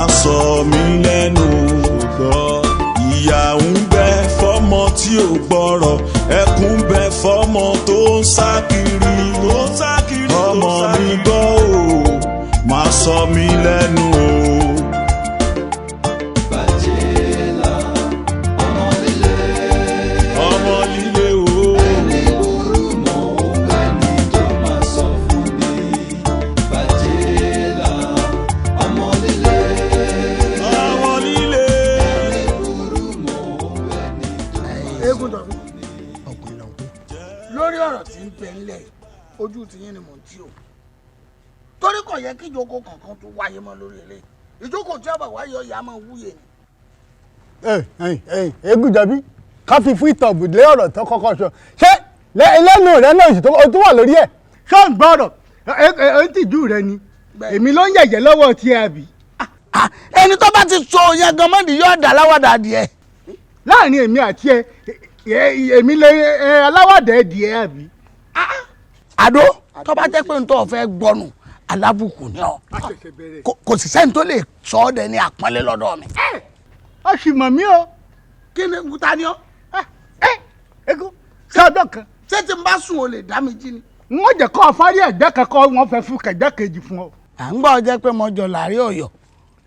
máa sọ mí lẹ́nu gbọ́. Ìyà ń bẹ fọ́mọ tí ò gbọ́rọ̀, ẹkún bẹ fọ́mọ tó ń sá kiri. Ọmọ mi gbọ́ o, máa sọ mí lẹ́nu o. Ojú ti yín ni mò ń tí o torí kò yẹ kí ìjókòó kankan tó wáyé mọ́ lórí eléyìí ìjókòó tí ọba wáyé ọyà máa wúyè ni. Egúnjọbí ká fi fún ìtọ̀bù lé ọ̀rọ̀ tó kọ́kọ́ sọ ṣé lẹ́nu rẹ náà sì tó wà lórí ẹ̀ ṣé ò ń gbọ́rọ̀ ẹ̀ ń tìjú rẹ ni èmi ló ń yẹ̀yẹ́ lọ́wọ́ tí ẹ bì. ẹni tó bá ti sọ yẹn gan mọ́ni yóò dà láwàdà adìẹ. láàrin èmi àti èmi lè aláwàdà adìẹ àbí. Àdó tó bá jẹ́ pé n tó fẹ́ gbọ́nù alábùkù ni ọ kò sì sẹ́ni tó lè sọ ọ́ dẹ ní àpọ́nlé lọ́dọ̀ mi. Ó sì mọ̀ mí o. Kí ni ta ni ọ. Ego ṣé ọdọ kan. Ṣé tí n bá sùn o lè dá mi jí ni. Wọ́n jẹ́ kọ́ afárí ẹ̀gbẹ́ kankan wọ́n fẹ́ fún kẹ̀gbẹ́ kejì fún ọ. À ń gbọ́ jẹ́ pé mo jọ láàrin Ọ̀yọ́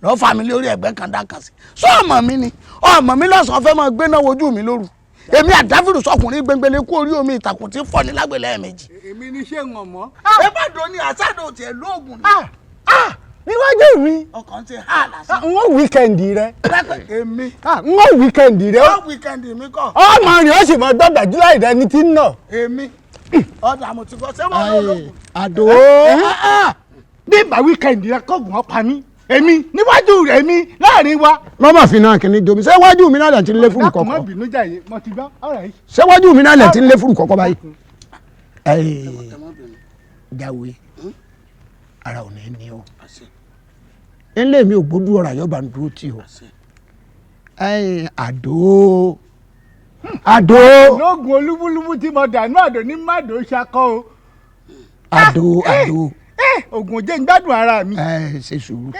lọ́ọ́ fa mi lórí ẹ̀gbẹ́ kan dákan sí. Sọ ọmọ mi ni ọmọ mi lọ́sàn-án fẹ́ máa gbéná wojú mi lóru. Èmi àdáfìrù sọkùnrin gbẹngbẹlẹ kú orí omi ìtàkùn tí fọ́ ní lágbèlè ẹ̀mejì. Èmi ní ṣé ń mọ̀. Ẹ bá dùn ní àṣàdò tiẹ̀ lóògùn ni. Níwájú mi. Ọkàn ti hà lásán. N ó wíkẹ̀ndì rẹ. Èmi. N ó wíkẹ̀ndì rẹ. Ó wíkẹ̀ndì mi kọ́. Ọmọ rẹ̀ ó sì mọ gbọ́dọ̀ júláì rẹ ní tí ń nà. Èmi. Ọ̀dà mo ti kọ́ ṣé wọ́n lóògùn. Àdó. Bí ìgbà wíkẹ̀ndì rẹ kọ́gùn ọ̀pá mi. Èmi níwájú rẹ̀ mi láàrin wa. Mọ́mọ́ fi náà kìíní jomi ṣé wájú mi náà lẹ̀ ti ń lé fúrú kọ̀kọ́. Má bínú jàyè mo ti gbọ́ ọ̀rọ̀ yìí. Ṣé wájú mi náà lẹ̀ ti ń lé fúrú kọ̀kọ́ báyìí. Jáwé ara ò ní ní o. Ilé mi ò gbójú ọ̀rọ̀ àyọ̀bá ń dúró tì o. Àdó. Lóògùn olúbúlúbú tí mo dànù àdó ní mádò ṣakọ o. Àdó. Ògùn jẹ́ ń gbádùn ara mi. Ṣe sùúrù.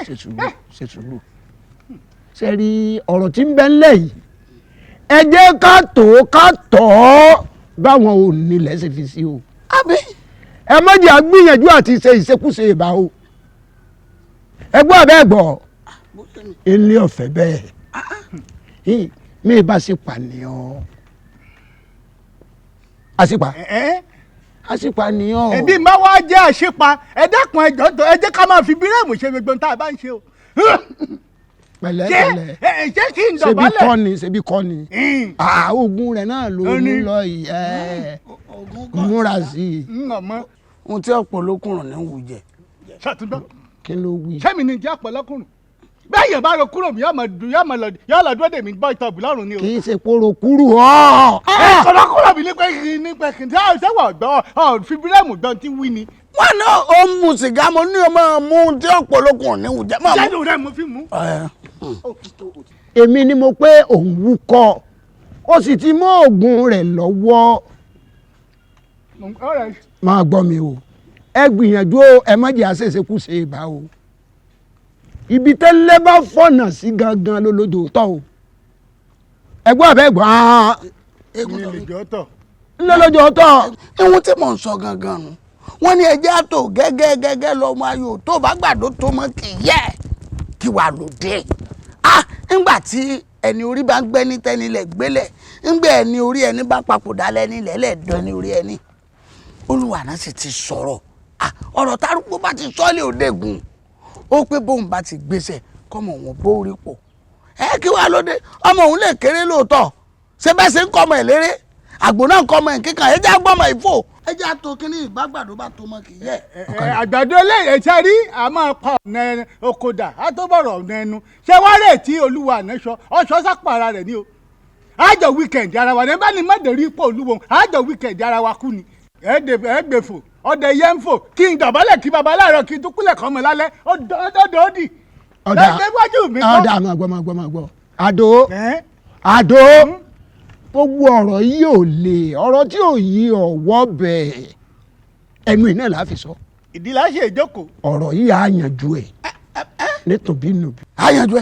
Ṣé rí ọ̀rọ̀ tí ń bẹ ńlẹ̀ yìí ẹ jẹ́ ká tọ́ báwọn ò nílẹ̀ ṣe fi sí o. Àbí. Ẹ má jẹ́ àgbìyànjú àti ṣe ìṣekúṣe ìbá o. Ẹ gbọ́ abẹ́ gbọ́ ilé ọ̀fẹ́ bẹ́ẹ̀ mi bá sì pànìyàn àṣìpà. Àṣìpànìyàn. Ẹbí máa wá jẹ́ àṣìpa ẹ dákun ẹjọ́ tó ẹ jẹ́ ká máa fi bírèmù ṣe gbogbo tá a bá ń ṣe o. Pẹ̀lẹ́pẹ̀lẹ́. Ṣé kí n dọ̀bálẹ̀. Ṣebí kọ́ ni. Oògùn rẹ̀ náà ló mú lọ yìí. Múra sí i. Ohun tí ọ̀pọ̀lọkùnrin ní wù jẹ. Ṣàtúndọ́. Kí ló wí. Sẹ́mi ni jẹ́ ọ̀pọ̀lọkùnrin. Bẹ́ẹ̀ yẹn bá ro kúrò mi yóò lọ dúró dèmí bọ́ ìtọ́bù lọ́rùn ni o. Kì í ṣe poro kúrú ọ́. Ọ̀pọ̀lọkùnrin mi nípa kí n sẹ́wọ̀ gbọ́ fi bírèmù gbọ́n tí wí ni. Wọ́n ní ó ń mu sìgá mo ní ọmọ mu tí ọ̀pọ̀lọkùnrin ní wù jẹ. Jẹ́nu rẹ̀ mo fi mú. Èmi ni mo pé òun wúkọ́ ó sì ti mú oògùn rẹ̀ lọ́wọ́. Máa gbọ́ mi o ẹ gbìyànjú ẹ má jẹ́ àṣeṣekúṣe ìbá o. Ibi tẹ́lẹ̀ bá fọ̀nà sí gangan lólójó tọ́ o. Ẹgbọ́n àbẹ́ gbọ́n. Lólójó tọ́. Ihun tí mò ń sọ gangan nu wọ́n ní ẹjẹ́ àtò gẹ́gẹ́ lọ́mọ ayò tó bá gbàdó tó mọ́ kì í yẹ kí wàá lòdì. Ńgbà tí ẹni orí bá ń gbẹ́ ní tẹ́nilẹ̀ gbélẹ̀ ńgbà ẹni orí ẹni bá papòdà lẹ́ni lẹ́lẹ́dọ́ ní orí ẹni. Olúwa náà sì ti sọ̀rọ̀ ọ̀rọ̀ tárúgbó bá ti sọ́ọ́lì òdegùn ó pé bóun bá ti gbèsè kọ́mọ òun bórí pò kí wàá lóde ọmọ òun lè kéré lóòótọ́ ṣé bẹ́ẹ̀ ṣe ń kọ́ ọmọ ẹ̀ léré àgbò náà ń kọ́ ọmọ ẹ̀ kíkan ẹ jẹ́ àgbọ̀mọ̀ ìfò ẹ jẹ́ àtò kínní ìgbàgbàdo bá tó mọ́ kì í yẹ. Àgbàdo eléyìí ṣe rí àmọ́ pa ọ̀nà okòdà á tó bọ̀rọ̀ ọ̀nà ẹnu ṣé wàá rè tí Olúwa àná sọ ọ̀ṣọ́ sápò ara rẹ̀ ni o àjọ wíkẹ̀ndì ara wa ní bá ní mọ̀dẹ̀rí pọ̀ Olúwo àjọ wíkẹ̀ndì ara wa kú ni ẹgbẹ̀fọ̀ ọdẹ yẹn ń fò kí n dọ̀bálẹ̀ kí baba láàárọ̀ kí n tún kúlẹ̀ kọ́ mọ́ lálẹ́ ọdọọdì. Ọ̀dà máa gbọ́. Àdó gbogbo ọ̀rọ̀ yìí ò lè ọ̀rọ̀ tí ò yí ọ̀wọ́ bẹ̀ ẹnu iná là á fi sọ. Ìdí la ṣe ìjókòó. Ọ̀rọ̀ yìí á yanjú ẹ̀. nítorí nùbí. àyànjú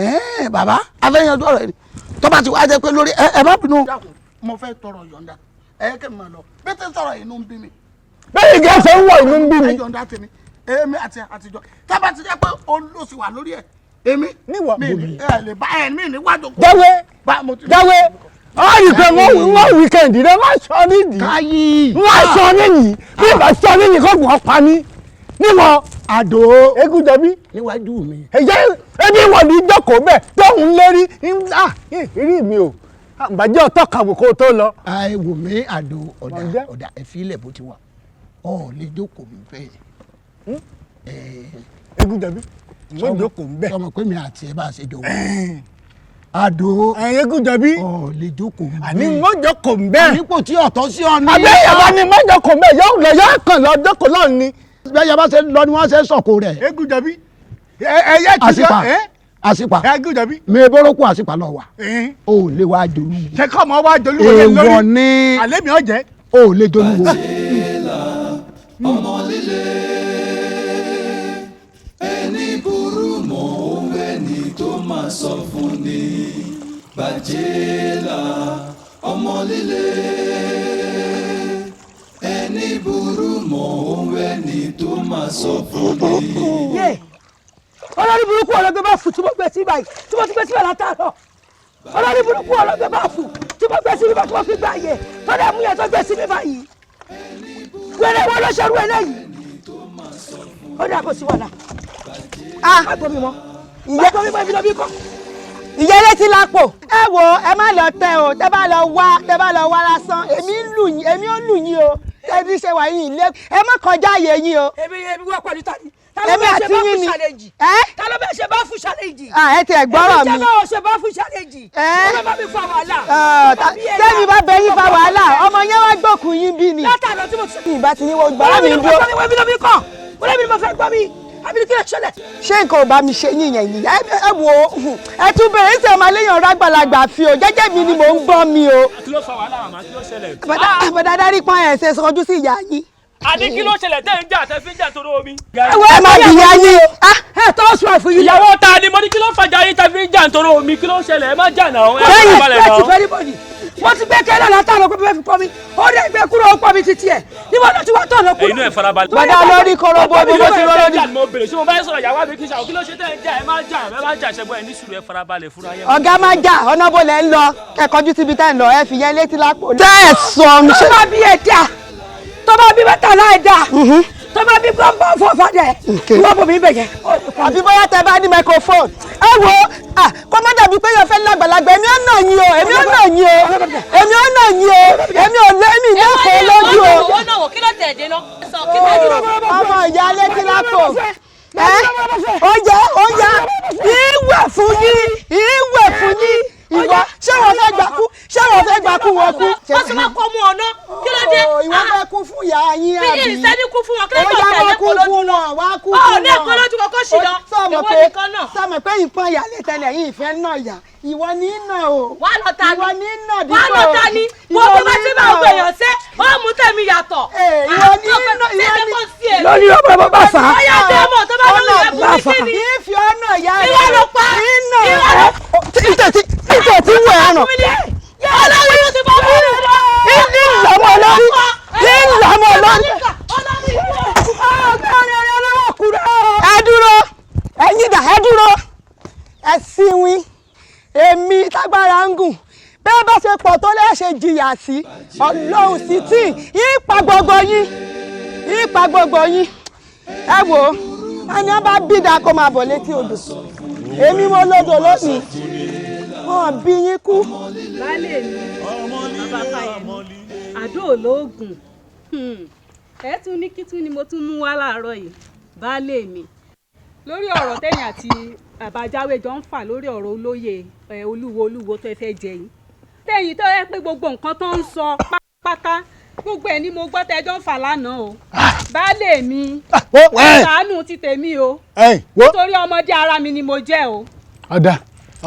ẹ bàbá afẹ́yànjú ọ̀rọ̀ ẹni tó bá ti wá jẹ́ pé lórí ẹ má bínú. mo fẹ́ tọrọ yọ̀ǹda kẹ́ mi máa lọ bí tí ń sọ̀rọ̀ inú ń bí mi. bẹ́ẹ̀ ni gẹ́sẹ̀ ń wọ inú ń bí mi. yọ̀ǹda tèmi èmi àti àtijọ́ tá bá ti jẹ́ pé olóòsì wà lórí ẹ̀ èmi níwọ̀ mi lè bá mi níwájú. dáwé ọ̀rì pé wọ́n wíkẹ̀ndì rẹ̀ má sọ nídìí. káyì má sọ nídìí bí ìbá sọ nídìí kó gbọ́n pa mí níwọ̀n àdó Egúnjọbí níwájú mi. ẹ̀jẹ̀ ẹbí wọ̀ ní jókòó bẹ́ẹ̀ tóun lérí rí mi o àgbàjẹ́ ọ̀tọ̀ kàwé kó tó lọ. ẹ wò mí àdó ọ̀dà ẹ̀fílẹ̀ bó ti wà ọ̀ lè jókòó mi bẹ́ẹ̀. Egúnjọbí wọ́n jókòó ń bẹ̀. sọmọ pé mi àti ẹ bá ṣe jọ wọ́n. àdó Egúnjọbí ọ̀ lè jókòó mi bẹ́ẹ̀. àní wọ́n jókòó ń bẹ̀. ànípò tí ọ̀tọ̀ sí ọ ní. àbẹ́yẹ̀bá ni wọ́n jókòó ń bẹ̀ yóò kàn lọ jókòó lọ́ọ̀ ni. bẹ́ẹ̀ bá ṣe lọ ni wọ́n ṣe sọ̀kò rẹ̀. Egúnjọbí ẹyẹ ti sọ àṣìpà Egúnjọbí. mi bọ́lọ́kù àṣìpà lọ wà. o ò lè wá jolú. ṣé kọ́ ọmọ wa jolú wọlé lórí. èèwọ̀ ni àlẹ́ mi ò jẹ́. o ò lè jolú wo. ọmọ líle ẹni burú mọ́ òun ẹni tó máa sọ fún ni Bàjẹ́là ọmọ líle ẹni burú mọ́ òun ẹni tó máa sọ fún ni. olórí burúkú ọlọ́gbẹ́ bá fù tí mo gbé sí báyìí tí mo ti gbé síbẹ̀ látàárọ̀ olórí burúkú ọlọ́gbẹ́ bá fù tí mo gbé sí mi bá tí mo fi gbà yẹ tó dẹ̀ mú yẹn tó gbé sí mi báyìí wẹ́rẹ́ wọ́n ló ṣerú eléyìí ó dà kó sí wàhálà má gbọ́ mi mọ́ má gbọ́ mi mọ́ ibi lọ́bí kọ́. ìyẹlé ti lápò ẹ wo ẹ má lọ tẹ o tẹ bá lọ wá lásán èmi ó lù yín o tẹbi ṣe wà yín ilé ẹ má kọjá àyè yín o. èmi wọ́n pẹ̀lú tani èmi àti yín ni ta ló bẹ ṣe bá fún ṣàlẹ́jì. ẹ ti ẹ gbọ́rọ̀ mi. èmi jẹ́ bá ṣe bá fún ṣàlẹ́jì. ọmọ bá mi fa wàhálà. sẹ́ni bá bẹ yín fa wàhálà ọmọ yẹn wá gbókùn yín bí ni. látàlọ́ tí mo ti. ìbá ti ní wọ́n gbọ́rọ̀ mi dúró. wọ́n mi lọ bí kọ́ wọ́n mi lọ fẹ́ gbọ́ mi àbí kí lè ṣẹlẹ̀. ṣé nǹkan ò bá mi ṣe yín yẹn yìí ẹ wo ẹ tún bẹ̀rẹ̀ ṣe ọmọ aléyàn rágbàlagbà fi o jẹ́jẹ́ mi ni mò ń gbọ́ mi o. kí ló fa wàhálà àmọ́ kí ló ṣẹlẹ̀. àbọ̀dá dárí pọ́n ẹ̀ ṣe sọjú sí ìyá yín. àní kí ló ṣẹlẹ̀ tẹ́ ń jà tẹ́ fi ń jà torí omi. ẹ má bìyà yín o. ẹ tọ́ sọ ẹ fún yín. ìyàwó ta ni mo ní kí ló fàjà yín tẹ́ fi ń jà torí omi kí ló ṣẹlẹ̀ ẹ má jà náà. lẹ́yìn fẹ́ẹ̀tì fẹ́ẹ́rì bọ̀dì wọ́n ti gbé kẹ́lẹ́ látàrọ̀ pé bẹ́ẹ̀ fi pọ́ mi ó dẹ̀ gbé kúrò ó pọ́ mi títí ẹ̀ níbo ló ti wá tọ̀ lọ kúrò. inú ẹ̀ farabalẹ̀. bàdá lórí korobo gbogbo ti rọ lórí. mo bèrè ṣé mo bá yẹ sọ̀rọ̀ ìyàwó àbí kí ṣàwọn kí ló ṣe tẹ́ ń jà ẹ má jà ṣẹ́gbọ́n ẹ ní sùúrù ẹ farabalẹ̀ fúnra yẹn. ọ̀gá má jà ọ̀nà bó lẹ̀ ń lọ kẹ́kọ̀ọ́jú síbi tẹ́ ń lọ ẹ fi yẹn létí lápò. tẹ́ ẹ sọ mi ṣe. tó bá bí ẹ dà tó bá bí mẹ́tàlá ẹ dà tó bá bí gbọ́ngbọ́n fọ́fadẹ wọ́n bò mí bẹ̀ yẹn. àbí bóyá tẹ bá ní microphone ẹ wo kó má dàbí pé yóò fẹ́ lágbàlagbà èmi ò nà yín o èmi ò nà yín o èmi ò nà yín o èmi ò lẹ́mì lẹ́kọ̀ọ́ lójú o. owó náà wò kí ló tẹ̀ dé náà. ọmọ ìyá létí lápò oúnjẹ ìwẹ̀ fún yín ìwọ ṣé wọ́n fẹ́ gbà kú wọn kú. wọ́n ti máa kọ́ mú ọ̀nà kí ló dé. ìwọ fẹ́ kú fún ìyá yín àbí. bí ìsẹ́ni kú fún wọn kí ló dé ọ̀tẹ̀ lẹ́kọ̀ọ́ lójú wọn wá kú fún wọn. ní ẹ̀kọ́ lójú kọ́kọ́ sí lọ ìwọ nìkan náà. sọmọ pé ìpọn ìyálé tẹ́lẹ̀ yìí ìfẹ́ náà yà ìwọ ní náà o. wà á lọ ta ni ìwọ ní náà dípò. wà á lọ ta ni gbogbo bá ti máa ń gbèyàn sẹ́ ó mú tẹ̀mí yàtọ̀. ìwọ ní náà lórí ọmọ ẹ bá fà á. ọyá dẹ́mọ̀ tó bá lórí ẹ̀ fún mi kí ni. ìfi ọ̀nà ìyá rẹ̀ ìwọ ló pa ìtẹ̀ tí wọ̀ ẹ̀ nà. ọlọ́run yóò ti bọ́ fún mi. ní ìlàmọ̀ lórí ní ìlàmọ̀ lórí. ẹ dúró ẹ̀yin dà ẹ dúró ẹ síwín èmi tágbára ń gùn bẹ́ẹ̀ bá ṣe pọ̀ tó lẹ́ṣẹ̀ jìyà sí ọlọ́run sí tí yípa gbogbo yín ẹ wò ó ẹni wọn bá bídà kó máa bọ̀ létí odò èmi mo lódò lónìí wọn bí yín kú. baálé mi bàbá fàyẹmí àdó olóògùn ẹ tún ní kí tún ni mo tún mú wá láàárọ̀ yìí baálé mi lórí ọ̀rọ̀ tẹ̀yìn àti àbájáwé jọ ń fà lórí ọ̀rọ̀ olóyè olúwo tó fẹ́ jẹ yìí tẹ̀yìn tó yẹ pé gbogbo nǹkan tó ń sọ pátá gbogbo ẹ̀ ni mo gbọ́ tẹ́jọ́ ń fà lánàá o baálé mi ṣàánú ti tèmi o nítorí ọmọdé ara mi ni mo jẹ́ o. ọ̀dà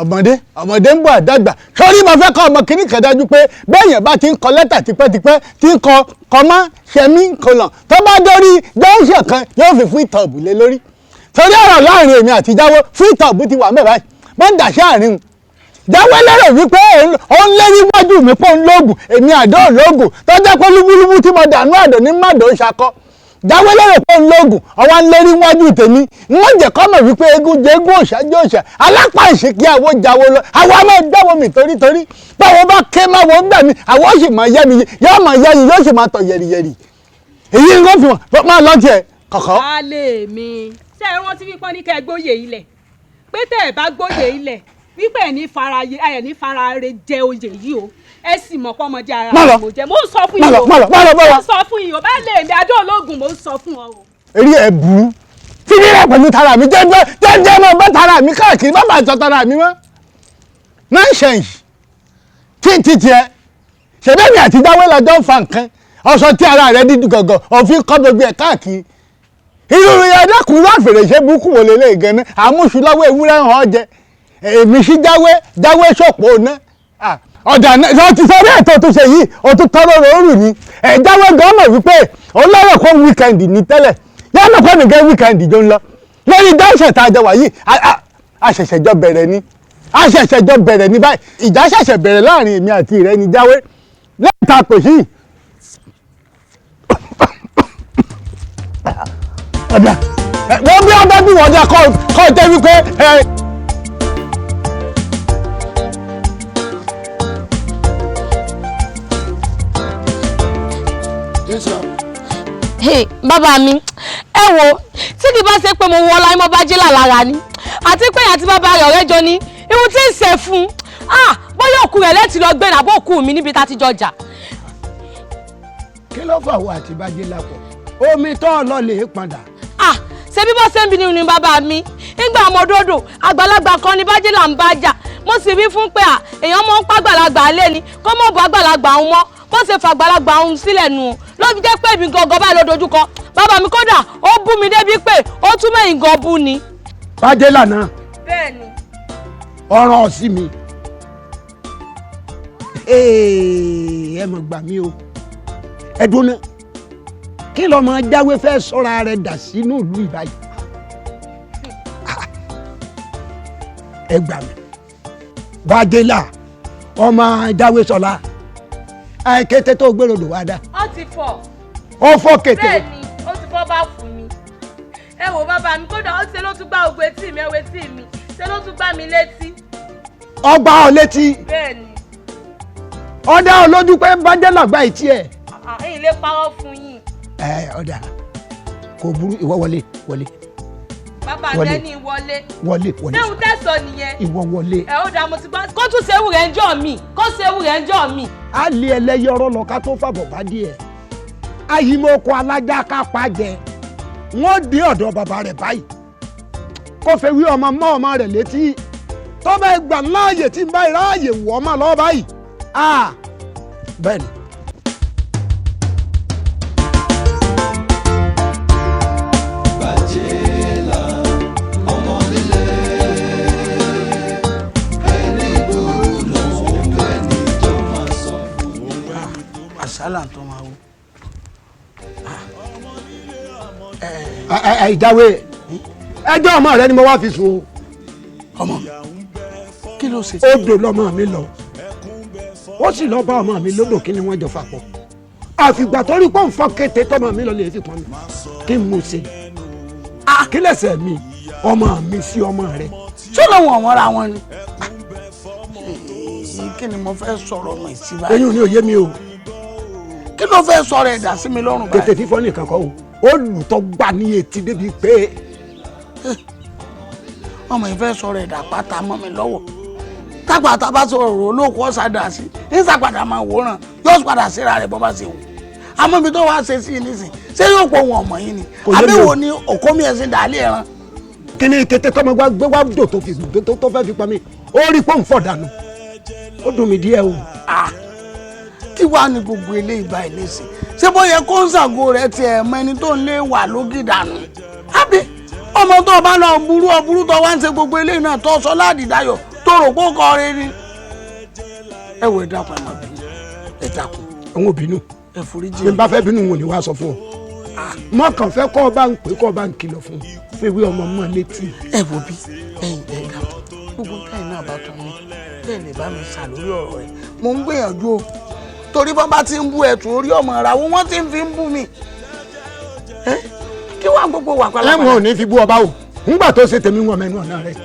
ọmọdé ń bọ̀ àdàgbà sórí mo fẹ́ kọ́ ọmọ kìíní kan dájú pé bẹ́ẹ̀yẹn bá ti ń kọ lẹ́tà tipẹ́tipẹ́ tí ń kọ mọ́ ṣẹ̀mí kọlọ̀ tó bá dórí jọ́ńṣẹ̀ kan yóò fi fún ìtàn òbúlé lórí torí ọ̀rọ̀ láàrin èmi àti Jáwé fún ìtàbù ti wà mẹ́ báyìí wọ́n dà sí àárín wọn. Jáwé lérò wípé òun lé níwájú mi pé òun lóògùn èmi àdó lóògùn tó jẹ́ pé lúbúlúbú tí mo dànù àdó ní mádò ṣakọ́. Jáwé lérò pé òun lóògùn ọwọ́ ń lérí níwájú tèmi wọ́n jẹ́ kọ́ mọ̀ wípé eégún jẹ́ eégún òòṣà jẹ́ òòṣà alápá ìṣèkí àwo jáwó lọ àwa máa dáwọ́ mi torítorí báwo bá ké máa wọ́n gbà mí àwọn ó sì máa yẹ́ mi yóò máa yẹ́ yìí yóò sì máa tọ̀ yẹ̀rìyẹ̀rì èyí ń fi wọ́n máa lọ tiẹ̀ kọ̀kọ́. baálé mi ṣé ẹ rántí wípé ní kẹ́ ẹ gbóyè ilẹ̀ pé tẹ́ ẹ bá gbóyè ilẹ̀ wípé ẹ ní fara re jẹ oyè yìí o ẹ sì mọ̀ pọ́ ọmọdé ara rẹ̀ mo jẹ́ mo ń sọ fún yìí o mo ń sọ fún yìí o baálé mi adó ológun mo ń sọ fún ọ o. eré ẹ burú tí nílẹ̀ pẹ̀lú tara mi jẹ́jẹ́ mọ́ bá tara mi káàkiri má bàa jọ tara mi mọ́ nonsense tí n ti tiẹ̀ ṣẹ̀bẹ́ mi àti Jáwé lọ́jọ́ ń fa nǹkan ọ̀sọ̀ tí ara rẹ̀ dídú gọ̀gọ̀ òfin kọ́ gbogbo ẹ̀ káàkiri irú ẹ̀dẹ́kùn irú àfèrèsé burúkú wò lélẹ̀ gan-an àmúṣu lọ́wọ́ ewúrẹ́ hàn jẹ èmi sí Jáwé ṣòpó ná ọ̀dà náà ti sọ orí ètò tó ṣe yìí o tún tọrọ òórù ni Jáwé gan mọ̀ wípé òun lọ́rọ̀ kó wíkẹ́ndì ní tẹ́lẹ̀ yẹ́n mọ̀ pé nìkan wíkẹ́ndì jọ ń lọ lórí dáṣẹ̀ tá a jẹ wà yìí àṣẹ̀ṣẹ̀jọ bẹ̀rẹ̀ ni báyìí ìjà ṣẹ̀ṣẹ̀ bẹ̀rẹ̀ láàrin èmi àti rẹ̀ ni Jáwé lẹ́ẹ̀ta pè sí ọ̀dà wọ́n bí ọba bí wọ́n dá kọ́ jẹ́ wípé bàbá mi ẹ wo tí kì bá ṣe pé mo wọ láì mọ́ bá jí lára ni àti pé àti bàbá rẹ̀ ọ̀rẹ́ jọ ní irun tí ń ṣe fún bóyá òkú rẹ̀ lẹ́tì lọ gbé nàbó òkú mi níbi tá a ti jọ jà. kí ló fà wọ àti bàjẹ́ lápò omi tó lọ lè padà. ṣé bí bó ṣe ń bi ni bàbá mi nígbà ọmọdódò àgbàlagbà kan ní bàjẹ́ là ń bá jà mo sì wí fún pé èèyàn mọ́ ń pa àgbàlagbà lé ni kó mọ̀ bọ́ àgbàlagbà òun mọ́ bó ṣe fa àgbàlagbà òun sílẹ̀ nù ló fi jẹ́ pé èmi gangan báyìí ló dojúkọ bàbá mi kódà ó bú mi débi pé ó tún mẹ́yìn gan bú ni. bàjẹ́ lànà. bẹ́ẹ̀ni. ọ̀rọ̀ sí mi ẹ mọ̀ gbà mí o ẹ dúró náà kí lọ́mọ Jáwé fẹ́ sọ́ra rẹ̀ dà sínú ìlú ìbáyìí ẹ gbà mí bàjẹ́ là ọmọ Jáwé sọlá kété tó gbèrò lò wá dá. ó ti fọ́. ó fọ́ kété. bẹ́ẹ̀ni ó ti fọ́ bá fún mi ẹ wò bàbá mi kódà ó ṣe ló tún gbá ògbé tí mi ẹwé tí mi ṣe ló tún gbá mi létí. ọgbà ọ létí. bẹ́ẹ̀ni. ọdẹ olójú pé bàjẹ́ làgbà ìtì ẹ. èyí lè parọ́ fún yín. ọ̀dà kò burú ìwọ wọlé. bàbá mi ní wọlé. sẹ́wọ̀n tẹ̀sán nìyẹn. ìwọ wọlé. ó dá mo ti gbọ́. kó tún ṣe ewúrẹ́ ń jọ mi a lé ẹlẹ́yẹ ọ̀rọ̀ lọ ká tó fàbọ̀ bá díẹ̀ ayímọ̀kọ alájà ká pa jẹ wọ́n dé ọ̀dọ̀ bàbá rẹ̀ báyìí kó fẹ́ wí ọmọ mọ́ ọmọ rẹ̀ létí tó bá gbà láàyè tí ń bá ìráàyè wọ́ ọmọ lọ́wọ́ báyìí bẹ́ẹ̀ ni. àṣálà tó máa wò. Jáwé ẹjọ́ ọmọ rẹ ni mo wá fi sùn o. ọmọ kí ló ṣe. odò lọmọ mi lọ ó sì lọ bá ọmọ mi lódò kí ni wọ́n jọ fapọ̀ àfìgbà tó rí pọ́n fọ́ kété tọmọ mi lọ lè fi pọn mi kí n mú ṣe kí lẹ́sẹ̀ mi ọmọ mi sí ọmọ rẹ. tí lóun ọ̀wọ́n ra wọn ni kí ni mo fẹ́ sọ̀rọ̀ ọmọ ìsìnbá. eyín ni òye mi o. kí ló fẹ́ sọ̀rọ̀ ẹ̀dá sí mi lọ́rùn báyìí. tètè fífọ́ nìkan kọ́ o olùtọ́ gbà ní etí débi pé. ọmọ ìfẹ́ sọ̀rọ̀ ẹ̀dá pátá mọ́ mi lọ́wọ́ tápàtà bá sọ̀rọ̀ olóòkú ọ̀sádà sí ìsàpadà máa wòran yóò padà síra rẹ̀ bọ́ bá ṣe wù àmọ́ ibi tó wá ṣe sí i nísìn ṣé yóò pọ̀ wọn ọmọ yìí ni àbí wo ni òkómi ẹ̀sìn dàálẹ̀ ẹran. kí ni kété tọmọ gbé wá dò tó fẹ́ fi pa mí ó rí pọ́ùn fọ̀ dànù ó dùn mí díẹ̀ o. kí wàá ní gbogbo eléyìí báyìí nísìn ṣé bóyá kóńsàgó rẹ tiẹ̀ mọ ẹni tó ń lé wà lógì dànù àbí ọmọ tó bá lọ burú tó wá ń ṣe gbogbo eléyìí náà tó sọ láàdì dayọ̀ tó rò pé ó kọ rẹ ni. ẹ wò ẹ dákun ẹ má bínú ẹ dákun. àwọn òbínú ẹ foríjì bí n bá fẹ́ bínú wọn ni wàá sọ fún ọ mọ kàn fẹ́ kọ́ ọ bá ń pè kọ́ ọ bá ń kìlọ̀ fún fèwé ọmọ mọ́ létí. ẹ wo bí ẹ̀yin ẹ̀dá gbogbo táyì náà bá tún ní bẹ́ẹ̀ lè bá mi sà lórí ọ̀rọ̀ rẹ̀ mo ń gbìyànjú o torí bọ́n bá ti ń bú ẹ̀tù orí ọmọ ìràwọ̀ wọ́n ti ń fi ń bú mi kí wàá gbogbo wà pálapàla. ẹ̀wọ̀n ò ní fi bú ọba o ńgbà tó ṣe tèmi wọn mẹ́nu ọ̀nà rẹ̀.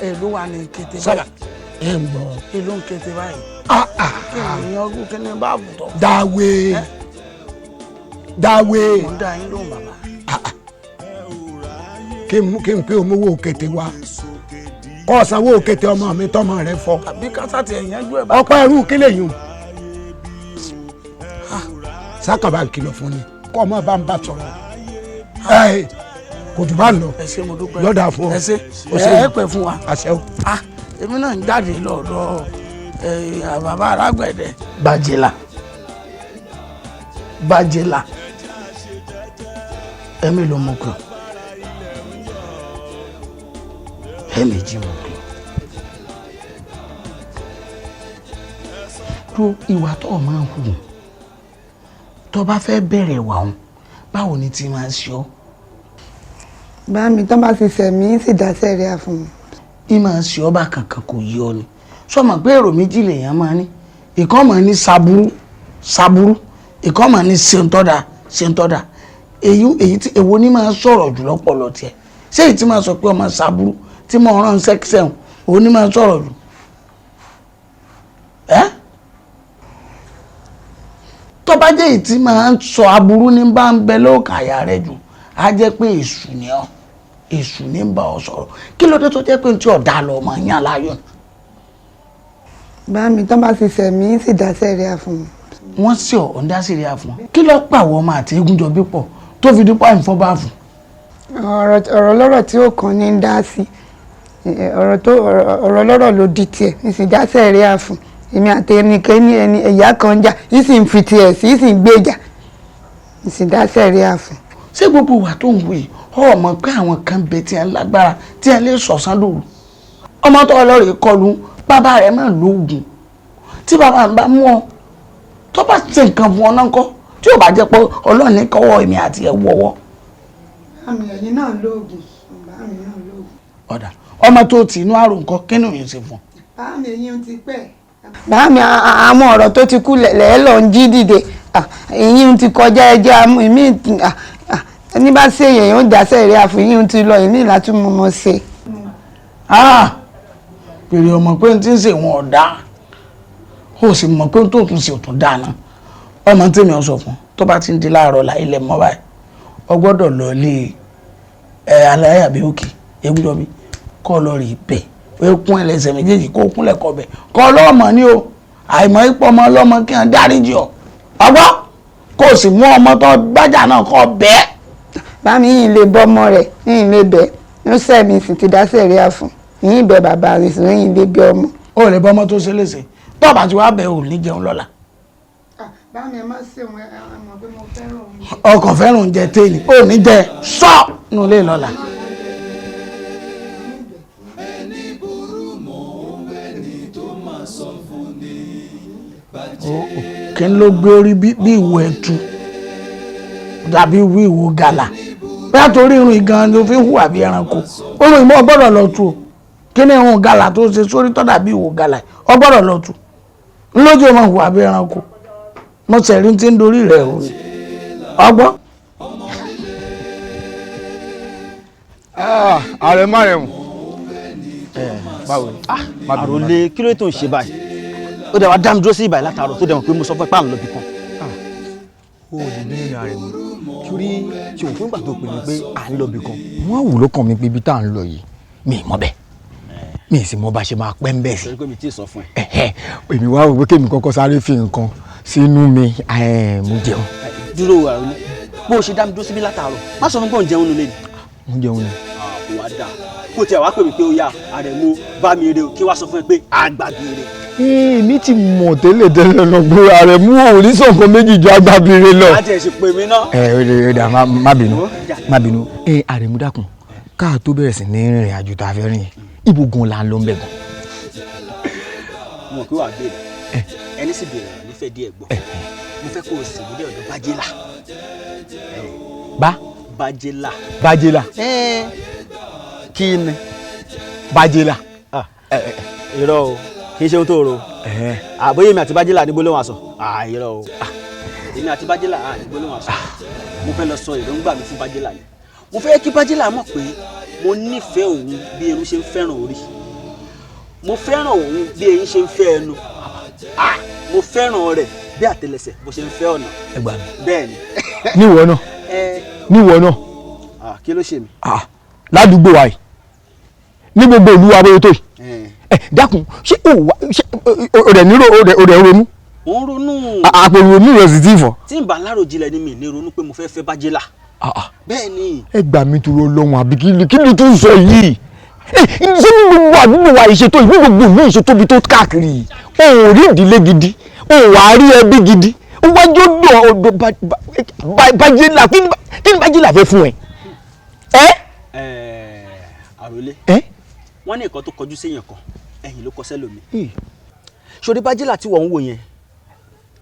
èló wà ní kété sábà báyìí ẹ ń bọ̀. èló ń kété báyìí kí ni ọdún kí ni bá bùtọ̀. dáwé mo ń dá yín lóhùn bàbá. kí n pé omówó òkété wa kọ́ sanwó òkété ọmọ mi tọmọ rẹ fọ. àbí kásátì ẹ̀yìn ẹjọ́ ẹ̀ bá. ọ̀pọ̀ ẹrú kílẹ̀ yìí sákàbà kìlọ̀ fún ni kọ́ ọmọ bá ń bá sọ̀rọ̀ kò jù bá ń lọ ẹ ṣé mo dúpẹ́ yọ̀dà fún ọ. ẹ ṣé ẹ pẹ́ fún wa. àṣẹ o. èmi náà ń jáde lọ́dọ̀ bàbá alágbẹ̀dẹ bàjẹ́là ẹ̀mí ló mú kàn ẹ̀mẹ́jì mú kàn tó ìwà tó o máa ń hù tó bá fẹ́ bẹ̀rẹ̀ wà ń báwo ni ti máa ṣe ọ́. bá mi tán bá ti sẹ̀mí sì dá sẹ́ríà fún mi. ìmọ̀ ṣe ọba kankan kò yí ọ ni sọmọ pé èrò méjì lèèyàn máa ní ìkan máa ní saburu ìkan máa ní ṣentọ́dà èyí tí èwo ní máa sọ̀rọ̀ jù lọ́pọ̀lọ́ tiẹ̀ ṣé èyí tí máa sọ pé ọmọ saburu tí mo rán sẹ́kísẹ̀hùn òun ní máa sọ̀rọ̀ jù tó bá jẹ́ èyí tí máa ń sọ aburú ní bá ń bẹ lóòkà àyà rẹ jù á jẹ́ pé èṣù ni ọ́ èṣù ní bá ọ sọ̀rọ̀ kí ló dé tó jẹ́ pé tí ọ̀dà lọ ọmọ yín aláyọ̀. bá mi tán bá ti sẹ̀mí sì dá sẹ́ríà fún mi. wọ́n sì ọ̀ ń dá sẹ́ríà fún wọn kí ló pàwọ́ ọmọ àti Egúnjọbí pọ̀ tó fi dípò àìfọ́ bá fún. ọ̀rọ̀ lọ́rọ̀ tí ó kàn ní ń dá sí ọ̀rọ̀ lọ́rọ̀ ló di tiẹ̀ ní sì dá sẹ́ríà fún èmi àti ẹni ẹ̀yà kan jà yìí sì ń fi tiẹ̀ sí yìí sì ń gbèjà ní sì dá sẹ́ríà fún. ṣé gbogbo wà tó ń wò yìí ọmọ pé àwọn kan bẹ tí ẹ ń lágbára tí ẹ lè sọ̀sán lóru ọmọ tó ọlọ́rẹ̀ kọlu bàbá rẹ̀ máa lóògùn tí bàbá ń bá mú ọ tó bá ṣe nǹkan fún ọ náà kọ́ tí ò bá jẹ́ pé ọlọ́run ní kọ́wọ́ èmi àti ẹ̀ wọ́wọ́. àmì ẹ̀yìn náà lóògùn àmì náà lóògùn. ọ̀dà ọmọ tó ti inú àrùn nǹkan kí ni òun ṣe fún. àmì ẹ̀yìn ti pẹ́. báàmì àwọn ọ̀rọ̀ tó ti kú lẹ́ẹ̀lọ́ ń jí dìde ẹ̀yìn ti kọjá ẹjẹ́ ìmí ní bá ṣe èèyàn ó dá sẹ́ẹ̀rí àfihàn ti lọ ìmí ìlàtún mọ́ ṣe. pèrè ọmọ pé tí ń ṣe wọn ọ̀dá ó sì mọ̀ pé tó tún ṣe òtún dáná ọmọ tèmi ọ sọ fún tó bá ti ń di láàárọ̀ láì lẹ̀ mọ́ báyìí ọ gbọ́dọ̀ lọ lé aláyàbí òkè Egúnjọbí kọ́ lọ rí bẹ́ẹ̀ ó kún ẹlẹ́sẹ̀ méjèèjì kó kúnlẹ̀ kọ́ bẹ́ẹ̀ kọ́ ọlọ́mọ ní o àìmọ̀ ipò ọmọ ọlọ́mọ kí wọ́n dáríjì ọ ọgbọ́ kó o sì mú ọmọ tó gbájà náà kọ́ bẹ́ẹ̀. bámi yìí lè bọ́ ọmọ rẹ̀ yìí lè bẹ̀ ó sẹ́mi sì ti dá sẹ́ríà fún yìí bẹ bàbá rẹ̀ sì yìí lè bẹ ọmọ. ó lè bọ́ ọmọ tó ṣe léṣe tó bá ti wá bẹ̀ ò ní jẹun lọ́la. bámi ẹ má ṣe òun ẹ mọ̀ pé mo fẹ́ràn òun. ọkàn fẹ́ràn oúnjẹ téèlì ò ní jẹ sọ nù lé lọ́la. kí n ló gbé orí bí ìwò ẹ̀tù dàbí ìwò gàlà bí àtòrí irun ìgan ló fi ń hùwà bí ẹranko orun ìmọ̀ ọgbọ́dọ̀ lọ tu o kí ni irun gàlà tó ṣe sórí tọ́ dàbí ìwò gàlà ọgbọ́dọ̀ lọ tu lójú ọmọ hùwà bí ẹranko mo sẹ̀rí tí ń dorí rẹ̀ o ọgbọ́n. ààrẹ márùn-ún báwo ni àròlé kí ló tó ń ṣe báyìí ó dẹ̀ wá dá mi dúró sí ìbàyí látàárọ̀ tó dẹ̀ mọ̀ pé mo sọ fún ẹ pààlọ́ lọ́bì kan. ó lè ní ìrìn ààrẹ mi torí tí òun fún ìgbà tó pè mí pé à ń lọ́bì kan wọ́n á wù lọ́kàn mi pé ibi tá à ń lọ yìí mi ì mọ̀ bẹ́ẹ̀ mi ì sì mọ̀ bá ṣe máa pẹ́ ń bẹ̀ sí. èmi wá wò pé kémi kọ́kọ́ sáré fi nǹkan sínú mi mo jẹun. dúró àròlé bó o ṣe dá mi dúró síbí látàárọ̀ má sọ fún pé òun jẹun nílé ni. mo jẹun ni. kò wá dáa kó tiẹ̀ wá pè mí pé ó yá Àrẹ̀mú bá mi rè o kí wá sọ fún ẹ pé àgbàgbére. èmi ti mọ̀ tẹ́lẹ̀ lọ pé Àrẹ̀mú ò ní sọ̀kan méjì ju àgbàgbére lọ. láti ẹ̀ sì pè mí náà. ó dà má bínú Àrẹ̀mú dákun káà tó bẹ̀rẹ̀ sí ní rìnrìn àjò tá a fẹ́ rìn ibo gan la ń lọ ń bẹ̀ gan. mo kí wàá béèrè ẹni sì béèrè ọ̀rọ̀ nífẹ̀ẹ́ díẹ̀ gbọ́ mo fẹ́ kó o sì nílé ọ̀dọ̀ Bájélà. Bájélà. Bájélà. Kí ni? Bájélà. Irọ́ o kì í ṣe ohun tó rò. Àbóyè mi àti Bájélà ní gbólóhùn àsọ. Irọ́ o. Èmi àti Bájélà ní gbólóhùn àsọ. Mo fẹ́ lọ sọ èròǹgbà mi fún Bájélà yìí. Mo fẹ́ kí Bájélà mọ̀ pé mo nífẹ̀ẹ́ òun bí ẹnu ṣe ń fẹ́ràn orí. Mo fẹ́ràn òun bí ẹyin ṣe ń fẹ́ ẹnu. Mo fẹ́ràn rẹ̀ bí àtẹlẹsẹ̀ bó ṣe ń fẹ́ ọ̀nà. Ẹ gbà mí. Bẹ́ẹ̀ ni. Níwọ náà. Níwọ náà. Kí ló ṣe mí? Ládùúgbò wa yìí ní gbogbo ìlú wa bóyá tó yìí. Dákun ṣé ọ̀rẹ́ nílò ọ̀rẹ́ ronú. Mo ń ronú. Àpòlù ronú rẹ̀ sì ti fọ̀. Tí n bá láròjinlẹ̀ ni mi ní ronú pé mo fẹ́ fẹ́ Bájélà. Bẹ́ẹ̀ ni. Ẹ gbà mí turo lọ́hùn àbí kí ni tó ń sọ yìí. Ṣé ní gbogbo àdúgbò wa ìṣètò ìlú gbogbo ìlú ìṣètò ibi tó káàkiri o ò rí ìdílé gidi o wà á rí ẹbí gidi o wá jó dọ̀ Bájélà kí ni Bájélà fẹ́ fún ẹ. Àròlé wọ́n ní nǹkan tó kọjú séèyàn kan ẹ̀yìn ló kọ sẹ́lòmí. Ṣòrí Bájélà tí wọ́n ń wò yẹn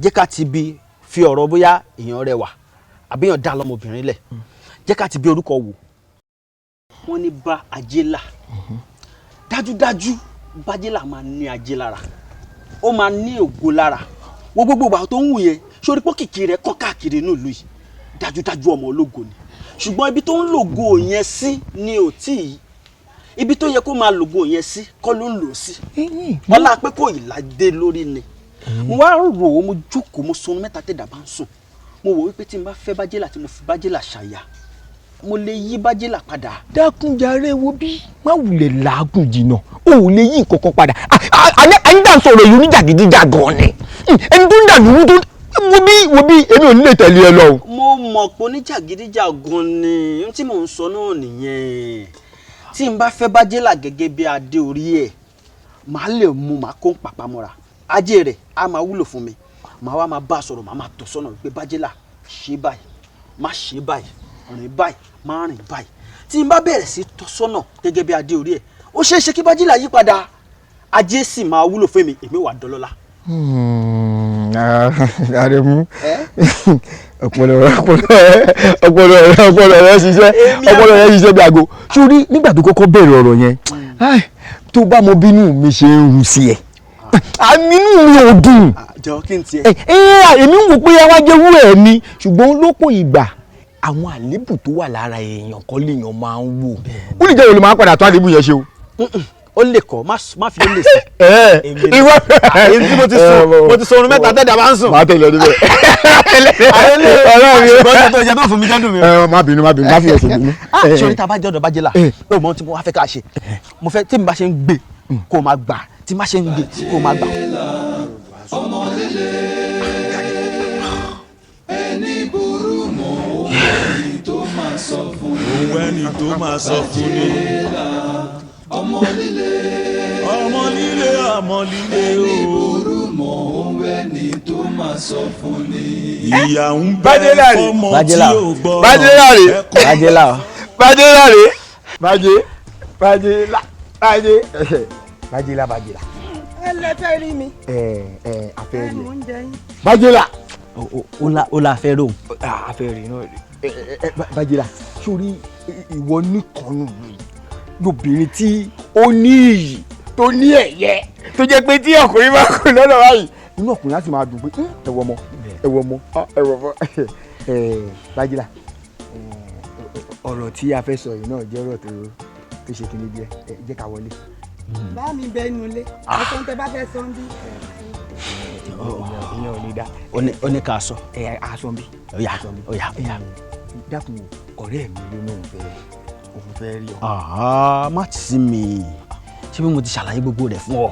jẹ́ ká ti bi fi ọ̀rọ̀ bóyá èèyàn rẹwà àbí èèyàn dá lọ́mọbìnrin lẹ̀ jẹ́ ká ti bi orúkọ wò. Wọ́n ní Bájélà dájúdájú Bájélà máa ní ajé lára ó máa ní ògo lára wo gbogbo ìgbà tó ń wù yẹn sórí pọ́kìkì rẹ̀ kọ́ káàkiri inú ìlú yìí dájúdájú ọmọ ológo ni ṣùgbọ́n ibi tó ń lògo yẹn sí ni ò tí ì ibi tó yẹ kó máa lògo yẹn sí kọ́ ló ń lò sí ọlá pé kò ìlàdé lórí ni mo wá rò ó mo jókòó mo sunu mẹ́ta tẹ̀dá bá ń sùn mo wò wípé tí n bá fẹ́ Bájélà tí mo fi Bájélà ṣàyà mo lè yí Bájélà padà. Dákunjàre wo bí má wulẹ̀ làágùn jìnnà o ò lè yí nǹkan kan padà àyìn dà ń sọ̀rọ̀ èyí oníjàgídíjàgan ni ẹni tó ń dà lóru tó wo bí èmi ò ní lè tẹ̀lé ẹ lọ. mo mọ̀ pé oníjàgídíjàgan ni ohun tí mò ń sọ náà nìyẹn tí n bá fẹ́ Bájélà gẹ́gẹ́ bí adé orí ẹ̀ màá lè mú màá kó ń pàpà mọ́ra ajé rẹ̀ á máa wúlò fún mi màá wá máa bá a sọ̀rọ̀ màá máa tọ́ sọ́nà wípé Bájélà ṣe báyìí má ṣe báyìí rìn báyìí máa rìn báyìí tí n bá bẹ̀rẹ̀ sí tọ́ sọ́nà gẹ́gẹ́ bí adé orí ẹ̀ ó ṣeé ṣe kí Bájélà yí padà ajé sì máa wúlò fún mi èmi wà dọ́lọ́lá. Àrẹ̀mú ọpọlọ rẹ ṣiṣẹ́ bí aago sórí nígbà tó kọ́kọ́ bẹ̀rẹ̀ ọ̀rọ̀ yẹn tó bá mọ bínú mi ṣe ń ru sí ẹ àmínú mi ò dùn. jọ kí n tiẹ̀. èmi ń wò pé awájẹ wú ẹ ni ṣùgbọ́n lọ́pọ̀ ìgbà àwọn àlébù tó wà lára èèyàn kan lèèyàn máa ń wò ó lè jẹ́ olè máa padà tó àlébù yẹn ṣe o. ó lè kọ́ má fi ó lè sí. ìwọ èyí tí mo ti sọ orun mẹ́ta tẹ́jà bá ń sùn. máa tẹ̀lé ọdún bẹ́ẹ̀. bọ́sẹ̀ tó jẹ́ tó fún mi jẹ́dùn mi. má bínú má fi ẹsẹ̀ bínú. sori tá a bá jẹ́ ọ̀dọ̀ Bájélà pé mo ti wá fẹ́ ká ṣe mo fẹ́ tí mi bá ṣe ń gbé kó o máa gbà tí má ṣe ń gbé kó o máa gbà. ọmọ líle ẹni burú mọ́ ẹni tó máa sọ fún ni. òun ẹni tó máa sọ fún ni. ọmọ líle ọmọ líle ọmọ líle ẹni burú mọ́ ẹni tó máa sọ fún ni. ìyà ń bẹ fọmọ tí ò gbọ́. Bájélà rè Bájélà. ẹ lẹ́tẹ̀ rí mi. afẹ́ rí mò ń jẹ yín. Bájélà. ó la fẹ́ rò. afẹ́ rí náà rí. Bájélà sórí ìwọ nìkan nù mí lóbìnrin tí ó ní iyì tó ní ẹ̀yẹ tó jẹ́ pé tí ọkùnrin bá kú lọ́dọ̀ báyìí inú ọkùnrin láti máa dùn pé ẹ̀wọ̀ ọmọ. Bájélà ọ̀rọ̀ tí a fẹ́ sọ yìí náà jẹ́ ọ̀rọ̀ tó ṣe kí ni díẹ̀ jẹ́ ká wọlé. bá mi bẹ inú ilé ọ̀sán tẹ bá fẹ́ sọ ń bí. ìyẹn ò ní dá. ó ní ká sọ. aṣọ bí. ó yá. dákun ọ̀rẹ́ mi ló náà fẹ́ rí ọ. má ti sí mi ṣé bí mo ti ṣàlàyé gbogbo rẹ̀ fún ọ.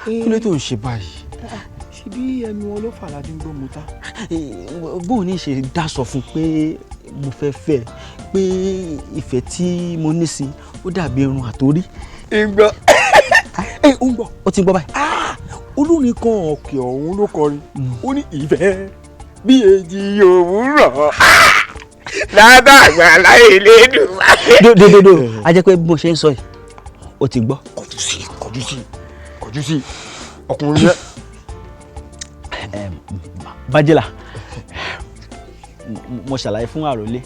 kí ló tó ń ṣe báyìí. ṣe bí ẹnu wọn ló fà ládé ń gbọ́ mu ta. bóun ní ṣe dá sọ fún pé mo fẹ́ fẹ́ pé ìfẹ́ tí mo ní sí ó dàbí irun àtórí. ń gbọ́ ń gbọ́ ó ti ń gbọ́ báyìí. olórin kan òkè ọ̀hún ló kọrin ó ní ìfẹ́ bí èjì òwúrọ̀ ládàgbà láì lédùn. dodo a jẹ́ pé bí mo ṣe ń sọ yìí ó ti gbọ́. kọjú sí ọkùnrin yẹn. Bájélà mo ṣàlàyé fún àròlé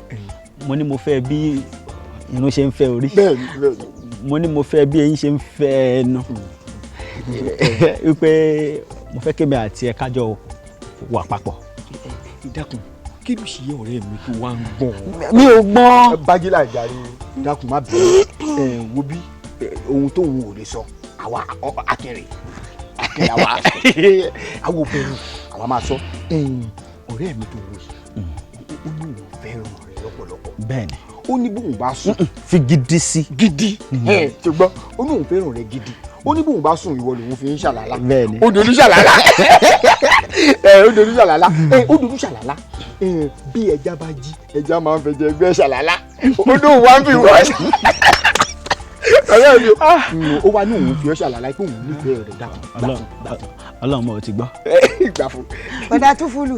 mo ní mo fẹ́ bí irun ṣe ń fẹ́ orí mo ní mo fẹ́ bí eyín ṣe ń fẹ́ ẹnu wípé mo fẹ́ kémi àti ẹ kájọ wà papọ̀. dákun kí ló ṣe ọ̀rẹ́ mi tó wá ń gbọ́n. mi ò gbọ́n. Bájílà ìjàre dákun má bẹ̀rẹ̀ wo bí ohun tóun ò lè sọ àwa akẹrẹ àwa àwọn obìnrin àwa máa sọ ọ̀rẹ́ mi tó wò yìí ó ní òun fẹ́ràn rẹ̀ lọ́pọ̀lọpọ̀. bẹ́ẹ̀ni. ó ní bóun bá sùn. fi gidi sí. gidi ṣùgbọ́n ó ní òun fẹ́ràn rẹ̀ gidi ó ní bóun bá sùn ìwọ lòun fi ń ṣàlàlá. bẹ́ẹ̀ni. ó dojú ṣàlàlá ó dojú ṣàlàlá ó dojú ṣàlàlá bí ẹja bá jí ẹja máa ń fẹjẹ ẹgbẹ́ ṣàlàlá ó dóun wá ń fi wọ́n ọ̀rẹ́ mi ó wá ní òun fi ọ́ ṣàlàyé pé òun nífẹ̀ẹ́ rẹ̀ dákun. Ọlọ́run mo ti gbọ́. ìgbà fún. ọ̀dà tún fúlù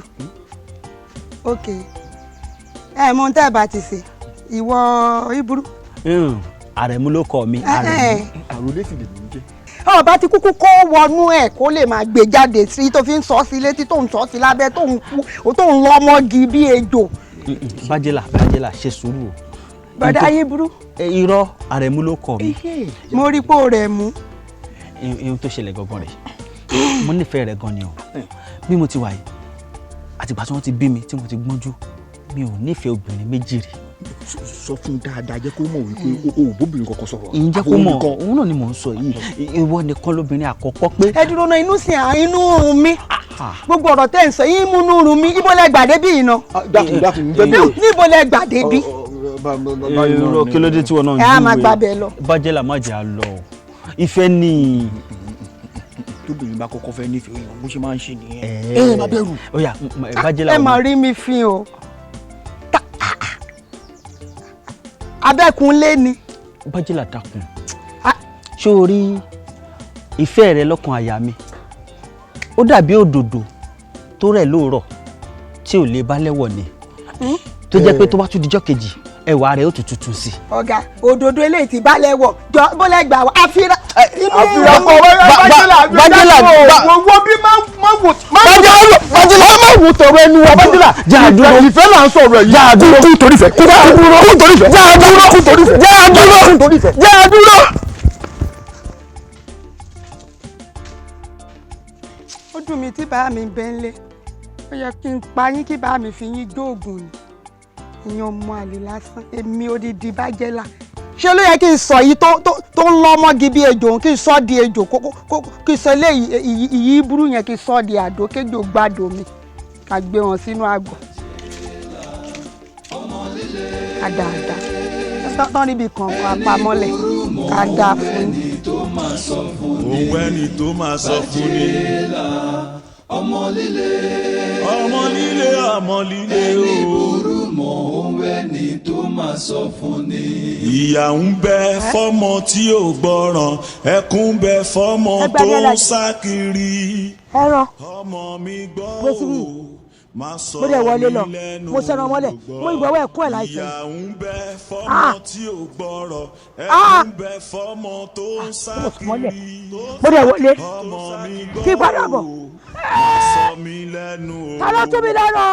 ok ẹ mọ ohun tẹ́ ẹ bá ti ṣe ìwọ ìburú. Àrẹ̀mú ló kọ mi. àròlé sì lè mú jẹ. ọba ti kúkú kó wọnú ẹ kó lè máa gbé jáde sí tó fi ń sọ sí létí tó ń sọ sí lábẹ́ tó ń kú tó ń lọ́mọ́gi bí ejò. Bájẹ́là ṣe sùúrù. bọ̀dá ayé burú. irọ́ Àrẹ̀mú ló kọ mi. mo rí pò rẹ̀ mú. ihun tó ṣẹlẹ̀ gangan rẹ̀ mo nífẹ̀ẹ́ rẹ̀ gan ni o bí mo ti wà yìí àtìgbà tí wọ́n ti bí mi tí mo ti gbọ́njú mi ò nífẹ̀ẹ́ obìnrin méjì rí. sọ fún dáadáa jẹ́ kó mọ̀ wípé o ò bóbìnrin kankan sọ̀rọ̀. ǹjẹ́ kó mọ̀ òun náà ni mò ń sọ yìí ìwọ nìkan lóbìnrin àkọ́kọ́ pé. ẹ dúró náà inú sí inú run mi gbogbo ọ̀rọ̀ tẹ́ ń sọ yín mú inú run mi ibo lẹ gbàdé bí iná. dákun níbo lẹ gbàdé bí. irọ́ kí ló dé tí wọn náà ń ẹ á máa gbàbẹ lọ. Bájẹ́là má jà lọ ìfẹ́ ni. tóbìnrin bá kọ́kọ́ fẹ́ nífẹ̀ẹ́ òyìnbó bó ṣe máa ń ṣe nìyẹn. má bẹ̀rù. Bájẹ́là ẹ máa rí mi fin o. abẹ́kunlé ni. Bájẹ́là dákun ṣé o rí ìfẹ́ rẹ lọ́kàn àyà mi ó dàbí òdòdó tó rẹ̀ lóòrọ̀ tí ò lè bá lẹ́wọ̀ ni tó jẹ́ pé tó bá tún dijọ́ kejì ẹwà rẹ̀ ó tún tutù sí. ọ̀gá òdòdó eléyìí ti bá lẹ́wọ̀ jọ bọ́lẹ̀ gbà wá àfihàn. àfihàn kọ Bájẹ́là wo bí Bájẹ́là má wò tọrọ ẹnu wa Bájẹ́là jẹ́ àdúrà ìfẹ́ là ń sọ̀rọ̀ yìí. jẹ́ àdúrà kú torí fẹ́ kú torí fẹ́ jẹ́ àdúrà kú torí fẹ́ jẹ́ àdúrà kú torí fẹ́ jẹ́ àdúrà. ó dùn mí tí bàá mi bẹ́ ń lé ó yẹ kí n pa yín kí bàá mi fi yín dóògùn ni ìyẹn ọmọ àlè lásán èmi odidi Bájẹ́là ṣé ló yẹ kí n sọ yìí tó ń lọ́ mọ́gi bí ejò kí n sọ di ejò kí n sọ ìyí burú yẹn kí n sọ di àdó kéjò gbàdó mi ká gbé wọn sínú àgọ́ ká dáadáa tán níbi kankan apamọ́lẹ̀ ká dáa fún yín. òun ẹni tó máa sọ fún ni. ọmọ líle burú mọ́ òun ẹni tó máa sọ fún ni. ìyà ń bẹ fọ́mọ tí ò gbọ́ràn ẹkún ń bẹ fọ́mọ tó ń sá kiri. ẹran ọmọ mi gbọ́ o mo dẹ̀ wọlé lọ mo sẹ́ran mọ́lẹ̀ mo ìgbọ̀wọ́ ẹ̀kún ẹ̀ láìpẹ́. ìyà ń bẹ fọ́mọ tí ò gbọ́ràn ẹkún ń bẹ fọ́mọ tó ń sá kiri. mo dẹ̀ wọlé kí padà bọ̀. sọ mi lẹ́nu o. ta ló tún mi lẹ́nu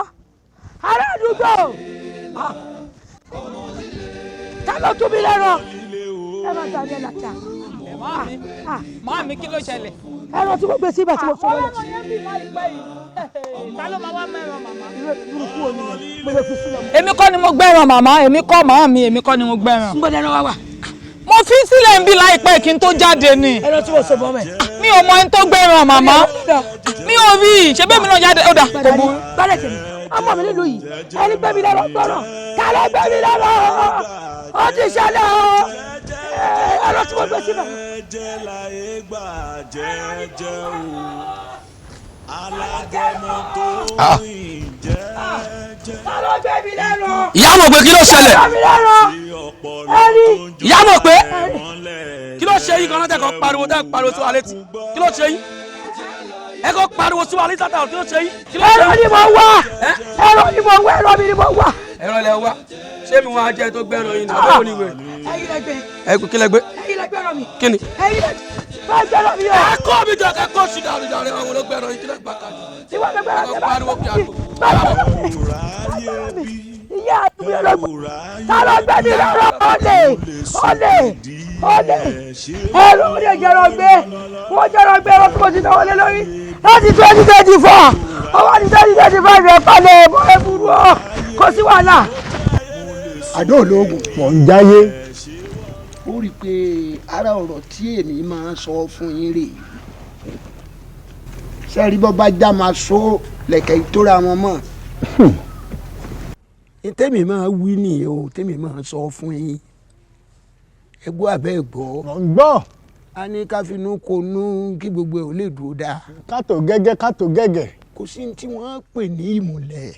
ará àdúgbò ta ló tún mi lẹ́nu ẹ má dàbí ẹ làtà. Màá mi kí ló ṣẹlẹ̀? ẹran tí mo gbé síbẹ̀ tí mo sọ lọ́lẹ̀. ọlọ́run yẹn bí láìpẹ́ yìí ta ló máa wá mẹ́ràn màmá. irúkú omi rẹ̀ mo lè fi sílẹ̀. èmi kọ́ ni mo gbẹ́ràn màmá èmi kọ́ màá mi èmi kọ́ ni mo gbẹ́ràn. ń gbọ́dọ̀ ẹran wá wà. mo fi sílẹ̀ ń bí láìpẹ́ kí n tó jáde ni. ẹran tí mo sọ bọ́ mẹ́. mi ò mọ ẹni tó gbẹ́ràn màmá mi ò rí i ṣé bẹ́ẹ̀ mi náà jáde ó dà kò burú. gbọ́dọ̀ tẹ̀lé ọmọ mi nílùú yìí ẹni gbé mi lọ́rọ̀ gbọ́rọ̀ kálẹ̀ gbé mi lọ́rọ̀ ó ti ṣẹlẹ̀ o ẹran tí mo gbé síbẹ̀. jẹ́jẹ́ láyé gbà jẹ́jẹ́ o alágẹmọ tó rìn jẹ́jẹ́. ta ló gbé mi lẹ́nu. ìyá mọ̀ pé kí ló ṣẹlẹ̀. ìyá mọ̀ pé kí ló ṣe yín kan náà tẹ́ pariwo sí wa létí kí ló ṣe yín ẹ kọ́ pariwo sí wa létí àtàwọn kí ló ṣe yín. ẹ̀rọ ni mo wá ẹ̀rọ ni mo wá ẹ̀rọ mi ni mo wá. ẹ̀rọ lẹ wá ṣé mi wọn á jẹ tó gbẹrọ yín ní abẹ́wò ni ìwé. ẹ̀yin lẹ gbé. ẹ kí lẹ gbé. ẹ̀yin lẹ gbẹrọ mi. kí ni. ẹ̀yin lẹ gbẹrọ mi o. ẹ kọ́ mi jọ kẹ́kọ̀ọ́ sí dàrú dàrú àwọn olóògbé ẹ̀rọ yín kí lẹ gbà kájú. ìwọ lẹ gbẹrọ mi. ẹ kọ́ pariwo kí a tó. ìyá àdúgbò ọlọ́gbọ̀n ta ló gbé mi lọ́rọ̀ olè ẹ̀rọ mi lè jẹ́rọ gbé wọ́n jẹ́rọ gbé wọ́n tó ti náwó lé lórí láti 2024 ọwọ́ ní 2025 rẹ̀ palẹ̀ ẹ̀bọ̀ ẹ̀bùrú ọ̀ kò sí wàhálà. àdó ológun mọ̀ ń jáyé. ó rí i pé ara ọ̀rọ̀ tí èmi máa ń sọ fún yín rèé sẹ́ẹ̀rí bọ́ bá já máa so lẹ̀kẹ̀ ìtóra wọn mọ́ tèmi máa wí nìyẹn o tèmi máa sọ fún yín ẹgbọ́ abẹ́ gbọ́. gbọ́. a ní ká finú konú kí gbogbo ẹ̀ ò lè dúró dáa. kátó gẹ́gẹ́. kò sí ní tí wọ́n pè ní ìmùlẹ̀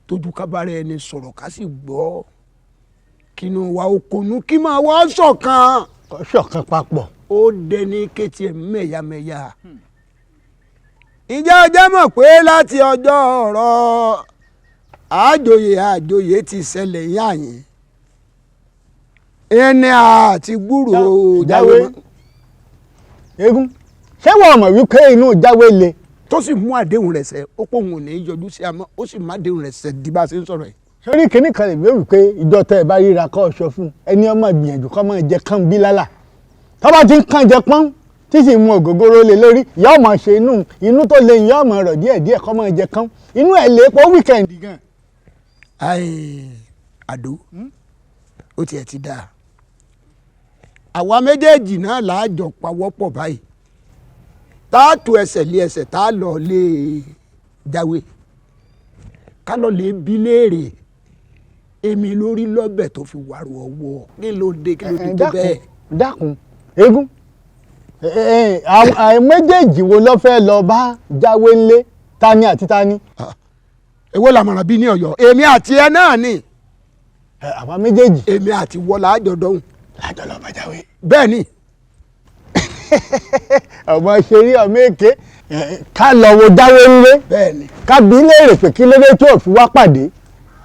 tójú kábàárẹ̀ ẹni sọ̀rọ̀ ká sì gbọ́ kínú wa okòónú kí máa wá ṣọ̀kan. ṣọ̀kan papọ̀. ó dẹni kétí ẹ̀ mẹ́yàmẹ́yà. ǹjẹ́ ọjọ́ mọ̀ pé láti ọjọ́ ọ̀rọ̀ àjòyè ti ṣẹlẹ̀ yáyìn ẹni àti gbúrò jáwé. eégún ṣé wọ́n mọ̀ wípé inú jáwé le. tó sì mú àdéhùn rẹ̀ ṣẹ ó pọ̀ òun ò ní í yọjú sí àmọ́ ó sì má àdéhùn rẹ̀ ṣẹ di bá a ṣe ń sọ̀rọ̀ yìí. sórí kìnnì kan lè wéwì pé ìjọ tẹ ẹ bá ríra kọ́ ọ̀ṣọ́ fún ẹni ọmọ ìgbìyànjú kọ́ máa jẹ kán bí lálà tọ́ba ti ń kàn jẹ pọ́n tí sì mú ògógóró lé lórí ìyá ọmọ ṣe inú tó lé ìyá ọmọ rọ̀ díẹ̀díẹ̀ kọ́ máa jẹ kán inú ẹ̀ lè pọ̀ wíkẹ̀ndì gan. àdó ó tiẹ̀ ti dáa àwa méjèèjì náà láàjọ pawọ́pọ̀ báyìí tá a tó ẹsẹ̀ lé ẹsẹ̀ tá a lọ lé jáwé ká lọ lè bí léèrè èmi lórí lọ́bẹ̀ tó fi wàrú ọwọ́ kí ló dé kí ló dé tó bẹ́ẹ̀. dákun eégún méjèèjì wo ló fẹ́ lọ bá jáwé ńlé tani àti tani. èwo làmọ̀ràn bí ní Ọ̀yọ́ èmi àti ẹ náà ni. àwa méjèèjì. èmi àti wọlá àjọdọ̀hún. lájọ lọ bá jáwé. bẹ́ẹ̀ ni. ọmọ ṣeré ọmọ èké ká lọ wo jáwé ńlé. bẹ́ẹ̀ ni. ká bí léèrè pé kí lóde tí ò fi wá pàdé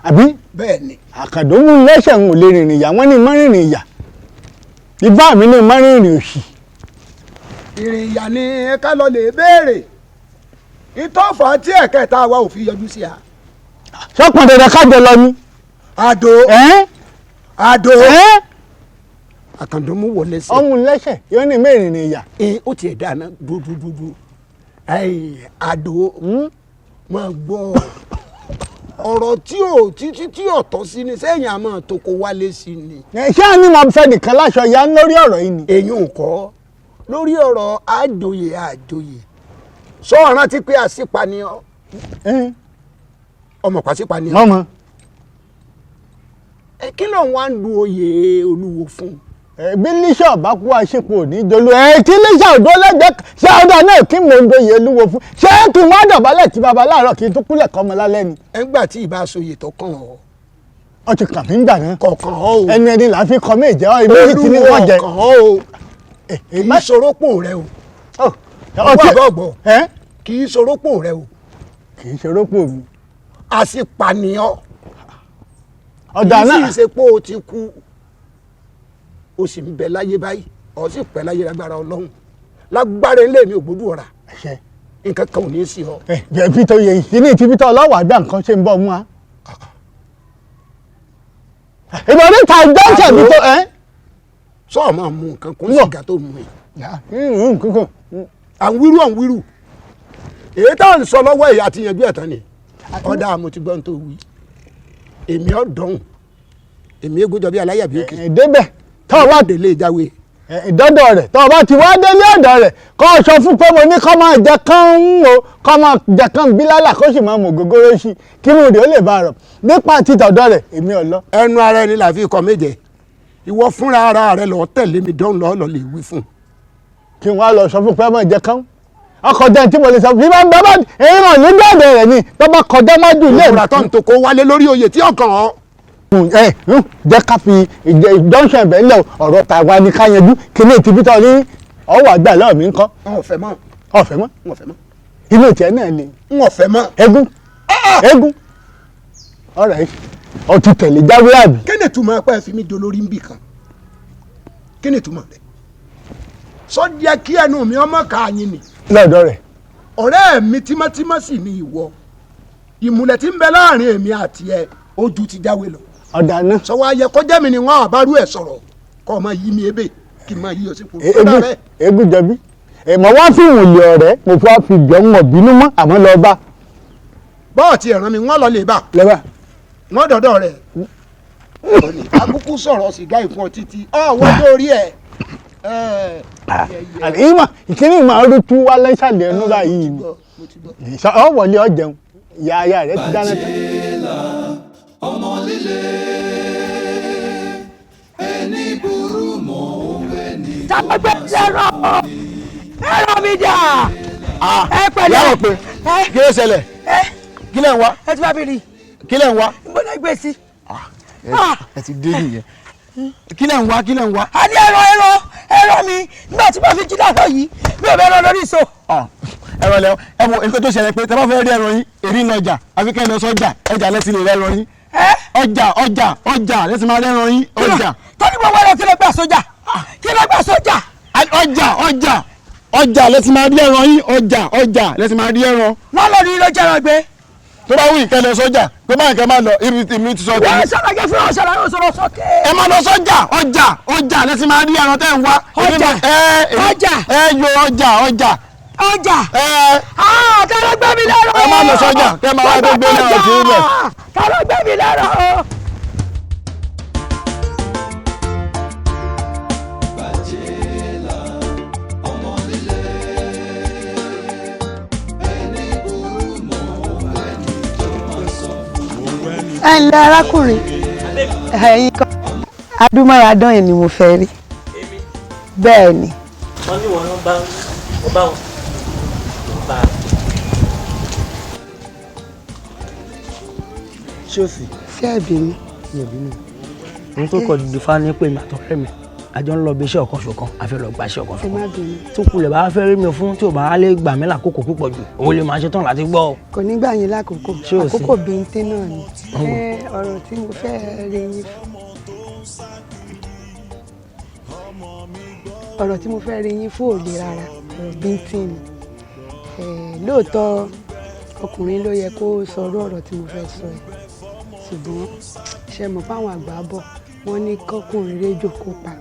àbí. bẹ́ẹ̀ ni. àkàndómú lẹ́sẹ̀ ń lè rìnrìn ìyá wọ́n ní mọ́rìnrìn ìyá ibà mi ní mọ́rìnrìn òṣì. ìrìn ìyá ni ká lọ lè béèrè ìtọ́fà tí ẹ̀kẹta wa ò fi yọjú sí a. sọ́pọ̀n dandan kájọ lọ ni. àdó àdó àkàndómú wọlé sí. ọmú lẹ́sẹ̀ yóò ní mẹ́rìnrìn ìyá. ó tiẹ̀ dáná dúdúdúdú àdó máa gbọ́ ọ̀rọ̀ tí ò tọ́ sí ni sẹ́yìn àmọ́ tó kó wálé sí ni. ṣé àní máa fẹ́ nìkan láṣọ ya lórí ọ̀rọ̀ yìí ni. èyí ò kọ́ lórí ọ̀rọ̀ àjòyè sọ ọ̀ràn ti pé àṣìpànìyàn ọmọ pàṣípànìyàn. ọmọ. kí ló ń wá ń du oyè olúwo fún. bí lísà bá kú àṣepọ̀ òní jolú tí lísà òdó lẹ́gbẹ̀ẹ́ ṣé ọ̀dà náà kí mò ń doyè olúwo fún ṣé kí n wá dọ̀bálẹ̀ tí baba láàárọ̀ kí n tó kúlẹ̀ kọ́ ọmọ lálẹ́ ni. ẹgbà tí ìbá aṣoyè tó kàn ọ́. ọ ti kàn mí ń gbà náà. kọ̀ọ̀kan ọ́ o. ẹni là ń fi kọ́ méje ọ́ ibi tí ní wọ́n jẹ. olúwo kàn ọ́ o. kì í sorópò rẹ o. ọgbọ̀gbọ̀ kì í sorópò rẹ o. kì í sorópò mi. àṣìpànìyàn. ọ̀dà náà kì í ṣe pé o ti kú o sì ń bẹ láyé báyìí o sì pẹ́ láyé lágbára Ọlọ́run lágbára ilé mi ò gbódù ọ̀rà nǹkan kan ò ní í sí ọ. bí tó yẹ yìí ní ìtìbítọ́ ọlọ́wọ́ àgbà nǹkan ṣe ń bọ̀ mú wa. ìbọn níta jọ́sẹ̀ bí tó sọ́ọ̀ máa mú nǹkan kún sìgá tó mú yìí. à ń wíru èyí tá à ń sọ lọ́wọ́ èyí àti yanjú ẹ̀ tán ni ọ̀dà àmọ́ ti gbọ́n tó wí èmi ọ̀dọ́hùn èmi égúnjọ bí aláyàbí òkè. débẹ̀ tọ́ ọ bá délé ìjáwé. ìdọ́dọ̀ rẹ̀ tọ́ ọ bá ti wá délé ọ̀dọ̀ rẹ̀ kọ́ ọ sọ fún pé mo ní kọ́ máa jẹ kán ń o kọ́ máa jẹ kán bílálà kó sì máa mọ̀ gógóró sí kí mo rè ó lè bá a rọ̀ nípa títọ̀dọ̀ rẹ̀ èmi ò lọ. ẹnu ara ẹni là fi kọ méje ìwọ fúnra ara rẹ lọ tẹ̀lé mi dán lọ lè wí fún. kí n wá lọ sọ fún pé máa jẹ kán ọkọ̀ jẹ́ tí mo lè sọ fún bá bá èyí náà nígbà ọ̀dọ̀ rẹ̀ ni tó bá kọjá májú ilé mi. ìfúra tó ń tó kó wálé lórí oyè tí ọkàn ọ. jẹ́ ká fi junction bẹ́ẹ̀ lẹ̀ ọ̀rọ̀ tàwa ni ká yanjú kí ní ìtìbí tó ní ọwọ́ àgbà lọ́ọ̀ mi ń kọ́. ọ̀fẹ́ mọ́. ọ̀fẹ́ mọ́. inú ìtẹ́ náà le. ọ̀fẹ́ mọ́. eégún ọ̀rẹ́ yìí ọtí tẹ̀lé jáwé àbí. kí ni ìtumọ̀ ẹ̀pẹ́ fi mí dolórí ń bì kan kí ni ìtumọ̀ rẹ̀ sọ jẹ́ kí ẹnu mi ọmọ ká yín ni. lọ́dọ̀ rẹ̀. ọ̀rẹ́ mi tímọ́tímọ́ sì ni ìwọ ìmùlẹ̀ tí ń bẹ láàrin èmi àti ẹ ojú ti jáwé lọ. ọ̀dà náà. sọ wá yẹ kọjá mi ni wọn àbárú ẹ sọ̀rọ̀ kọ́ ọ máa yí mi ebè kí n máa yí ọ sí kúrò. egun jẹbi mo wá fi ìwòlè ọ̀rẹ́ mo fẹ́ fi jọ ń wọ̀ bínú mọ́ àmọ́ lọ bá. bọ́ọ̀ ti ẹ̀ràn mi wọ́n lọ lè bá. lọ́ba. wọ́n dọ̀dọ̀ rẹ̀. akúkú sọ̀rọ̀ sìgá ìfún ọ títí ọ̀wọ́ lórí ẹ̀. ìmọ̀ ìkíní ìmọ̀ ọdún tún wá lẹ́sàlẹ̀ ẹnu báyìí ni ọ wọlé ọ jẹun ìyá ayá rẹ ti dáná tán. ọmọ líle ẹni burú mọ́ òwe ní. sábẹ́gbẹ́ ẹ̀rọ mi jà. ẹ pẹ̀lẹ́ yàrá pé kí ló ṣẹlẹ̀ kí lẹ̀ ń wá. ẹ ti bá mi rí. kí lẹ̀ ń wá. n bọ́ gbé sí. ẹ ti dé nìyẹn kí lẹ̀ ń wá kí lẹ̀ ń wá. a ní ẹ̀rọ mi nígbà tí mo fi jí láàárọ̀ yìí mi ò bẹ́ẹ̀ lọ lórí ìṣó. ẹ̀rọ lẹ ẹ wo nǹkan tó ṣẹlẹ̀ pé tẹ́ bá fẹ́ rí ẹ̀rọ yín èrí ń lọ ọjà àfi kẹ́ ẹ lọ sọ́jà ẹjà lẹ́sìn lè rẹ́rọ yín. ọjà lẹ́sìn máa rẹ́rọ yín ọjà. tọ́ni mo wẹ́rọ kí ló gbà sójà kí ló gbà sójà. ọjà lẹ́sìn máa rí ẹ̀rọ yín ọjà lẹ́sìn máa rí ẹ̀rọ. lọ́lọ́ ni ló jẹ́rọ gbé. tó bá wù ìkẹ́ lọ sọ́jà pé báyìí kẹ́ máa lọ ibi tèmi ti sọ tèmi. wọ́n ṣàlàyé fún ọ ṣàlàyé sọ̀rọ̀ sókè. ẹ máa lọ sọ́jà ọjà lẹ́sìn máa rí ẹ̀rọ tẹ́ ń wá. ọjà. tẹ́lẹ̀ gbé mi lẹ́rọ. ẹ máa lọ sọ́jà kẹ́ máa wá tó gbé náà sí ilẹ̀. tẹ́lẹ̀ gbé mi lẹ́rọ. ẹ ǹlẹ́ arákùnrin ẹ̀yin kan adúmáradán yìí ni mo fẹ́ rí bẹ́ẹ̀ ni. wọ́n ní wọn bá wọn. ṣé o sì. ṣé ẹ̀bí mi. mi ò bínú ohun tó kọ dìde fáwọn ní pé mi àtọ̀rẹ́ mi àjọ ń lọ bí iṣẹ́ ọ̀kan ṣọ̀kan àfẹ́ lọ gba iṣẹ́ ọ̀kan ẹ má ṣọ̀kan bínú. tó kulẹ̀ bá fẹ́ rí mi fún tí ò bá lè gbà mí lákòókò púpọ̀ jù òun lè máa ṣe tán láti gbọ́. kò ní gbà yín lákòókò Ṣé o sí? àkókò bíntín náà ni ọ̀rọ̀ tí mo fẹ́ rí yín fún ọ̀rọ̀ tí mo fẹ́ rí yín fún òye rárá ọ̀rọ̀ bíntín ni lóòótọ́ ọkùnrin ló yẹ kó sọ̀rọ̀ ọ̀rọ̀ tí mo fẹ́ sọ ẹ̀ ṣùgbọ́n ṣe mọ̀ fáwọn àgbà bọ̀ wọ́n ní kọ́kùnrin réjò kópa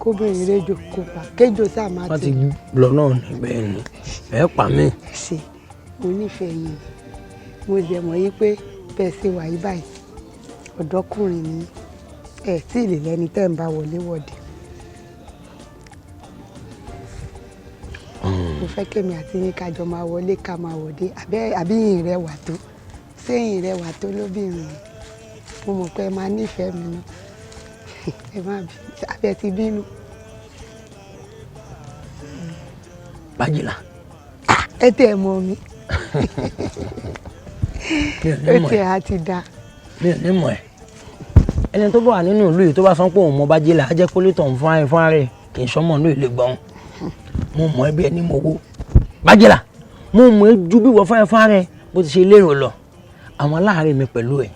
kóbìnrin réjò kópa kéjò sáà má wọ́n ti lọ náà ní bẹ́ẹ̀ ni ẹ pa mí. ṣe mo nífẹ̀ẹ́ yín mo jẹ́ mọ̀ yí pé bẹ́ẹ̀ ṣe wà yí báyìí ọ̀dọ́kùnrin ni ẹ̀ tí ì lè lẹ́ni tẹ́ ń bá wọlé wọ̀de. mo fẹ́ kémi àti yín kájọ máa wọlé ká máa wọ̀de àbí yìnyín rẹ wà tó séyìn rẹ wà tó lóbìnrin mo mọ̀ pé ẹ máa nífẹ̀ẹ́ mi náà ẹ má bí abẹ ti bínú. Bájìlá. ẹ tẹ ẹ mọ mi ẹ tẹ ẹ ti da. mi ò ní mọ̀ ẹ́ ẹni tó bá wà nínú ìlú yìí tó bá sọ pé òun mọ Bájìlá á jẹ́ pólítọ̀ ń fún ara rẹ̀ kì í sọmọ ní ilé gbọ́n mo mọ̀ ẹ́ bí ẹni mo wó Bájìlá mo mọ̀ ẹ́ ju bí wọ́n fún ara rẹ̀ bó ti ṣe lérò lọ àwọn aláàárẹ̀ mi pẹ̀lú ẹ̀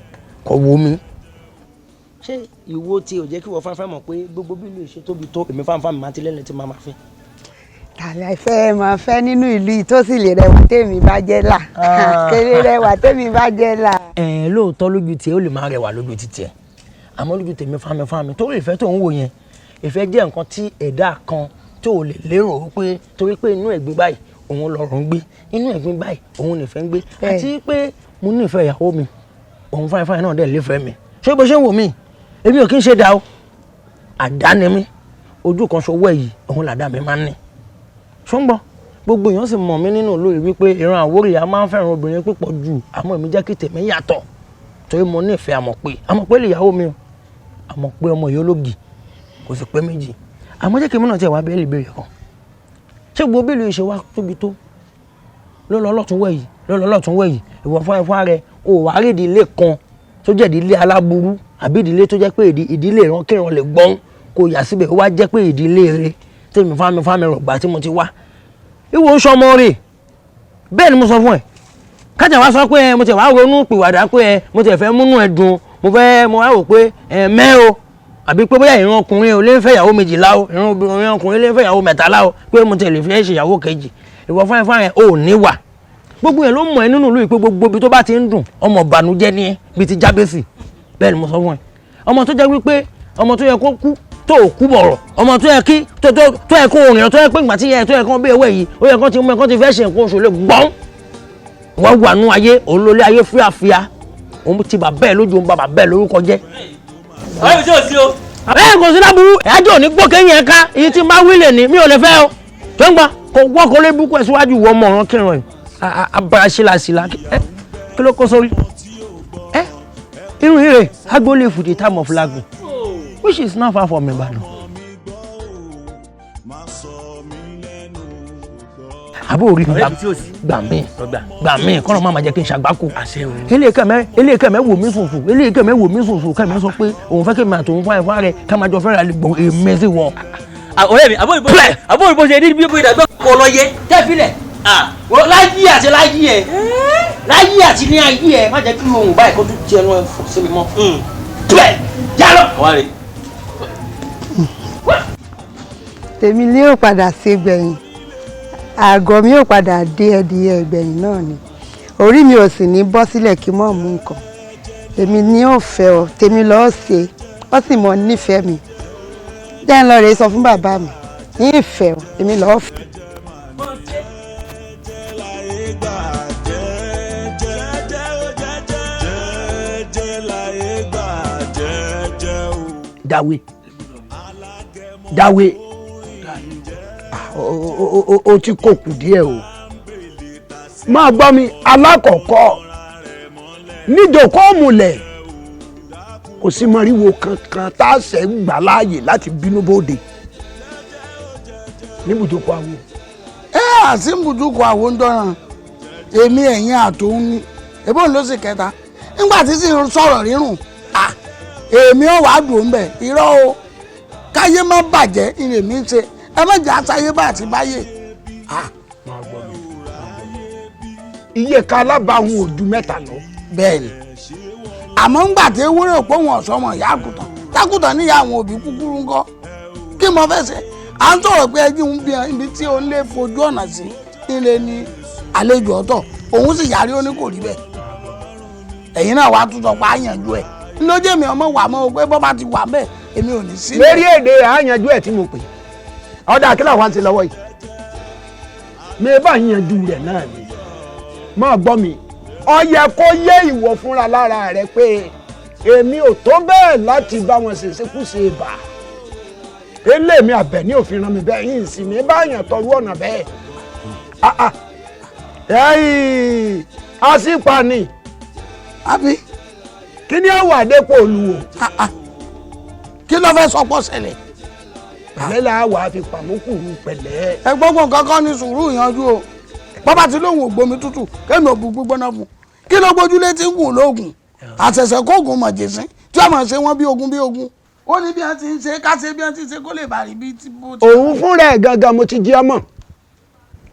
kò wo mi. ṣé ìwo tí ò jẹ́ kí wọ́n fáfá mọ̀ pé gbogbo bí ìlú ìṣe tóbi tó èmi fáfá mi máa ti lẹ́nu tí máa máa fi. tàlẹ́ fẹ́ máa fẹ́ nínú ìlú yìí tó sì lè rẹwà tèmi bá jẹ́ là kéré rẹwà tèmi bá jẹ́ là. Lóòótọ́ lójú tiẹ̀ ó lè máa rẹwà lójú títì ẹ̀ àmọ́ lójú tèmi fámi torí ìfẹ́ tó ń wò yẹn ìfẹ́ jẹ́ nǹkan tí ẹ̀dá kan tó lè lérò pé torí pé inú ẹ̀gbin báyìí òun lọ́rùn ń gbé inú ẹ̀gbin báyìí òun nìfẹ́ ń gbé àti pé mo nífẹ̀ẹ́ ìyàwó mi òun fáyín náà dẹ̀ léfẹ̀ẹ́ mi ṣé bó ṣe ń wò mí èmi ò kí ń ṣe dá o àdá ni mí ojú kan ṣọwọ́ èyí òun làdá mi máa ń ní ṣùgbọ́n gbogbo èèyàn sì mọ̀ mí nínú olóyè wípé ìran Àwórì a máa ń fẹ́ràn obìnrin púpọ̀ jù àmọ́ èmi jẹ́ kí tèmi yàtọ̀ torí mo nífẹ̀ẹ́ àmọ̀pé lè yàwó mi o àmọ̀pé ọmọ yìí ológì kò sì pé méjì àmọ́ jẹ́ kí èmi náà tiẹ̀ wá bẹ́ẹ̀ lè béèrè kan ṣé gbogbo bí ìlú ìṣe wá tóbi tó lọ́lọ́lọ́tún wẹ̀yì ìwọ fún rẹ o wà rí ìdílé kan tó jẹ́ ìdílé aláburú àbí ìdílé tó jẹ́ pé ìdílé ìrankíran lè gbọ́n kó yà síbẹ̀ ó wá jẹ́ pé ìdílé rẹ tèmi fámi rọ̀gbà tí mo ti wá ìwọ ń sọmọ rè bẹ́ẹ̀ ni mo sọ fún ẹ kájà wá sọ pé mo ti wá ronú pìwàdà pé mo ti fẹ́ múnú ẹ dùn mo wá rò pé mẹ́ o àbí pé bóyá ìran ọkùnrin ò lè fẹ́ ìyàwó méjìlá o ìran ọkùnrin lè fẹ́ ìyàwó mẹ́tàlá o pé mo ti lè fẹ́ ṣe ìyàwó kejì ìwọ fún ẹ ò ní wà gbogbo yẹn ló mọ̀ ẹ́ nínú ìlú yìí pé gbogbo ibi tó bá ti ń dùn ọmọ ìbànújẹ́ ni ẹ́ bíi ti Jábésì bẹ́ẹ̀ ni mo sọ fún ẹ ọmọ tó jẹ́ wípé ọmọ tó yẹ kó kú tó kú bọ̀rọ̀ ọmọ tó yẹ kí tó yẹ kó rìn tó yẹ pé ìgbà tí yẹ tó yẹ kó bí ewé yìí ó yẹ kó ti mú ẹ kó ti fẹ́ ṣe nǹkan oṣù lè gbọ́n wọ́n wà nú ayé òun lólé ayé fíafíà òun ti bà bẹ́ẹ̀ lójú òun bàbá bẹ́ẹ̀ lórúkọ jẹ́. ọ̀rẹ́ mi tí ò sí o. ẹ kò sí láburú ẹjọ́ ní gbọ́ kẹ́yìn ẹ̀ka iye tí máa wílẹ̀ ní mi ò lè fẹ́ o tó ń gbà kó wọ́n kó lé búkú ẹ̀ síwájú ìwọ ọmọ ọ̀ràn kírun ẹ̀ abarasílasíla kí ló kó sórí ẹ irun ire agboolé for the time of lagun which is not far from Ìbàdàn. àbó orí mi gbà mí kọ́nà máa ma jẹ́ kí n ṣàgbákò eléyìíkẹ́ mẹ́ wò mí sùnsùn eléyìíkẹ́ mẹ́ wò mí sùnsùn kẹ́mi sọ pé òun fẹ́ kí mi àtòun fún ẹ̀fọ́ rẹ̀ ká máa jọ fẹ́ràn lè gbọ̀n èmi sí wọn. ọ̀rẹ́ mi àbó ìbò ṣe ní bí ìdàgbọ́ kò lọ yẹ tẹ́fílẹ̀ láyé àti láyé ẹ̀ láyé àti ní ayé ẹ̀ má jẹ́ kí ohun báyìí kó tún ti ẹnu ẹ̀ fò sí mi mọ́. tùbẹ̀ jálọ. tèmi ni yóò padà ṣe gbẹ̀yìn àgọ́ mi yóò padà dé ẹdìyẹ ìgbẹ̀yìn náà ni orí mi ò sì ní bọ́ sílẹ̀ kí mọ̀ mú nǹkan tèmi ni yóò fẹ́ ọ tèmi lọ́ọ́ ṣe ọ sì mọ̀ nífẹ̀ẹ́ mi jẹ́ ń lọ rèé sọ fún bàbá mi ní ìfẹ́ ọ tèmi lọ́ọ́ fẹ́. dáwé o ti kó kù díẹ̀ o máa gbọ́ mi alákọ̀ọ́kọ́ níjòkó múlẹ̀ kò sí mọ̀ríwo kankan tá a ṣẹ̀ ń gbà láàyè láti bínú bóde níbùdókọ̀ àwo. àti níbùdókọ̀ àwo ń dọ́ràn èmi ẹ̀yìn àtòun ni ebó ló sì kẹta nígbà tí sì ń sọ̀rọ̀ rírùn èmi ò wá dùn bẹ̀ irọ́ o káyé má bàjẹ́ ìrèmí ń ṣe ẹ má jà sáyé bá àti báyé. iye ká alábàáhùn ojú mẹ́ta lọ. bẹ́ẹ̀ni àmọ́ ńgbà tí ewúrẹ́ òpó wọn ọ̀sọ́ wọn ìyá àgùntàn tágùntàn níyà àwọn òbí kúkúrú ńkọ́ kí mo fẹ́ ṣe à ń sọ̀rọ̀ pé ẹjí ń bí ibi tí ó lè fojú ọ̀nà sí ilé ní àlejò ọ̀tọ̀ òun sì yarí ó ní kò rí bẹ́ẹ̀ ẹ̀yin náà wàá tún sọ pé àyànjú ẹ̀ lójú èmi ọmọ wà mọ́ o pé bọ́ bá ti wà bẹ́ẹ̀ èmi ò ní sí. lórí èdè àyànjú ẹ̀ tí mo pè ọ̀dà àkílà wa ti lọ́wọ́ yìí mi bá yanjú rẹ̀ náà ni máa gbọ́ mi ó yẹ kó yé ìwọ fúnra lára rẹ pé èmi ò tó bẹ́ẹ̀ láti bá wọn ṣèṣekúṣe bà eléèmí Àbẹ̀ní òfin ràn mí bẹ́ẹ̀ yìí sì ní báyàn tọrú ọ̀nà bẹ́ẹ̀ àṣìpa ni àbí kí ni ó wà dépò olùwò kí ló fẹ́ sọ pọ̀ ṣẹlẹ̀ pẹ̀lẹ́ la wà á fi pàmòkùrù pẹ̀lẹ́. ẹ gbọ́gbọ́n kankan ní sùúrù yanjú o bàbá tí lóhùn ògbómi tútù kémi ò bu gbígbóná fún kí ló gbójúlé tí ń gùn lóògùn àṣẹ̀ṣẹ̀ kóògùn mọ̀jẹ̀sín tí wọ́n máa ṣe wọ́n bí ogun ó ní bí wọ́n ti ń ṣe ká ṣe bí wọ́n ti ń ṣe kó lè bá rí bí tí bó ti. òun fúnra ẹ̀ gangan mo ti jí ọmọ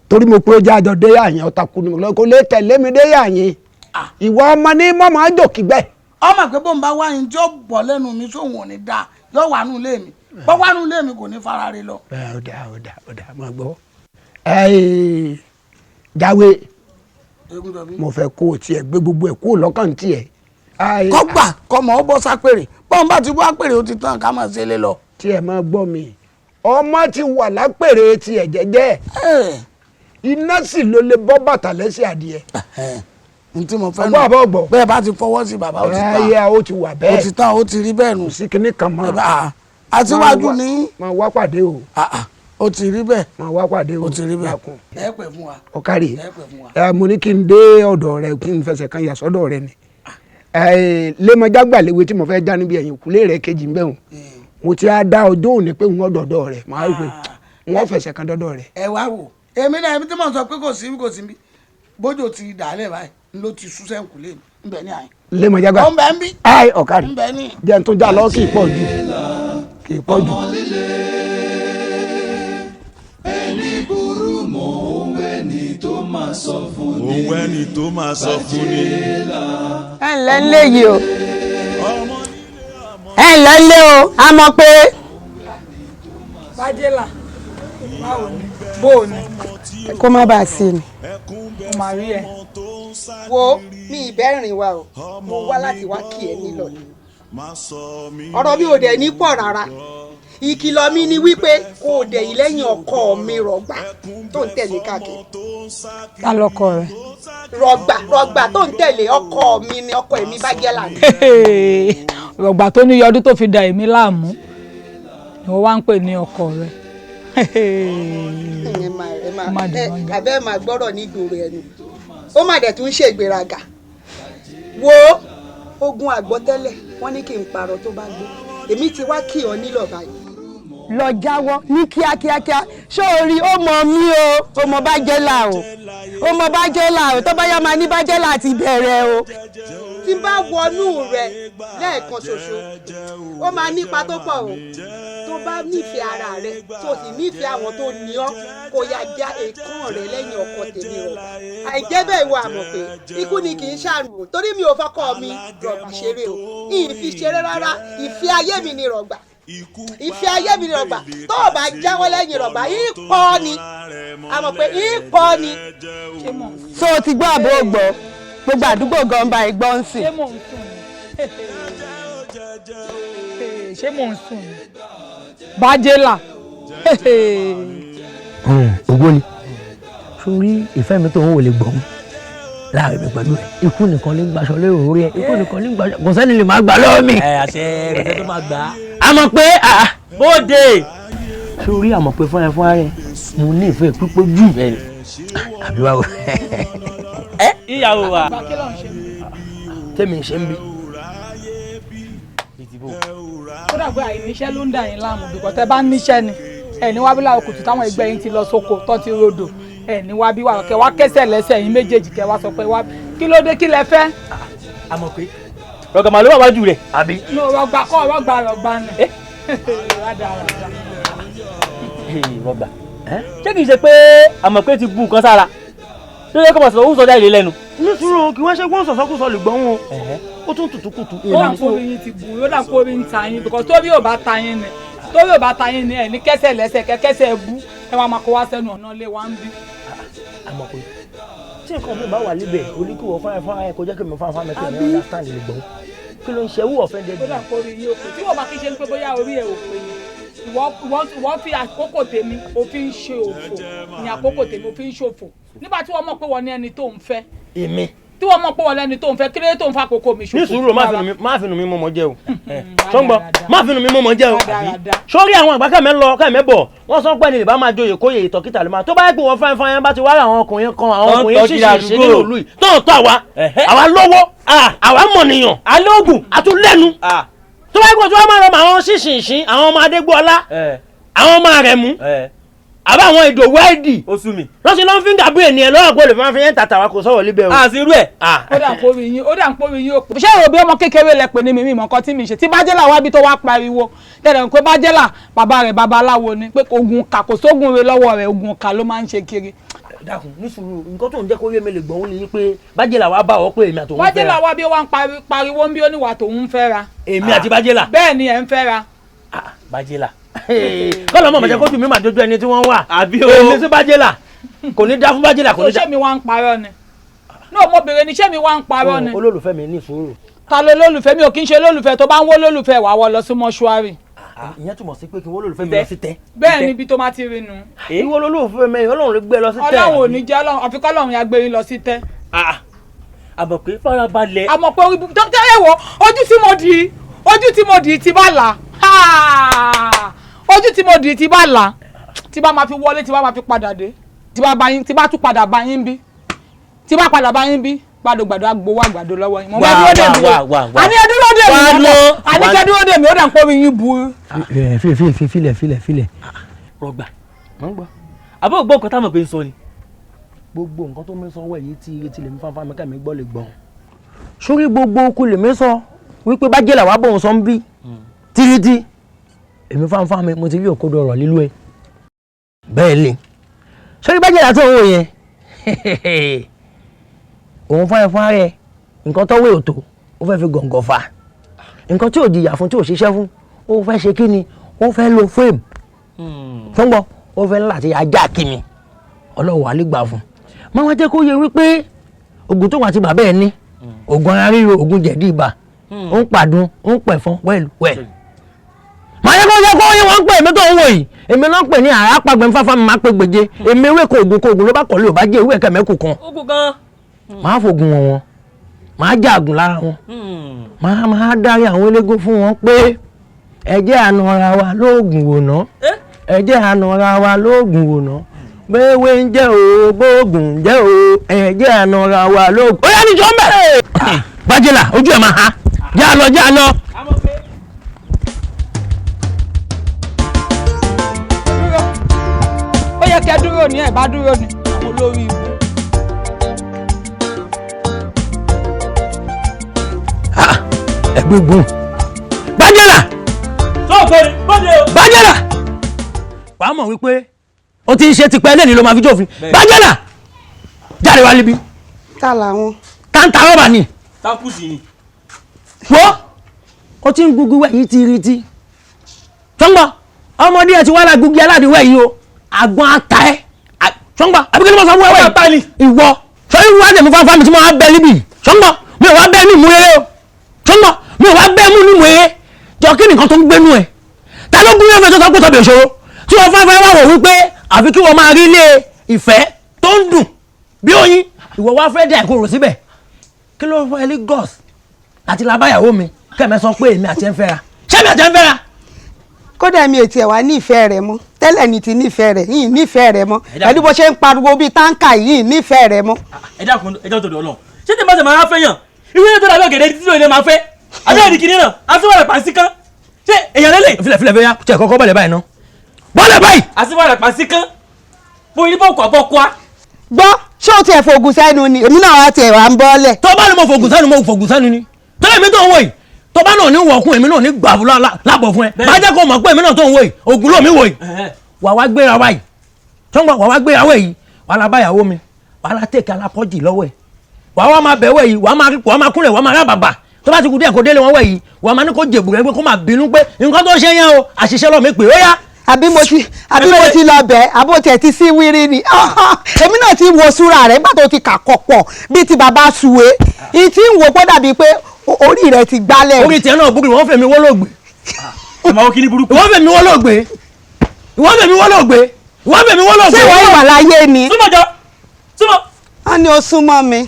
torí mo pé ó jẹ́ àjọ déyà yẹn ọ̀tá kú ni mo lọ kó lè tẹ̀lé mi déyà yẹn ìwọ ọmọ ní mọ́mọ́ àjòkígbẹ́. ọmọ pé bó ń bá wáyé tí ó bọ̀ lẹ́nu mi sóhun ò ní dáa yóò wà nù lé mi bọ́ wà nù lé mi kò ní fara rẹ lọ. ọ̀dà máa gbọ́ jáwé mo fẹ́ kó o tiẹ̀ gbé gbogbo ẹ̀ kó o lọ́kàn tiẹ̀. kọ́ gbà kọ́ mọ̀ ọ́ bọ́ sápèrè bọ́n bá ti bọ́ àpèrè ó ti tán ká máa ṣe lé lọ. tiẹ̀ máa gbọ́ mi ọmọ ti wà lápèrè tiẹ̀ jẹ́jẹ́ iná sì ló lè bọ́ bàtà lẹ́sẹ̀ adìẹ. n tí mo fẹ́ nù bẹ́ẹ̀ bá ti fọwọ́ sí bàbá ó ti tán ó ti wà bẹ́ẹ̀ ó ti tán ó ti rí bẹ́ẹ̀ nù. sí kinní kan mọ́ àtiwájú ní. máa wá pàdé o. ó ti rí bẹ́ẹ̀. máa wá pàdé o. ó ti rí bẹ́ẹ̀. ẹ pẹ̀ fún wa. ọ̀kárì mo ní kí n dé ọ̀dọ̀ rẹ kí n fẹsẹ̀ kan yà sọ́dọ̀ rẹ ni. lẹ́mọ̀já gbàléwé tí mo fẹ́ já níbi ẹ̀yìn kúlé rẹ kejì ń bẹ̀ wọ́n mo ti á dá ọjọ́ òní pé wọ́n dọ̀dọ̀ rẹ̀ máa rí pé wọ́n fẹsẹ̀ kan dọ́dọ̀ rẹ̀. ẹ wá wò èmi náà èmi tí mo sọ pé kò sí bí bójú ti dàálẹ̀ báyìí ló ti sú sẹ́ǹkù lé mi nbẹ ní àyè. lẹ́mọ̀já gbà ọ̀nbẹ ń bí. ayi ọ̀kárì nbẹ ní. jẹ́ n tó já lọ kì í pọ̀ jù kì í pọ̀ jù. ẹni burú mọ́ òun ẹni tó máa sọ fún ni. òun ẹni tó máa sọ fún ni. ẹ ǹlẹ́ ń lé yìí o ẹ ǹlẹ́ ń lé o a mọ̀ pé. bájẹ́là báwo ni bó o ní kó má bàa sí ni. ó máa rí ẹ. wo mi ìbẹ́rìn wa o mo wá láti wá kí ẹ nílọ ni ọ̀rọ̀ mi ò dẹ̀ ní pọ̀ rárá ìkìlọ̀ mi ni wípé kò dẹ̀ yìí lẹ́yìn ọkọ mi Rọ̀gbà tó ń tẹ̀lé káàkiri. ta lọkọ rẹ. Rọ̀gbà tó ń tẹ̀lé ọkọ mi ni ọkọ èmi Bájẹ́là ni. Rọ̀gbà tó ní ọdún tó fi da èmi láàmú ni wọ́n wá ń pè ní ọkọ rẹ. Àbẹ́ máa gbọ́rọ̀ ní ìgboro ẹnu ó má dẹ̀ tún ṣègbéraga wo ogun àgbọ́tẹ́lẹ̀ wọ́n ní kí n parọ́ tó bá gbé èmi ti wá kí ọ nílò báyìí. lọ jáwọ́ ní kíákíákíá ṣé o rí ó mọ mí o ó mọ Bájẹ́là o ó mọ Bájẹ́là o tó bá yá máa ní Bájẹ́là ti bẹ̀rẹ̀ o. tí n bá wọnú rẹ lẹ́ẹ̀kan ṣoṣo ó máa nípa tó pọ̀ o tó bá nífẹ̀ẹ́ ara rẹ tó sì nífẹ̀ẹ́ àwọn tó ní ọ kó yá já èèkàn rẹ lẹ́yìn ọkọ tèmi rọ àìjẹ́ bẹ́ẹ̀ ìwọ àmọ̀ pé ikú ni kì í ṣàrùn o torí mi ò fọkọ mi Rọ̀gbà ṣeré o ìfi ṣeré rárá ìfẹ́ ayé mi ni Rọ̀gbà ìfẹ́ ayé mi ni Rọ̀gbà tó o bá jáwọ́ lẹ́yìn Rọ̀gbà ìpọ́ ni àmọ̀ pé ìpọ́ ni. so o ti gbọ́ àbò gbọ́ gbogbo àdúgbò gan ba ìgbọ́ ń sìn. ṣé mò ń sùn ni Bájẹ́là. Ògbóni sórí ìfẹ́ mi tó ń wò lè gbọ́n láàrin mi pẹ̀lú ẹ̀ ikú nìkan ní gbaṣọ lérò orí ẹ̀ ikú nìkan ní gbaṣọ kò sẹ́ni lè máa gbà lọ́wọ́ mi. àṣẹ kò sẹ́ni tó máa gbà á. àmọ́ pé bóde sórí àmọ́ pé fúnra fúnra rẹ̀ mo ní ìfẹ́ pípé jù ẹ̀ àbí wàá wò. ìyàwó wa tẹ́mi ṣe ń bí. ó dàgbé àìníṣẹ́ ló ń dà yín láàmú bìkọ́ tẹ́ bá níṣẹ́ ni ẹni wá bí láwọn kùtù táwọn ẹgbẹ́ yín ti lọ sóko tó ti rodò ẹni wá bí wà kẹ wá kẹsẹ̀ lẹ́sẹ̀ yín méjèèjì kẹ wá sọ pé wá kí ló dé kí lẹ fẹ́. àmọ́ pé Rọ̀gbà màlúù wà wájú rẹ̀ àbí. ní Rọ̀gbà kọ́ Rọ̀gbà ni. Rọ̀gbà ṣé kìí ṣe pé àmọ́ pé ti bu nǹkan sára ṣé yẹ kó mọ̀ sọ̀rọ̀ ó sọ̀dá ìlé lẹ́nu. nítorí kí wọ́n ṣe gbọ́n sọ̀sọ́kùsọ lè gbọ́n wọn ó tún tùtùkùtù. ó dà kó orí yín ti bù ó dà kó orí ń ta yín because tóbi ò bá ta yín ni tóbi ò bá ta yín ni ẹ̀ ní kẹsẹ̀ lẹ́sẹ̀ kẹsẹ̀ bú ẹ wá máa kó wá sẹ́nu ọ̀nà lé wá ń bí. àmọ́ pé tí nǹkan mi bá wà níbẹ̀ oníkùwọ̀ fúnra ẹ̀ kó jẹ́ kí mi fúnra mi kí mi understand lè gbọ́n kí ló ń ṣe wúwọ̀ fẹ́ dẹ́gbẹ́. ó dà kó orí yín òkè tí wọ́n bá kí ṣe ń pé bóyá orí ẹ̀ ò pé ni ìwọ fi àkókò tèmi òfin ṣe òfò ní àkókò tèmi òfin ṣòfò nígbà tí wọ́n mọ̀ pé wọ́n ní ẹni tó ń fẹ́. èmi. tí wọ́n mọ̀ pé wọ́n lẹ́ni tó ń fẹ́ kí ló dé tó ń fa àkókò mi ṣòfò. ní sùúrù má fi nù mí mọ́mọ́ jẹ́ o ṣọ́ngbọ́n má fi nù mí mọ́mọ́ jẹ́ o sórí àwọn àgbà kẹ́mẹ́ bọ̀ wọ́n sọ pé ní ìbá máa joyè kóyè ìtọ́kítà ló máa tó bá yẹ pé wọ́n fáin fáin bá ti wá àwọn ọkùnrin kan àwọn ọkùnrin ṣìṣì nínú ìlú yìí tó ń tọ́ àwa lówó àwa mọ̀nìyàn alóògùn àtúlẹ́nu tó bá yẹ pé tí wọ́n máa rọ àwọn ṣìṣì àwọn ọmọ Adégbọ́lá àwọn ọmọ rẹ̀ mú àbá àwọn Ìdòwú ẹ̀dì oṣù mi lọ́sí ló ń fi ń dàbí ènìyàn lọ́wọ́ pé olùfẹ́ fi ń tàtà wa kò sọ̀rọ̀ líbẹ̀ o. àṣírú ẹ̀. ó dà ń pòrí yín ó pè. ṣé èrò bí ọmọ kékeré lẹ pè ní mímí ìmọ̀ nǹkan tí mi ṣe tí Bájẹ́là wá bí tó wá pariwo tẹ̀lé ń pé Bájẹ́là bàbá rẹ̀ babaláwo ni pé ogun kà kò sógun rẹ̀ lọ́wọ́ rẹ̀ ogun kà ló máa ń ṣe kiri. dákun ní sùúrù nǹkan tó ń jẹ́ kó yé mi lè gbọ́n ní pé Bájẹ́là wá bá ọ pé èmi àtòun fẹ́ra. Bájẹ́là wá bí ó wá ń pariwo ń bí ó níwà tòun fẹ́ra. èmi àti Bájẹ́là. bẹ́ẹ̀ ni ẹ̀ ń fẹ́ra. Bájẹ́là kọ́lọ́ mọ̀ mọ̀jẹ́ kójú mi máa dojú ẹni tí wọ́n wà. àbí o èmi sí Bájẹ́là kò ní dá fún Bájẹ́là kò ní dá. ṣé mi wá ń parọ́ ni ní ọmọbìnrin ni ṣé mi wá ń parọ́ ni. olólùfẹ́ mi ní ìṣòro. ta ló lólùfẹ́ mi ò kí ń ṣe lólùfẹ́ tó bá ń wó lólùfẹ́ wà wọ́ lọ sí mọ́ṣúárì. ìyẹn túmọ̀ sí pé kí wọ́n lólùfẹ́ mi lọ sí tẹ́. bẹ́ẹ̀ ni ibi tó máa ti rí nu. ìwọ lólùfẹ́ mi Ọlọ́run ló gbé lọ sí tẹ́. Ọlọ́run ò ní jẹ́ Ọlọ́run àfi kọ́lọ́run ya gbé yín lọ sí tẹ́. àmọ́ pé farabalẹ̀. àmọ́ pé orí dókítà ẹ̀wọ̀ ojú tí mo dì í ti bá là ojú tí mo dì í ti bá là tí bá máa fi wọlé tí bá máa fi padà dé tí bá tún padà bá yín bí tí bá padà bá yín bí gbàdúgbàdú agbowó àgbàdo lọ́wọ́ yín. mo bá dúró dè mí o àní ẹ dúró dè mí o àní kẹ dúró dè mí ó dà ń pọ́ mi yín bu. filẹ̀. Rọ̀gbà àbọ̀ gbọ́ nǹkan táwọn pé ń sọ ni. gbogbo nǹkan tó mi sọ wẹ̀ yìí tí etí lèmi fáfá mi kẹ́mi gbọ́ lè gbọ́n. sórí gbogbo okú lèmi sọ wípé Bájẹ́là wà bọ̀ ń sọ ń bí tírítí èmi fáfá mi mo ti rí òkodo ọ̀rọ̀ lílo ẹ̀ bẹ́ẹ̀ ni sórí Bájẹ́là tó ń wò yẹn òun fáyẹ fún ara ẹ nǹkan tọ́wé òtò ó fẹ́ fi gọ̀ǹgọ̀ fà nǹkan tí ò jìyà fún tí ò ṣiṣẹ́ fún ó fẹ́ ṣe kí ni ó fẹ́ lo fóòmù fúngbọ́n ó fẹ́ láti ajá kí mi ọlọ́wọ́ alẹ́ gbà fún máa wá jẹ́ kó yẹ wípé oògùn tó wà tí bàbá ẹ̀ ní oògùn ara ríro oògùn jẹ̀dí ibà ó ń pàdún ó ń pẹ̀fọn wẹ́ẹ̀lú wẹ́ẹ̀. màá yẹ kó yẹ kó yẹ wọ́n ń pè èmi tó ń wò yìí èmi náà ń pè ní àràpàgbẹ́ fáfá mi máa pé gbèje èmi ewé kò oògùn ló bá kọ̀ lé ò bá jẹ́ ewé ẹ̀kẹ́ mẹ́kù kan. màá fògùn wọn màá jáàgùn lára wọn màá dárí àwọn eléégún fún wọn pé ẹ jẹ́ àna ara wa lóògùn wò ná ẹ jẹ́ àna ara wa lóògùn wò ná gbéwé ń jẹ́ o gbóògùn ń jẹ́ o ẹ jẹ́ àna ara wa lóògùn. ó yá ní jọ́ mẹ́rẹ̀. Bájẹ́là ojú ẹ̀ máa ha já lọ já lọ. ó yẹ kẹ́ dúró ní ẹ̀ bá dúró ní àwọn olórí ibú. ẹgbẹ́ gùn Bájẹ́là. sọ́ọ̀fẹ́ bọ́dẹ o. Bájẹ́là. wàá mọ̀ wípé ó ti ń ṣe tipẹ́ lẹ́ni ló máa fi jófin. Bájẹ́là jáde wá níbí. ta làwọn. táǹtà rọ́bà ni. táǹkùsì ni. wọ́ ó ti ń gugu wẹ̀yìn tiriti. sọ́ngbà ọmọdé ẹ̀ ti wá la gugu aládìíwẹ̀ yìí o àgbọn ata ẹ̀ sọ́ngbà àbíkẹ́ ni mo sọ fún ẹ̀wẹ̀ yìí. ìwọ sọ yìí wá dẹ̀mú fáfá mi tí mo wá bẹ níbí sọ́ngbà mi ò wá bẹ́ẹ̀ ní ìmú eré o sọ́ngbà mi ò wá bẹ́ẹ̀ mú ní ìmú eré jọ kí nìkan tó ń gbénú ẹ̀ ta ló gún yẹn fẹ́ tó sọ pé tọ́bẹ̀ ìṣòro tí wọ́n fáfá wà wò wípé àfi kí wọ́n máa rí ilé ìfẹ́ tó ń dùn bí oyin ìwọ wá fẹ́ dà ìkorò síbẹ̀ kí ló fọ́ ẹ Lagos àti làbáyàwó mi kẹ́mẹ́ sọ pé èmi àti ẹ̀ ń fẹ́ra ṣé mi àti ẹ̀ ń fẹ́ra. kódà mi ò tiẹ̀ wá ní ìfẹ́ rẹ mọ́ tẹ́lẹ̀ ní ti nífẹ̀ẹ́ rẹ̀ yìí nífẹ̀ẹ́ rẹ mọ́ pẹ̀lú bó ṣe ń pariwo bíi táǹkà yìí nífẹ̀ẹ́ rẹ mọ́. ẹ dákun ẹ jẹ́ òtòdó Ọlọ́run ṣé tí màá máa fẹ́ yàn ìwé yẹn tó dàbí ọ̀gẹ̀dẹ̀ títí lóye máa fẹ́ abẹ́rẹ́ ní kinní náà àsìwọ̀n pàṣí kan ṣé èèyàn lélẹ̀. filẹ̀ fẹ́ yá tí ẹ̀ kọ́kọ́ bọ̀lẹ̀ báyìí ná bọ́lẹ̀ báyìí. àsìwọ̀n pàṣí kan fún ilé bọ́ọ̀kọ̀ àbọ̀kọ́á. gbọ́ ṣé o tiẹ̀ fògùn sẹ́nu ni èmi náà wá tiẹ̀ wá ń bọ́lẹ̀. tó bá ní mo fògùn sẹ́nu mo fògùn sẹ́nu ni tọ́lá mi tó ń wò yìí tó bá náà ní wọ̀ọ́kùn èmi náà ní gbàbú lábọ̀ fún ẹ bá jẹ́ kó mọ̀ pé èmi náà tó ń wò yìí ògùn lómi wò yìí wà wá gbéra wáyìí tọ́ngbà wà wá gbéra wẹ̀ yìí wà á báyàwó mi wà á tẹ̀kẹ́ alákọ́jì lọ́wọ́ ẹ̀ wà á máa bẹ̀wẹ̀ yìí wà á máa kúnlẹ̀ wà á máa rábàbà tó bá ti kú díẹ̀ kó délé wọn wẹ̀ yìí wà á máa ní kó jèbù rẹ̀ pé kó máa bínú pé nǹkan tó ṣe yẹn o àṣìṣe lọ́ọ̀ mi pè ó yá. àbí mo ti lọ bẹ̀ àbó tiẹ̀ ti sí wírí ni èmi náà ti wo súra rẹ̀ gbà tó ti kà kọ̀pọ̀ bíi ti bàbá suwe ìtì ń wò pé dàbí pé orí rẹ̀ ti gbálẹ̀. orí tiẹ̀ náà búkú wọ́n fẹ̀mí wọ́lọ́gbé. wọ́n fẹ̀mí wọ́lọ́gbé. ṣé ìwọ ìwà láyé ni. súnmọ́jọ́ súnmọ́. a ní o súnmọ́ mi.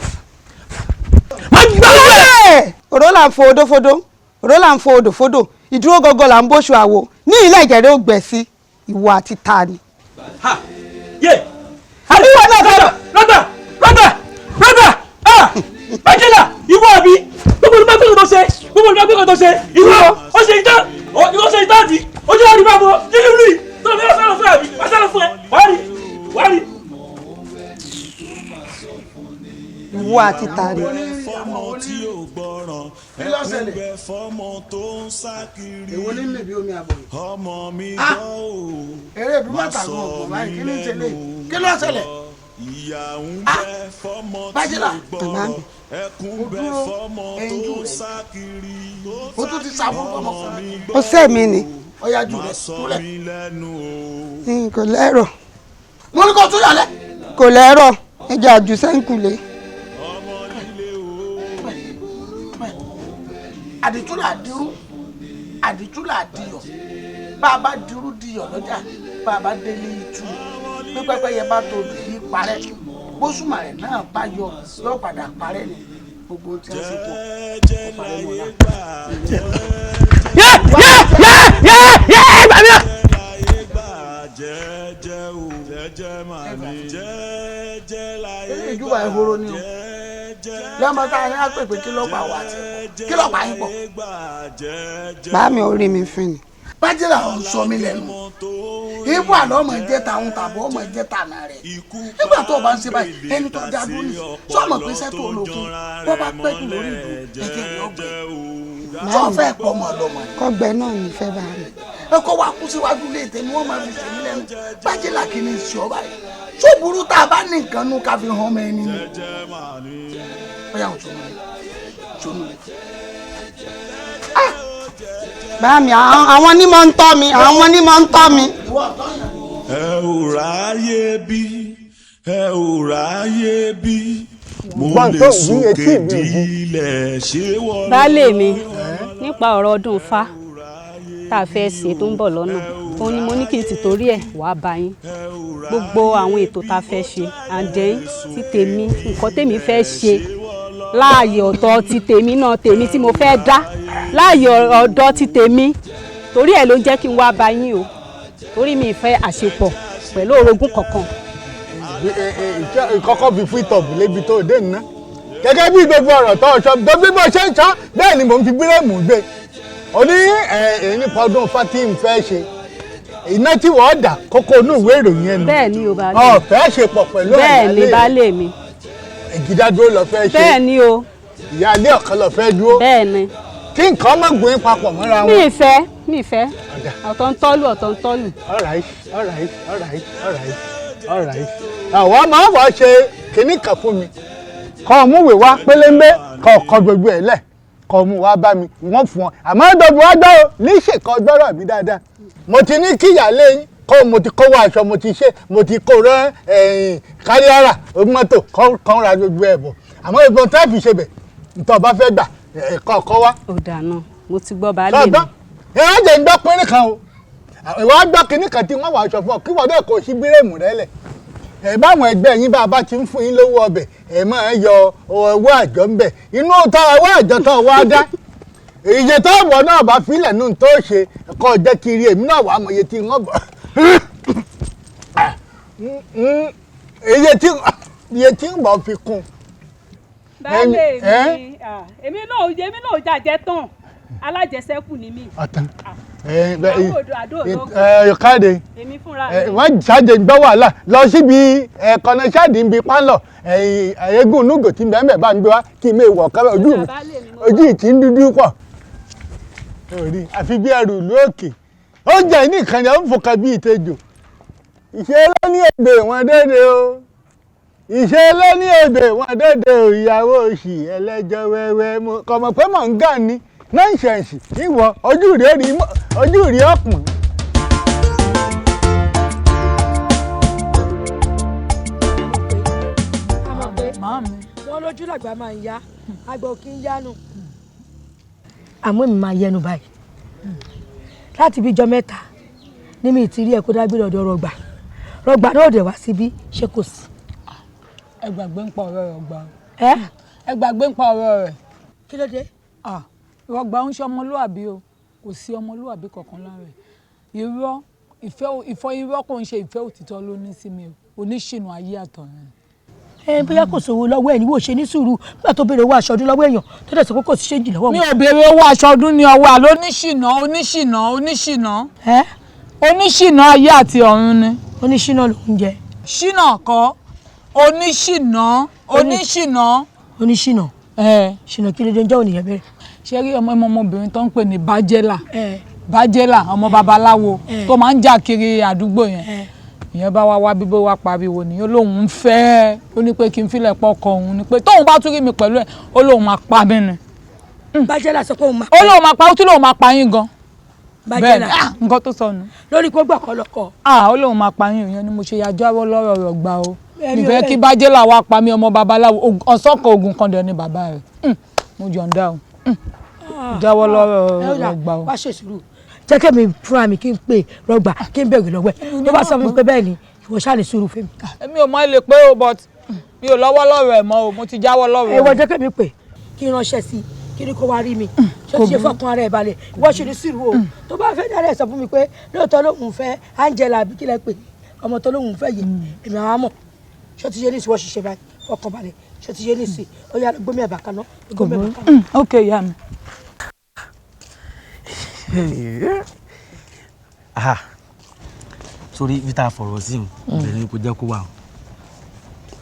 má gbàgbé. òró là ń fo odófodó òró là ń fo odòfodò ìdúró gọgọ là ń bóṣù àwo ní ilé ìjẹ̀rẹ̀ ògbẹ̀ sí ìwọ àti ta ni. àbíwọ̀ náà fẹ́ rọ́gbà Bájẹ́là ìwọ àbí gbogbo olùgbàgbé kan tó ṣe ìwọ ó ṣe ìtàn àti ojú àrí bá bọ̀ nínú ìlú yìí tó ní ọ̀sán fún àbí ọ̀sán fún ẹ wá rí. ìwọ àti ta ni. fọmọ tí ò gbọ́ràn ẹkúnbẹ fọmọ tó ń sá kiri èwo ní lè bí omi àbọ̀ yìí. ọmọ mi gbọ́ ò eré ìdúmọ̀tà gan ọ̀gbọ̀n báyìí kí ní ṣẹlẹ̀ kí ló ṣẹlẹ̀. ìyá ń bẹ fọmọ tí ò gbọ́ràn ẹkúnbẹ fọmọ tó ń sá kiri ó tún ti sàbọ̀ ọmọ fún mi. ó sẹ́ mi ni. ọ̀yà jù rẹ̀ túlẹ̀. kò lẹ́rọ̀. mo ní kó tún yàlẹ̀. kò lẹ́rọ̀ ẹja àjù sẹ́ńkùlé. àdìtúlà dirú àdìtúlà diyọ̀ bá a bá dirú diyọ̀ lọ́jà bá a bá délé ìtú bí pẹ́pẹ́yẹ bá tó yí parẹ́ bóṣùmà rẹ̀ náà bá yọ padà parẹ́ ni gbogbo tí wọ́n ṣe tó ọ̀parẹ́ mọ́lá. ìjúbà ìhoro ni o lọ́mọ tá a ní àpèpè kí ló pa wá tí kí ló pa yín pọ̀. bá mi ò rí mi fún ni. Bájẹ́là ọ̀ sọ mí lẹ́nu ibú àlọ́ ọmọ ẹ̀jẹ̀ tàwọn tàbọ̀ ọmọ ẹ̀jẹ̀ tànà rẹ̀ nígbà tó o bá ń ṣe báyìí ẹni tó dá dúró nìyí sọmọ pé sẹ́tò olókun bó bá pẹ́ jù lórí ìlú ẹ̀jẹ̀ rẹ̀ ọgbẹ́ sọ fẹ́ pọ̀ mọ́ lọ́mọ. kọ́gbẹ́ náà ní fẹ́ bá mi. ẹ kọ́ wa kú síwájú lé tèmi wọ́n máa fi sèmi lẹ́nu Bájẹ́là kì í ní ìṣọ́ báyìí tó burú tá a bá ní nǹkan nú ká fi hàn ọmọ ẹni ni. bóyá o tún nù bá mi àwọn ní mọ̀ ń tọ́ mi àwọn ní mọ̀ ń tọ́ mi. ẹ ò ráyè bí ẹ ò ráyè bí mo lè sókè dílẹ̀ ṣé wọ́n. baálé mi nípa ọ̀rọ̀ ọdún Ifá tá a fẹ́ ṣe tó ń bọ̀ lọ́nà òun ni mo ní kí n ti torí ẹ̀ wá bá yín gbogbo àwọn ètò tá a fẹ́ ṣe àǹdẹ́ tí tèmi nǹkan tèmi fẹ́ ṣe láàyè ọ̀dọ̀ ti tèmi náà tèmi tí mo fẹ́ dá láàyè ọ̀dọ̀ ti tèmi torí ẹ̀ ló jẹ́ kí n wá bá yín o torí mi fẹ́ àṣepọ̀ pẹ̀lú orogún kankan. ìkọ́kọ́ fi fún ìtọ̀bù lébi tó dé nná gẹ́gẹ́ bí gbogbo ọ̀rọ̀ tó ọ̀ṣọ́ tó bí mo ṣe ń sọ bẹ́ẹ̀ ni mò ń fi bírèmù gbé o ní èyí nípa ọdún fati ń fẹ́ ṣe iná tí wọ́n dà kókó inú ìwé ìròyìn ẹnu bẹ́ẹ̀ ni o baálé mi ọ̀fẹ́ ṣe pọ̀ pẹ̀lú bẹ́ẹ̀ ni baálé mi ìgídádúró lọ fẹ́ ṣe bẹ́ẹ̀ ni o ìyáálé ọ̀kan lọ fẹ́ dúró bẹ́ẹ̀ ni kí nǹkan má gbóyún papọ̀ mọ́ra wọn. mi ìfẹ́ ọ̀tọ̀ ń tọ́lù ọ̀tọ̀ ń tọ́lù. all right àwọn máa wọ̀ ṣe kínní kan fún mi kọ́ ọ múwèé wá pélémbé kọ́ ọ kọ́ gbogbo ẹ̀ lẹ̀ kọ́ ọ mú wá bá mi wọ́n fún ọ àmọ́ gbogbo wa gbọ́ níṣẹ́ kan gbọ́rọ̀ mi dáadáa mo ti ní kíyàlé yín kọ́ mo ti kówó aṣọ mo ti kó rán káríárà mọ́tò kọ́ ra gbogbo ẹ̀ bọ̀ àmọ́ ìbọn tá a fi ṣe bẹ̀ ntọ́ bá fẹ́ gbà kọ́ wá. ó dáná mo ti gbọ́ baálé mi. ẹ á jẹ́ ń gbọ́ pínrín kan o ìwà gbọ́ kínní kan tí wọ́n wà aṣọ fún ọ kí wọ́n dẹ̀ kó sí bírèmù rẹ lẹ̀ ẹ báwọn ẹgbẹ́ yín bá a bá ti ń fún yín lówó ọbẹ̀ ẹ máa ń yọ owó àjọ ń bẹ̀ inú tó owó àjọ tó wá dá iye tó wọ̀ náà bá filẹ̀ nù tó ṣe kọ́ jẹ́ kiri èmi náà wà á mọ iye tí wọ́n bọ̀ iye tí ń bọ̀ fi kún. baálé mi èmi náà jàjẹ́ tán alájẹsẹ́kù ni mí. ọ̀tàn káde wọ́n ṣáàjì gbọ́ wàhálà lọ síbi ẹ̀kọ́nà ṣáàdì ń bi pálọ̀ eégún núgò tí bẹ́ẹ̀ bá ń gbé wá kí mi wọ̀ kábẹ́ ojú ìtì ń dúdú pọ̀ àfi bí ẹrù ìlú òkè oúnjẹ ní ìkànnì ó ń fòkà bí ìtejò ìṣeré ní èdè wọn dédé o ìṣeré ní èdè wọn dédé o ìyàwó òṣì ẹlẹ́jọ́ wẹ́wẹ́ kọ̀mọ̀ pé mò ń gàn ni nọ́ǹsẹ̀nsì ìwọ ojú rí ọ̀pọ̀n. wọ́n lójú làgbà máa ń yá àgbà kì í yánu. àmọ́ èmi máa yẹnu báyìí láti bíjọ́ mẹ́ta ní mi ti rí ẹ kó dágbére ọ̀dọ̀ rọgbà náà dẹ̀ wá síbí ṣé kò sí. ẹ gbàgbé ń pa ọ̀rọ̀ rọgbà ẹ gbàgbé ń pa ọ̀rọ̀ rẹ̀. kí ló dé. rọgbà ń ṣe ọmọlúwàbí o kò sí ọmọlúwàbí kankan lára ẹ̀ irọ́ kò ń ṣe ìfẹ́ òtítọ́ ló ní sí mi o oníṣìnà ayé àtọ̀run. bóyá kò sówó lọ́wọ́ ẹ̀ ní wò ṣe ní sùúrù nígbà tó béèrè owó aṣọ ọdún lọ́wọ́ èèyàn tó dẹ̀ sọ pé kò sí ṣéǹjì lọ́wọ́ mi ò béèrè owó aṣọ ọdún ní ọwọ́ àlọ́ oníṣìnà ayé àti ọ̀run ni. oníṣìnà ló ń jẹ. ṣìnà kọ́ oníṣìnà. ṣìnà kí ló dé ń jẹ́ ònìyàn bẹ̀rẹ̀. ṣé rí ọmọbìnrin tó ń pè ní bájẹ́là ọmọ babaláwo tó máa ń jà kiri àdúgbò yẹn ìyẹn bá wá bíbó wá pariwo ni ó lóun ń fẹ́ ó ní pé kí n filẹ̀ pọ̀ ọkọ òun ni pé tóun bá tún rí mi pẹ̀lú ẹ̀ ó lóun máa pa mí ni. bájẹ́là sọ pé òun máa pa. ó lóun máa pa ó tún lóun máa pa yín gan. bájẹ́là nǹkan tó sọnù. lórí kó gbà kọ́ lọ́kọ̀. ó lóun máa pa yín ìyẹn ni mo ṣe yàjọ́ lọ́rọ̀ rọ̀ gbà o. ìfẹ́ kí bájẹ́là wá pa mí ọmọ babaláwo ọ̀sán kan oògùn kan dẹ̀ ni bàbá rẹ̀ mo jọ̀ǹda o jáwọ́ lọ́rọ̀ rọ̀ gbà o. wá ṣe sùúrù jẹ́ kẹ́mi fúnra mi kí n pè rọgbà kí n bẹ̀rẹ̀ lọ́wọ́ ẹ̀ tó bá sọ fún mi pé bẹ́ẹ̀ ni ìwọ ṣáà lè sùúrù fún mi. èmi ò mọ ilé pé o but mi ò lọ́wọ́ lọ́rọ̀ ẹ̀ mọ́ o mo ti jáwọ́ lọ́rọ̀ ẹ̀. ìwọ jẹ́ kẹ́mi pè kí n ránṣẹ́ sí i kí ni kó wá rí mi ṣé ti ṣe fọkàn ara ẹ̀ balẹ̀ ìwọ ṣe ní sùúrù o tó bá fẹ́ dára ẹ̀ sọ fún mi pé lóòótọ́ lóun fẹ́ Angela àbí kílẹ̀ pè ọmọ tó lóun fẹ́ yìí èmi àwọn àmọ̀ ṣé ti ṣe ní ìsìwọ́ ṣiṣẹ́ báyìí fọkàn balẹ̀ ṣé ti ṣe ní ìsì ó yá gbómi ẹ̀bà kaná. ok ìyá mi. sórí vita fọ̀rọ̀ sí ìbẹ̀rẹ̀ kò jẹ́ kó wà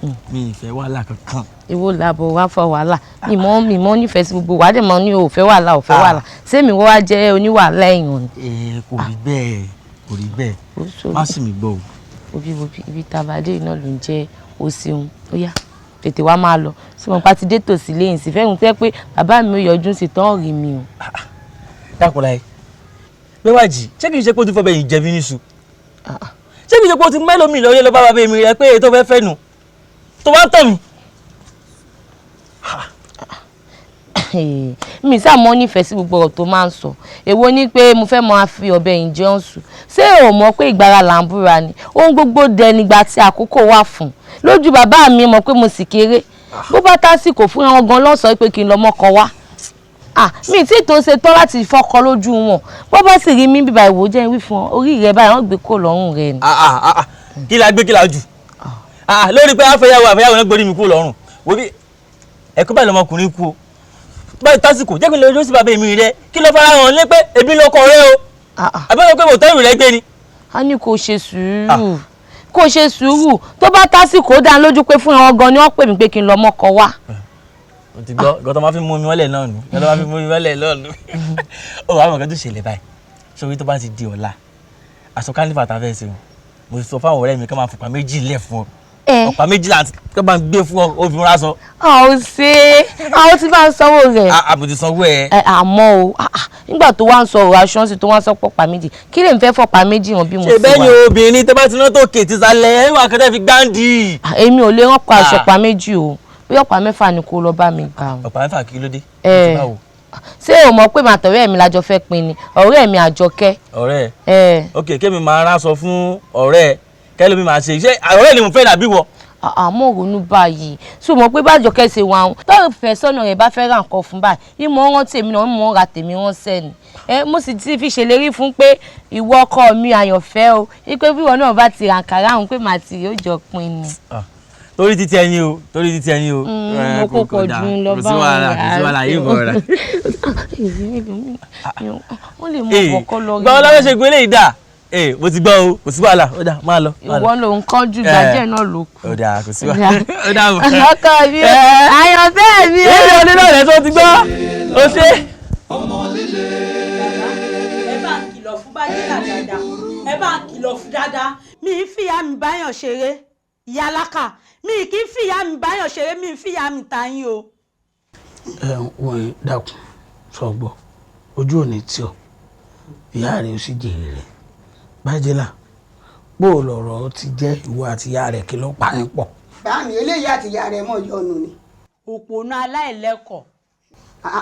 o mi ìfẹ́ wàhálà kankan. ìwọ làbọ̀ wá fọ wàhálà mímọ́ nífẹ̀ẹ́ sí gbogbo wàá dẹ̀ mọ́ ní òfẹ́ wàhálà sẹ́mi wọ́n wá jẹ́ oníwàhálà èèyàn ni. kò rí bẹ́ẹ̀ má sì mí gbọ́ o. òbí ibi tàbádé iná ló ń jẹ́ o ṣeun ó yá tètè wá máa lọ sí wọn pa ti dé tòsí lẹ́yìn sí fẹ́hùn tẹ́ pé bàbá mi ò yọjú sí tán rí mi o. dákúnlá ẹ Bẹ́wàjì ṣé kìí ṣe pé o ti fọ́ bẹ́yìn jẹ mí níṣu ṣé kìí ṣe pé o ti mẹ́lòmíì lọ́yẹ́ lọ́ bá bàbá mi rẹ pé ètò fẹ́ fẹ́ nù tó bá tọ̀ mí. mi sàmọ́ nífẹ̀ẹ́ sí gbogbo ọ̀rọ̀ tó máa ń sọ èwo ni pé mo fẹ́ máa fi ọ̀bẹ yìí jẹun sùn ṣé o mọ̀ pé ìgbára là ń búra ni ohun gbogbo dẹ nígbà tí àkókò wà fún lójú bàbá mi mọ̀ pé mo sì kéré bó bá tásìkò fún wọn gan lọ́sọ̀ọ́ pé kí n lọ mọ́kọ wá mi tí tó ṣe tán láti fọ́kọ lójú wọn bó bá sì rí mi bíbá ìwò jẹ́ wí fún orí rẹ báyìí wọ́n gbé kó lọ́rùn rẹ ni. kí la gbé kí la jù lórí pé àfẹ́yàwó náà gbórí mi kú lọ́rùn wo bí ẹ̀kọ́ báyìí lọmọkùnrin kú o báyìí tásìkò jẹ́ kí n lè lọ sí bàbá mi rẹ kí ló fara hàn lé pé èmi lọkọ rẹ o àbẹ́rẹ́ pé mo tẹ́rù rẹ gbé ni. a ní kó ṣe sùúrù tó bá tásìkò dá lójú pé fún wọn gan ni wọ́n pè mí pé kí n lọ mọ́kọ wá. o ti gbọ́ gọ́tọ̀ máa fi mú mi wọlé náà nù gọ́tọ̀ máa fi mú mi wọlé náà nù ó wàá mọ̀ kí n tó ṣẹlẹ̀ báyìí sórí tó bá ti di ọ̀la aṣọ kánífà tá a fẹ́ ṣe o mo sọ fáwọn ọ̀rẹ́ mi kí wọ́n máa fọ̀pá méjì lẹ̀ fún ọ ọ̀pá méjì láti kí wọ́n máa gbé fún ọ obìnrin rásọ. àwọn tí bá ń sanwó rẹ̀. àbùtì sanwó ẹ. àmọ́ o nígbà tó wá ń sọ ọ̀rọ̀ aṣọ sí tó wá ń sọ pọ̀pá méjì kí lè ń fẹ́ fọ̀pá méjì hàn bí mo ti wà. ṣe bẹ́ẹ̀ ni obìnrin tó bá ti ná tó kè ti sálẹ̀ ẹ̀ wà kẹ́tẹ́ fi gbáǹdì. èmi ò lè rán pa àṣọpá méjì o bí ọ̀pá mẹ́fà ni kó lọ bá mi gbà. ọ̀pá mẹ́fà kí ló dé? ṣé o mọ̀ pé màtọ̀rẹ́ mi lájọ fẹ́ pin ni ọ̀rẹ́ mi Àjọkẹ́. ọ̀rẹ́ ok kémi máa ránṣọ fún ọ̀rẹ́ kẹ́lómi máa ṣe ṣé ọ̀rẹ́ ni mo fẹ́ nàbí wọ. àmọ́ ronú báyìí ṣé o mọ̀ pé bájọkẹ́ ṣe wà ń tọ́rọ fẹ́ sọ́nà rẹ̀ bá fẹ́ ra nǹkan fún báyìí ìmọ̀ wọn tèmi náà mọ̀ ra tèmi wọn sẹ́ni mo sì ti fi ṣèlérí fún pé ìwọ ọkọ mi àyànfẹ́ o wípé bí ìwọ náà bá ti ra àǹkárá òun pé màá ti yóò jọ pin ni. torí títí ẹyin o torí títí ẹyin o. mo kó pọ̀ jù ń lọ bá wọn rà kò sí wàhálà yìí bọ̀ rà. wọ́n lè mú ọkọ̀ lọ rí. gbọ́ ọlọ́wọ́ ṣe gbélé ìdá mo ti gbọ́ o kò sí wàhálà ó dà máa lọ. ìwọ ló ń kánjú gbàjẹ́ náà ló kù. ó dà kò sí wàhálà ó dà mọ̀. ọkọ mi àyànfẹ́ mi. èyí ò ní lọ́rẹ̀ tó ti gbọ́ ó ṣe. ẹ bá kìlọ̀ fún bájẹ́lá dáadáa ẹ bá kìlọ̀ fún dáadáa mi ì fìyà mi báyàn ṣeré ìyá alákà mi ì kì í fìyà mi báyàn ṣeré mi ì fìyà mi ta yín o. wọ́n dákun sọ̀gbọ́ ojú ò ní tí ọ ìyá rẹ̀ ó sì jèrè rẹ̀ bájẹ́lá bó o lọ̀rọ̀ ti jẹ́ ìwọ àti ìyá rẹ̀ kí ló pa yín pọ̀. báàmì eléyìí àti ìyá rẹ̀ mọ̀ yọnu ni. òpònú aláìlẹ́kọ̀ọ́.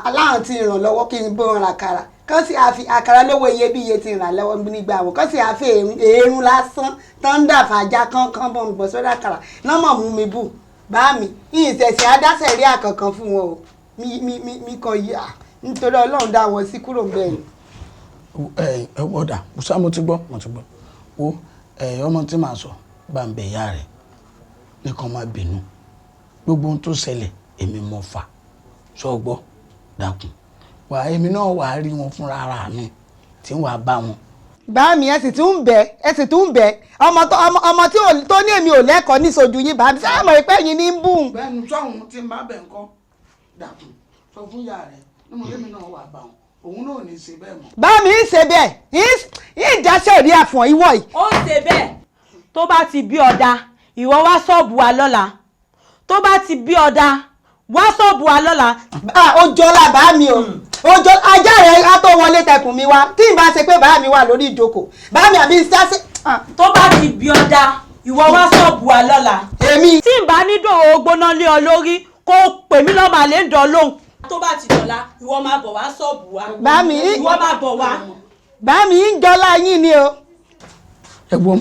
aláhàn ti ràn lọ́wọ́ kí n bó wọn àkàrà kán sì àfi àkàrà lówó iyebíye ti ràn lọ́wọ́ nígbà wọn kán sì àfi èérún lásán tán dà fàájà kán bọ̀ ń bọ̀ sórí àkàrà náà mọ̀ mú mi bù báàmì ìṣẹ̀ṣẹ̀ adásẹ̀ rí àkànkan fún wọn o mi kàn yí nítorí Ọlọ́run dá wọn sí kúrò bẹ́ẹ̀ ni. ọ̀dà musa mo ti gbọ́ wo ọmọ tí màá sọ bá ń bẹ ìyá rẹ̀ nìkan má bínú gbogbo ohun tó ṣẹlẹ̀ èmi mọ̀ fà sọ gbọ́ dákun wà èmi náà wà á rí wọn fúnra ara mi tí ń wà bá wọn. báàmì ẹ sì tún ń bẹ ọmọ tó ní èmi ò lẹ́kọ̀ọ́ níṣojú yín báàmì sáà mọ̀ pé yín ní ń bùn. bẹ́ẹ̀ni sọ́hun tí ń bá bẹ̀ ń kọ́ dákun sọ fún ìyá rẹ̀ nínú èmi náà wà bá wọn òun náà ní í ṣe bẹ́ẹ̀ mọ́. báàmì ń ṣe bẹ́ẹ̀ yín dáṣẹ́ rí àfọ̀n ìwọ yìí. ó ṣe bẹ́ẹ̀ tó bá ti bí ọ̀dà ìwọ wá ṣọ́ọ̀bù wa lọ́la tó bá ti bí ọ̀dà wá ṣọ́ọ̀bù wa lọ́la. ọjọ́ la bá mi o ọjọ́ ajá rẹ̀ á tó wọlé tẹkùn mi wá tí n bá ṣe pé bá mi wà lórí ìjókòó bá mi àbí sáṣẹ. tó bá ti bí ọ̀dà ìwọ wá ṣọ́ọ̀bù wa lọ́la. èmi. tí n bá ní dòwò gbóná lé ọ lórí kó pè mí lọ́ọ́ màá lè ń dán lóhùn. tó bá ti dọ̀la ìwọ máa bọ̀ wá ṣọ́ọ̀bù wa. bá mi ìwọ máa bọ̀ wá. bá mi ń jọlá yín ni o. ẹ̀gbọ́n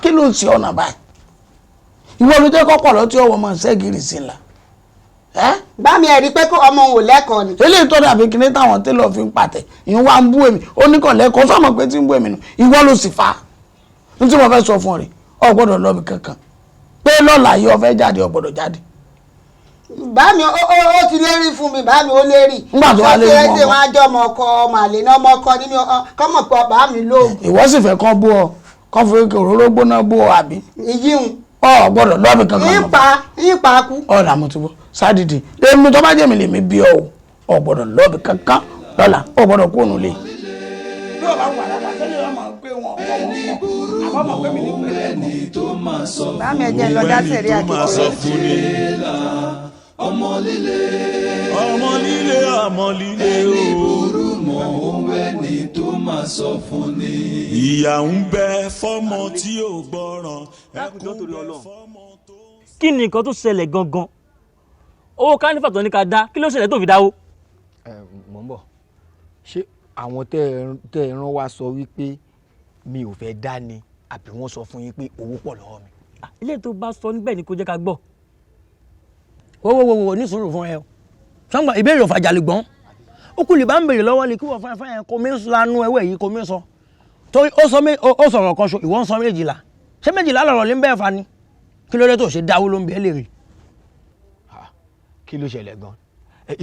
kí ló ń ṣe ọ̀nà báyìí ìwọ ló jẹ́ kọ́kọ́ lọ tí ọwọ́ máa ṣẹ́gìrì sí la. bá mi ẹ̀rí pé kó ọmọ òun lẹ́kọ̀ọ́ ni. eléyìí tó dàbí kíní táwọn télọ̀ fi ń pàtẹ ìyẹn wá ń bú èmi ó ní kàn lẹ́kọ̀ọ́ sọ́mọ pé tí ń bú èmi nù ìwọ ló sì fa ní tí mo fẹ́ sọ fún ọ rè ọ gbọ́dọ̀ lọ́bi kankan pé lọ́la yìí ọ fẹ́ jáde ọ gbọ́dọ̀ jáde. bá mi ó ti lérí fún mi bá mi ó lérí. nígbà tó wá lérí mọ́ ṣé wọ́n á jọ ọmọ ọkọ ọmọ àlè náà ọmọ ọkọ nínú kọ́mọ̀ pé bá mi lóògùn. ìwọ sì fẹ́ kán bú ọ kán fi òróró gbóná bú ọ àbí. ìyíhun. ọ gbọ́dọ̀ lọ́bi kankan. yípa kú. ọ̀rọ̀ àmọ́ ti bọ́ sádìdì èmi tó bá jẹ́ mi lè mi bí ọ gbọ́dọ̀ lọ́bi kankan lọ́la ọ gbọ́dọ̀ kó ònú lé. bí ọba wà lára sẹ́lẹ̀ ọmọ pé wọn kọ́ àmọ́ mọ̀ pé mi ní pẹ̀lẹ́ mọ́. bá mi ẹ̀jẹ̀ lọ dá sẹ̀rí àkẹ́kọ̀ọ́. ọmọ líle ọmọ líle burú mọ́ òun ẹni tó máa sọ fún ni. ìyà ń bẹ fọ́mọ tí ò gbọ́ràn ẹkún bẹ fọ́mọ tó. kí ni nǹkan tó ṣẹlẹ̀ gangan owó kánífà tó ní ká dá kí ló ṣẹlẹ̀ tó fi dáwó. mò ń bọ̀ ṣé àwọn tẹ́ ẹ rán wa sọ wípé mi ò fẹ́ dá ni àbí wọ́n sọ fún yín pé owó pọ̀ lọ́wọ́ mi. ilé tó bá sọ níbẹ̀ ni kò jẹ́ ká gbọ́. wo ní sùúrù fún ẹ o sọ́ngbà ìbéèrè òfàjà lè gbọ́n ó kú lè bá ń béèrè lọ́wọ́ lè kí wọ́n fún ẹ kò mí lanu ẹwẹ́ yìí kò mí sọ torí ó sọ̀rọ̀ kan ṣo ìwọ ń sọ 12 ṣé 12 lọ̀rọ̀ lè ń bẹ́ẹ̀ fa ni kí ló dé tó ṣe dáwó ló ń bẹ́ẹ̀ lè rí. kí ló ṣẹlẹ̀ gan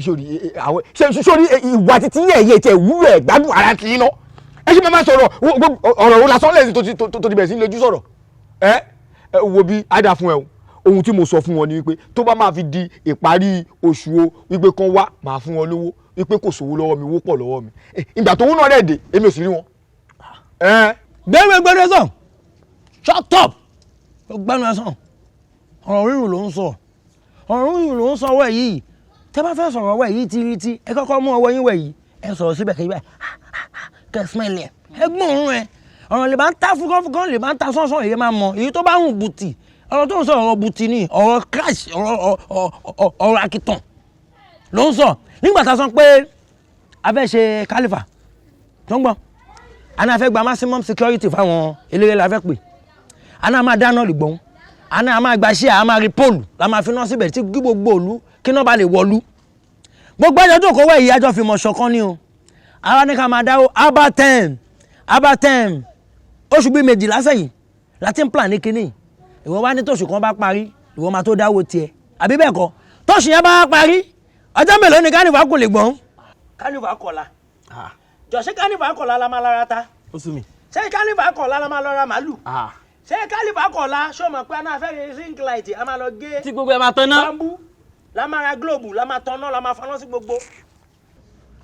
sórí ìwà títí yẹ̀ tẹ̀ wúlò ẹ̀ gbádùn ara ti iná ẹ ṣe máa sọ̀rọ̀ ọ̀rọ̀ wo lásán lẹ́sìn tó ti bẹ̀rẹ̀ sí lójú sọ̀rọ̀ ẹ wo bí ádá fún ẹ o ohun tí mo sọ fún wọn ni wípé tó bá máa fi di ìparí oṣù o wípé kan wá máa fún wọn lówó wípé kò sówó lọ́wọ́ mi owó pọ̀ lọ́wọ́ mi ìgbà tó wú náà dẹ̀ dé èmi ò sì rí wọn. gbẹ́rẹ́ sàn shut up gbẹ́nu ẹ sàn ọ̀rọ̀ rírùn ló ń sọ ọwọ́ ẹ̀ yìí tẹ́ bá fẹ́ sọ̀rọ̀ ọwọ́ ẹ̀ yìí tírítí ẹ kọ́kọ́ mú ọwọ́ yín wẹ̀ yìí ẹ sọ̀rọ̀ síbẹ̀ kí kẹ́ smile ẹ gbọ́n ẹ ọ̀rọ̀ lè bá ń ta fúkọ́fúkọ́ lè bá ń ta sọ́sọ́ èyí máa mọ èyí tó bá hùn bùtì ọ̀rọ̀ tó ń sọ ọ̀rọ̀ bùtì ni ọ̀rọ̀ crash ọ̀rọ̀ akitan ló ń sọ nígbà tá a sọ pé a fẹ́ ṣe kálífà tó ń gbọ́ àná a fẹ́ gba maximum security fáwọn eléré la fẹ́ pè àná a máa dáná lè gbọ́n àná a máa gba ṣíà a máa rí póòlù la máa fi náà síbẹ̀ tí gbogbo òlu kí náà bá lè wọlú gbogbo ẹjọ́ tó kówó èyí àjọ fi mọ̀ ṣọ̀kan ni o àwa ní ká máa dáwó abatem oṣù bíi 12 sẹ́yìn láti ń plan ní kínní ìwọ wá ní tóṣù kan bá parí ìwọ máa tó dáwó tiẹ̀ àbí bẹ́ẹ̀ kọ́ tóṣù yẹn bá parí ọjọ́ mélòó ni kánífà kò lè gbọ́n. kánífà kọ̀la jọ̀ṣẹ́ kánífà kọ̀la la máa lára ta ṣé kánífà kọ̀la la máa lọ́ra màálù ṣé kánífà kọ̀la ṣó mọ̀ pé a náà fẹ́ rí ring light a máa lọ gé tí gbogbo ẹ máa tán náà bambú la máa ra globe la máa tán náà la máa faná sí gbogbo.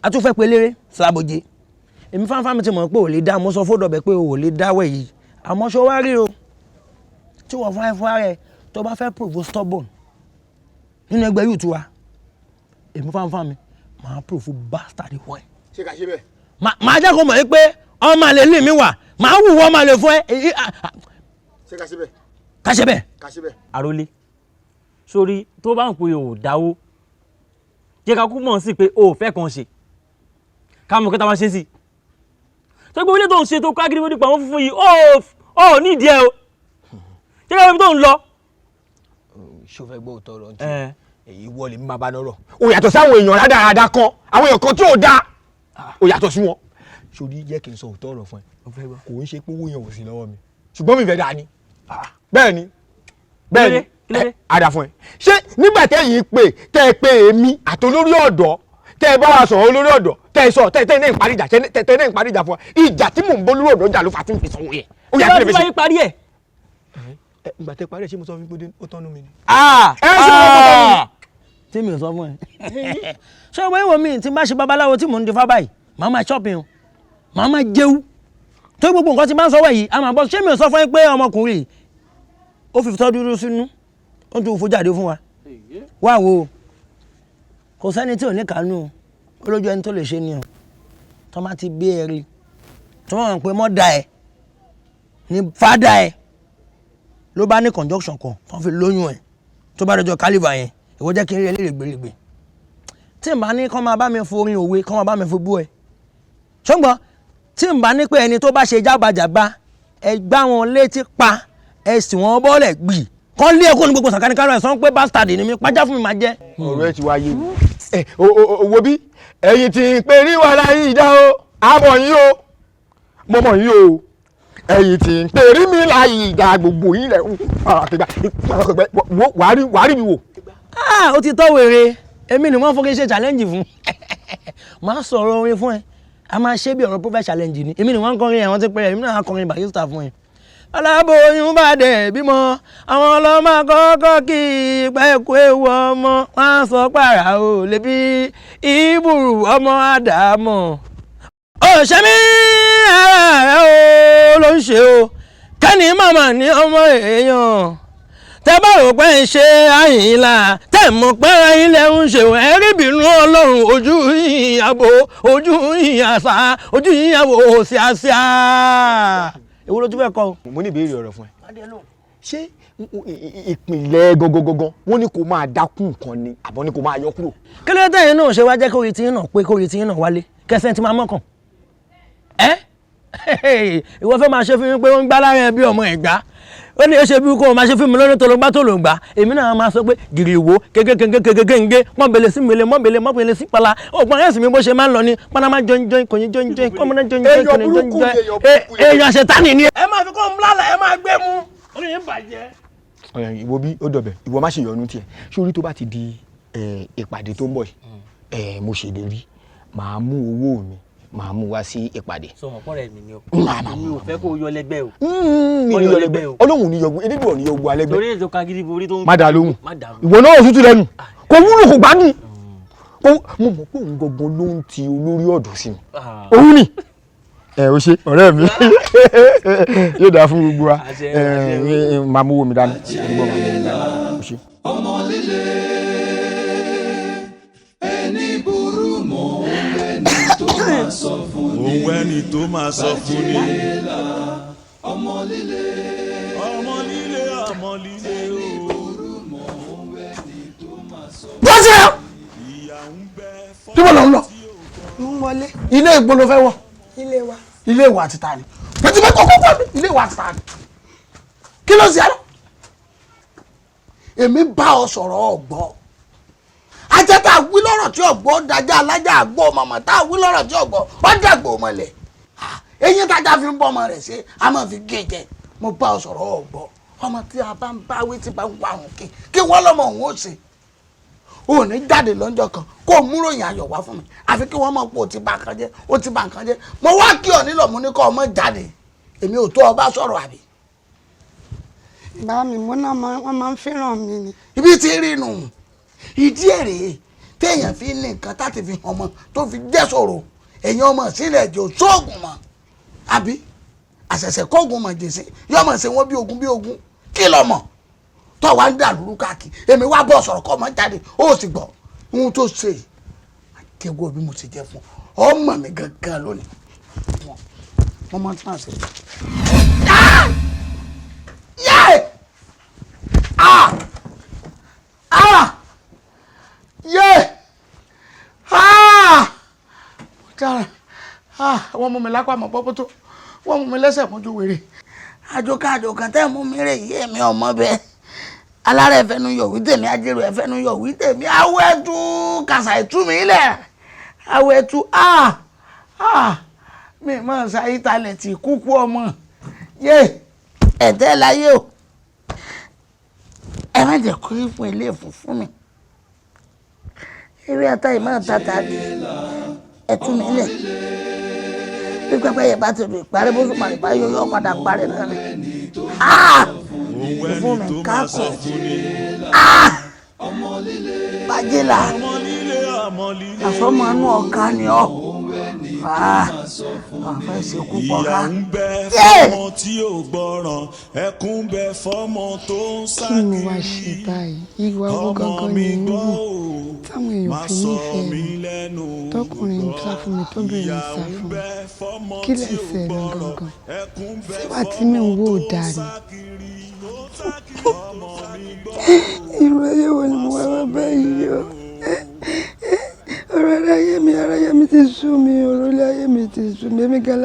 a tún fẹ́ pe eléré Slaboje èmi fáńfáń mi ti mọ̀ pé ò lè dá mo sọ fódọ̀bẹ̀ pé ò lè dáwọ̀ yìí àmọ́ ṣó wá rí o tí wọ́n fún ara ẹ̀ tó bá fẹ́ prove stubborn nínú ẹgbẹ́ yóò tú wa èmi fáńfáń mi máa prove bastard wọ́n ẹ̀. ṣé ká ṣe bẹ́ẹ̀. máa jẹ́ kó mọ̀ pé ọmọ àlè lè mi wà máa wù wọ́n máa lè fún ẹ. ṣé ká ṣe bẹ́ẹ̀. ká ṣe bẹ́ẹ̀. ká ṣe bẹ́ẹ̀. àròlé sórí tó bá ń pe ò dáwó jẹ́ ká kú mọ̀ sí pé o ò fẹ́ kan ṣe ká mọ̀ kí ta máa ṣe sí i tó gbé ilé tó ń ṣe tó káàkiri wọ́n nípa àwọn fúnfún yìí ó nídìí ẹ o jẹ́ ká wọ́n tó ń lọ. ṣó fẹ́ gbọ́ òótọ́ lọ èyí wọlé mi máa bá lọ́rọ̀ ó yàtọ̀ sáwọn èèyàn rádaràda kan àwọn èèyàn kan tí ò dáa ó yàtọ̀ sí wọn. sórí jẹ́ kí n sọ òótọ́ ọ̀rọ̀ fún ẹ kò ń ṣe pé owó yẹn ò sí lọ́wọ́ mi ṣùgbọ́n mi fẹ́ dáa ni bẹ́ẹ̀ ni àdà fún ẹ ṣé nígbà tẹ́yìn tẹ́ ẹ pé èmi àtolórí ọ̀dọ́ tẹ́ ẹ bá wa sọ̀rọ̀ olórí ọ̀dọ́ tẹ́ ẹ sọ tẹ́ ẹ ní ìparí ìjà tẹ́ ẹ ní ìparí ìjà fún wa ìjà tí mò ń bọ́ lórí ọ̀dọ́ jà ló fà á tí ń fi sanwó yẹn. ó yà kí lè fi ṣe. parí ẹ̀. ìgbà tẹ́ parí ẹ̀ ṣé mo sọ fún pé ó tọ́nu mi ni. tí mi ò sọ fún ẹ ṣé ọmọ ìwọ mi tí n bá ṣe babaláwo tí mò ń di fábà yìí màá máa shopping màá máa jẹun tó gbogbo nǹkan tí n bá ń sọ wẹ̀ yìí a máa bọ́ ṣé mi ò sọ fún ẹ pé ọmọkùnrin ó fi tọ́ dúró sínú ó tún fojú àdé fún wa wá wo kò sẹ́ni tí ò ní kánú olójú ẹni tó lè ṣe ni o tó má ti gbé ẹ rí tó wọ́n pé mọ́dà ẹ ní fádà ẹ ló bá ní conjunction kan tó fi lóyún ẹ tó bá dọjọ́ kálífà yẹn ìwọ jẹ́ kí n rí ẹlẹ́rìí gbèrègbè tí n bá ní kọ́ máa bá mi forin òwe kọ́ máa bá mi fi bú ẹ ṣùgbọ́n tí n bá ní pé ẹni tó bá ṣe jábàjàbá ẹ gbá wọn létí pa ẹ sì wọ́n bọ́ọ̀lẹ̀ gbì kọ́ lé ẹkọ́ ní gbogbo sàkánikárọ̀ ẹ̀ sọ pé bastard ni mi pàjá fún mi máa jẹ́. ọ̀rọ̀ ẹ ti wá yé mi. wo bí ẹ̀yin tí ń pè rí wàhálà yìí dá o àmọ̀ yín o mọ̀mọ̀ yín o ẹ̀yin tí ń pè rí mi láyìí dá gbogbo yín lẹ̀ wàá rí mi wò. ó ti tọ́ wèrè èmi ni wọ́n fọ́ kí n ṣe challenge fún máa sọ̀rọ̀ orin fún ẹ a máa ṣe bí ọ̀rọ̀ prophet challenge ni èmi ni wọ́n ń kọrin ẹ̀ wọ́n ti pẹ́ ẹ̀ èmi náà kọrin Barrister fún ẹ. aláboyún bá dẹ̀ bímọ àwọn ọlọ́mọ kọ́kọ́ kí pẹ́ẹ́kú ewu ọmọ wọn sọ pàrà ò lè bí ìbùrù ọmọ àdàmọ̀. òṣèmí ara rẹ̀ ló ń ṣe o kẹ́ni màmá ní ọmọ èèyàn tẹ́ bá rò pé ń ṣe àyìnlá tẹ́ mọ̀ pé ilẹ̀ ń ṣe ẹ̀rí bínú ọlọ́run ojú ìyàbò ojú ìyàsá ojú ìyàbò síàsíà. èwo lójú bẹ́ẹ̀ kọ́. mo ní ìbéèrè ọ̀rọ̀ fún ẹ ṣé ìpìlẹ̀ gangan wọ́n ní kó máa dákún nǹkan ni àbọ̀ ní kó máa yọ kúrò. kí ló dé yẹn náà ṣe wá jẹ́ kórìí tí yín náà pé kórìí tí yín náà wálé kẹsẹ̀ tí máa mọ̀kàn. ìwọ fẹ́ máa ṣe fún mi pé ó ń gbá lára ẹ bí ọmọ ẹ̀gbá ó ní ṣe bí kò máa ṣe fún mi lónìí tó ló gbá tó ló gbá èmi náà máa sọ pé gìrìwò kékékékékékékéńgé mọ́bẹ̀lẹ̀ sí mẹ́lẹ̀ mọ́bẹ̀lẹ̀ sí pala ọgbọ́n ẹ̀sìn mi bó ṣe máa ń lọ ní panama jọjọ kòyìn jọjọ kọ́mọdé jọjọ kòyìn jọjọ èèyàn ṣètánì ni. ẹ máa fi kọ́ ń lálẹ́ ẹ máa gbé mu orí yẹn bàjẹ́. ìwọ bí ó dọ̀bẹ̀ ìwọ má ṣe yọnu tiẹ̀ sórí tó bá ti di ìpàdé tó ń bọ̀ yìí mo ṣèlérí màá mú owó mi màá mú wá sí ìpàdé. sọmọ pọ́nrẹ́ mi ni o mi ò fẹ́ kó o yọ lẹ́gbẹ́ o. mi ò yọ lẹ́gbẹ́ o ọlọ́run ní yọgun elédùn ọ̀ní yọgun alẹ́gbẹ́. torí ètò kan gidi borí tó ń. má dà lóhùn ìwọ náà òtútù lẹ́nu kò wúlò kò gbádùn mo mọ̀ pé òun gangan ló ń ti olórí ọ̀dọ̀ sí mi òun ni o ṣe ọ̀rẹ́ mi yóò dáa fún gbogbo wa máa mú owó mi dání o ṣe. ọmọ líle ẹni burú mọ́ ẹni tó máa sọ fún ni. òun ẹni tó máa sọ fún ni. ọmọ líle ọmọ líle ọmọ líle ẹni burú mọ́ ẹni tó máa sọ fún ni. bọ́sẹ̀ tí mo lọ ń lọ ń wọlé. ilé ìgbó ló fẹ́ wọ̀ ilé wa. ilé ìwà àti ta ni pẹ̀tí pé kọ́kọ́ pọ̀ ilé ìwà àti ta ni kí ló ṣe àná èmi bá ọ sọ̀rọ̀ ọ̀gbọ́ ajá tá a wí lọ́rọ̀ tí ọ̀gbọ́ dájá alájà àgbọ̀ màmá tá a wí lọ́rọ̀ tí ọ̀gbọ́ ọjà àgbọ̀ mọ̀lẹ̀ eyín tájà fi ń bọ́ ọmọ rẹ̀ ṣe a máa fi gé jẹ mo bá ọ sọ̀rọ̀ ọ̀gbọ́ ọmọ tí a bá ń báwí tí bá ń wá òun kí wọ́n lọ́mọ òun ó ṣe ò ní jáde lọ́jọ́ kan kó o mú ròyìn ayọ̀ wá fún mi àfi kí wọ́n mọ̀ pé o ti bà nǹkan jẹ́ o ti bà nǹkan jẹ́ mo wá kí ọ nílò mú ní kọ́ ọmọ jáde èmi ò tó ọ bá sọ̀rọ̀ àbí. bá mi mo náà wọ́n máa ń fẹ́ràn mi ni. ibi tí rí nù ìdí èrè téèyàn fi ní nǹkan táti fi hàn mọ́ tó fi jẹ́ sọ̀rọ̀ èèyàn ọmọ sílẹ̀ jò sóògùn mọ́ àbí àṣẹ̀ṣẹ̀ kóògùn mọ̀ jèsè yọmọ ṣe wọ́n bí ogun kí lọ mọ̀ tó wá ń dà lóru káàkiri èmi wá bọ̀ sọ̀rọ̀ kọ́ ọmọ jáde ó sì gbọ́ ohun tó ṣe àtẹ̀wọ́ bí mo ti jẹ́ fún ọmọ mi gangan lónìí wọ́n máa ń tún àṣẹ. wọ́n mú mi lápá mọ́ pọ́pọ́ tó wọ́n mú mi lẹ́sẹ̀ mọ́jú wèrè àjòkà kan tẹ́ mú mi rè yí èmi ọmọ bẹ́ẹ̀ alára ẹ̀fẹ́nu yọ̀wí tèmi ajérò ẹ̀fẹ́nu yọ̀wí tèmi awọ ẹ̀tú kàṣà ẹ̀tú mi lẹ̀ awọ ẹ̀tú mi máa ṣayí talẹ̀ tí kúkú ọmọ yé ẹ̀tẹ́ láyé o ẹ má jẹ́ kó fún ilé fún mi eré ata yìí máa tata ẹ̀tú mi lẹ̀ bí pẹ́pẹ́ yẹn bá ti rò ìparí bó sùn màrìbá yóò padà parí náà ni fún mi káàkó bájìlá àsọmọnú ọ̀ka ni ọ́ àfẹ́ ṣekú pọ̀ká. ìyà ń bẹ fọ́mọ tí ò gbọ́ràn ẹkún bẹ fọ́mọ tó ń sákiri. kí ni wàá ṣe báyìí ìwà owó gangan ni ń wù táwọn èèyàn fi nífẹ̀ẹ́ mi tọkùnrin ń sá fún mi tóbìnrin ń sá fún mi kí lè ṣe rẹ gangan síwá tí mi ń wò dáa ni. irú ayé wo ni mo wá wá báyìí o ọ̀rọ̀ aráyé mi ti sú mi ọ̀rọ̀ ilé ayé mi ti sú mi èmi gan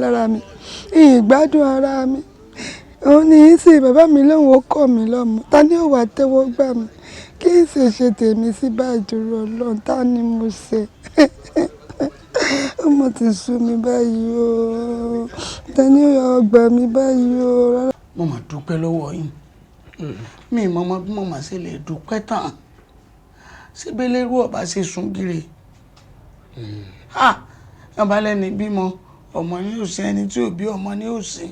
lára mi ìgbádùn ara mi òun ní í ṣe bàbá mi lóun ó kọ̀ mí lọ́mọ ta ni ó wà tẹ́wọ́ gbà mí kí n sì ṣe tèmi sí báyìí dúró ọlọ́run ta ni mo ṣe ọmọ ti sú mi báyìí o ta ni ó yọ ọgbà mi báyìí o. mo mà dúpẹ́ lọ́wọ́ yín mi mọ́mọ́ bí mo mà ṣe lè dúpẹ́ tán síbélérú ọba ṣe sún gírè abalẹ́ni bímọ ọmọ ní òsín ẹni tí ò bí ọmọ ní òsín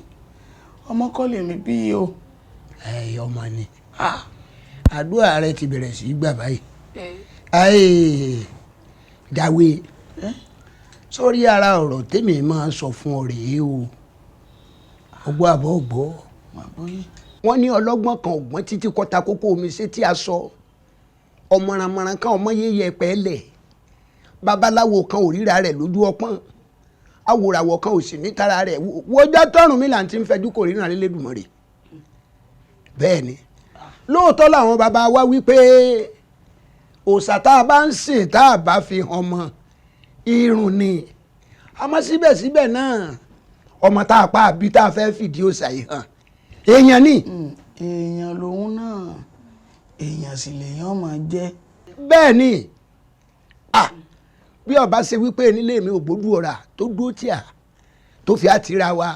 ọmọ kọ́ lèmi bí yìí o. ọmọ ni àdúrà rẹ ti bẹ̀rẹ̀ sí í gbà báyìí jáwé sórí ara ọ̀rọ̀ tèmi máa sọ fún ọ rèé o ọgbọ́n àbọ̀ ọgbọ́ wọ́n ní ọlọ́gbọ́n kan ọ̀gbọ́n títí kọta kókó omi ṣé tí a sọ ọmọrànmọràn kan ọmọ yẹyẹ pẹ́ẹ́lẹ̀ babaláwo kan ò ríra rẹ̀ lójú ọpọ́n awòràwọ̀ kan ò sì ní tara rẹ̀ wọ́jọ́ tọrùn mi là ń ti ń fẹjú kò ríran lélẹ́dùnmọ́ rẹ̀ bẹ́ẹ̀ ni lóòótọ́ làwọn bàbá wa wípé òòṣà tá a bá ń sìn tá a bá fi hàn mọ́ irun ni àmọ́ síbẹ̀síbẹ̀ náà ọmọ tá a pa àbí tá a fẹ́ fìdí òòṣà yìí hàn èèyàn ni. èèyàn lòun náà èèyàn sì lèèyàn máa jẹ́. bẹ́ẹ̀ ni bí ọba ṣe wípé nílé mi ò gbódú ọ̀rà tó dúró tí a tó fi àtìra wa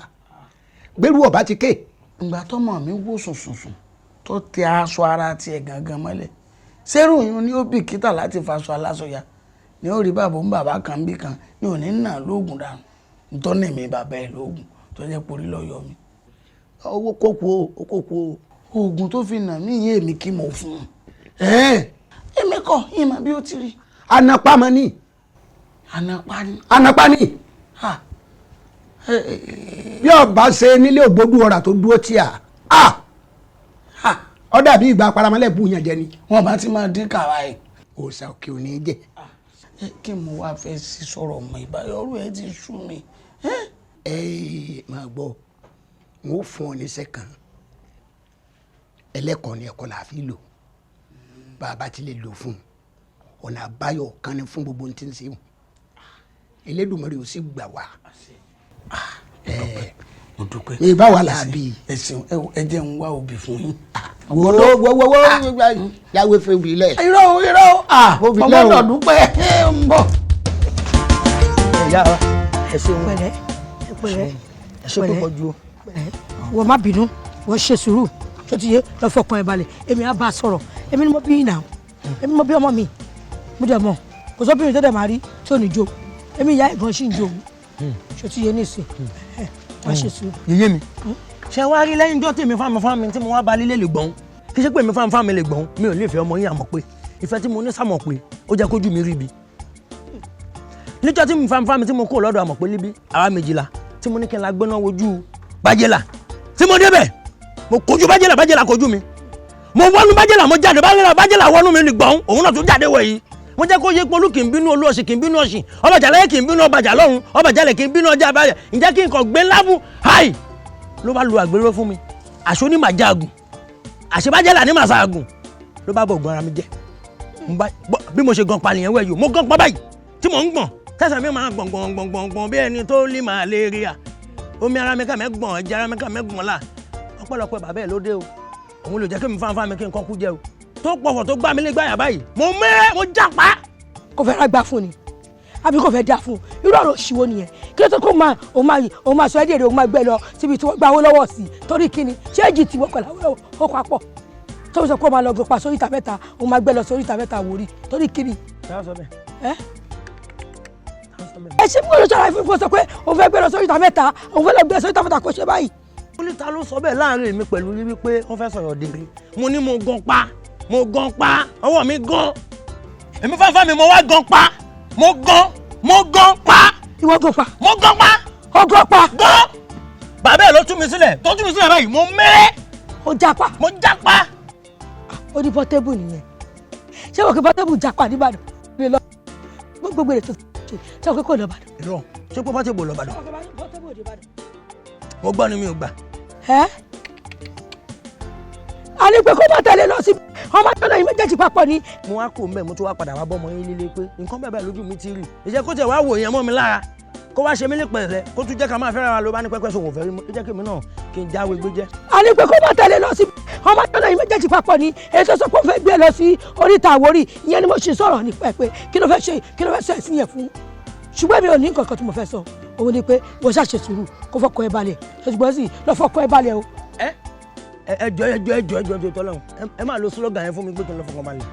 gbérú ọba ti ké. ìgbà tọ́mọ mi wò sùnsùnsùn tó tẹ aṣọ ara tiẹ̀ gangan mọ́lẹ̀ sẹ́rù yìí ni ó bìkítà láti faṣọ aláṣọ ya ni ó rí bàbá ń bàbá kan bí kan ni ò ní nà lóògùn dànù ntọ́nà mi bàbá ẹ̀ lóògùn tó jẹ́ porí lọ́yọ̀ mi. owó kókó oògùn tó fi nà mí yé mi kí mo fún un. èmi kọ́ ìmọ̀ bí ó ti rí. anapamọ́ ni. anapa ni. bí ọba ṣe nílé ògbódú ọ̀rà tó dúró tí a ọ dàbí ìgbà paramọ́lẹ̀ bú yàn jẹ ni. wọn bá ti máa dín kàrá ẹ. òòṣà òkè ò ní jẹ. kí mo wá fẹ́ sí sọ̀rọ̀ ọmọ ìbáyọ̀rù ẹ ti sú mi. máa gbọ́ n ó fún ọ níṣẹ́ kan ẹlẹ́kọ̀ọ́ ni ẹ̀kọ́ là á fi lò bàbá ti lè lò fún un ọ̀nà àbáyọ kan ni fún gbogbo ohun tí ń ṣe wọn Elédùmarè ò sì gbà wá. mo dúpẹ́. ìbá wa là á bí. ẹ ṣeun ẹ jẹ́ ń wá òbí fún yín. wọ́wọ́wọ́ yàwé fẹ́ wí lẹ̀. irọ́ ọmọdé dúpẹ́ ń bọ̀. ìyá wa ẹ ṣeun pẹ̀lẹ́ pẹ̀lẹ́ ẹ ṣe púpọ̀ ju. wọ́n má bínú wọ́n ṣe sùúrù tó ti yé lọ fọkàn ẹ balẹ̀ èmi á bá a sọ̀rọ̀ èmi ni mo bí ìnà èmi mo bí ọmọ mi mo dẹ̀ mọ̀ kò sọ́bìnrin tó dẹ̀ máa rí tí ò ní jó èmi ìyá ìbọn sì ń jó ṣó ti yé nísìn wọ́n ṣe sùúrù. yèyé mi ṣe wá rí lẹ́yìn tó tèmi fámi tí mo wá ba lílé lè gbọ́n kí ṣe pé mi fámi lè gbọ́n mi ò lè fẹ́ ọmọ yín àmọ́ pé ìfẹ́ tí mo ní sàmọ̀ pé ó jẹ́ kójú mi rí bi níjọ́ tí mi fámi tí mo kó lọ́dọ̀ àmọ̀ pé líbi àwa méjìlá tí mo ní kí n la gbéná wojú bájẹ́là tí mo débẹ̀ mo kojú bájẹ́là kojú mi mo wọnú bájẹ́là mo jáde bájẹ́là wọnú mi lè gbọ́n òun náà tún jáde wọ̀ yìí mo jẹ́ kó yé polú kì í bínú olóòṣì kì í bínú ọ̀sìn ọbàjà lẹ́yìn kì í bínú ọbàjà lọ́hùn ọbàjà lẹ̀ kì í bínú ọjà àbáyẹ ǹjẹ́ kí n kàn gbé lábú háì ló bá lu àgbélé fún mi àṣọ ní màá jáàgùn àṣebájẹ́là ní màá ṣàgùn ló bá bọ̀ ògùn ara mi jẹ́ bí mo ṣe gan pa nìyẹn wẹ̀yù mo gan pa báyìí tí mò ń gbọ̀n tẹ̀sán mi máa gbọ̀n bí ẹni tó ní màléríà omi ara mi kà mẹ́gbọ̀n ẹ̀jẹ̀ ara mi kà mẹ́gbọ̀n là ọpẹ́lọpẹ́ bàbá ẹ̀ ló dé o òun ló jẹ́ kí mi fáńfáń mi kí n kọ́ kú jẹ o tó pọ̀fọ̀ tó gbá mi lé gbáyà báyìí mo mẹ́rẹ́ mo jápa. kò fẹ́ ra gbà fún ni àbí kò fẹ́ dá fún irú ọ̀rọ̀ òṣìwò nìyẹn kí ló tó kó máa sọ ẹ́ dèrè òun máa gbẹ lọ síbi tí wọ́n gba owó lọ́wọ́ sí torí kíni ṣé èjì tí wọ́n pẹ̀lú ó papọ̀ tó sọ pé ó máa lọ gbọ́pá sórí ìta mẹ́ta òun máa gbẹ lọ sórí ìta mẹ́ta wòrí torí kíni. ẹ ṣe fún olùsọ̀rọ̀ àìfún kó sọ pé òun fẹ́ gbẹ lọ sórí ìta mẹ́ta òun fẹ́ lọ gbẹ sórí ìta mẹ́ta kó ṣe báyìí. olùta ló sọ bẹ́ẹ̀ láàrin mi pẹ̀lú rí wípé wọ́n fẹ́ sọ̀rọ̀ dèrè mo ní mo gan pa ọwọ́ mi gan èmi fáfá mi mo wá gan pa mo gan pa. ìwọ gan pa. mo gan pa. ó gan pa. gan. bàbá ẹ̀ ló tú mi sílẹ̀ tó tú mi sílẹ̀ báyìí mo mẹ́rẹ́. ó jápa. mo jápa. ó ní pọ́tébù nìyẹn ṣé wọ́n kí pọ́tébù jápa nìbàdàn lè lọ gbogbo èrè tó ṣe ṣé wọ́n kí kò lọ bàdàn. irọ́ ṣé pé pọ́tébù lọ bàdàn. mo gbọ́ ni mi ò gbà. a ní pé kó má tẹ̀lé lọ sí ọmọ tó lẹ́yìn méjèèjì papọ̀ ni. mo wá kó mbẹ́ mo tún wá padà wá bọ́mọ yín líle pé nǹkan bẹ́ẹ̀ bẹ́ẹ̀ lójú mi ti rí ìjẹ́ kó tẹ̀ wá wò yẹn mọ́ mi lára kó wá ṣe mí lè pẹ̀lẹ́ kó tún jẹ́ ká máa fẹ́ra wa ló bá ní pẹ́pẹ́ sòwò fẹ́ rí jẹ́ kí èmi náà kí n jáwé gbé jẹ́. a ní pé kó má tẹ̀lé lọ sí ọmọ tó lẹ́yìn méjèèjì papọ̀ ni ètò sọ pé ó fẹ́ gbé lọ sí oríta Àwórì ìyẹn ni mo ṣe sọ̀rọ̀ nípa ẹ̀ pé kí ló fẹ́ sọ ẹ̀sìn yẹn fún ṣùgbọ́n mi ò ní nǹkan kan tí mo fẹ́ sọ òun ni pé mo ṣàṣe sùúrù kó fọkàn ẹ balẹ̀ ṣùgbọ́n sì lọ fọkàn ẹ balẹ̀ o. ẹjọ tọlọ́run ẹ máa lo slogan yẹn fún mi pé kí n lọ fọkàn balẹ̀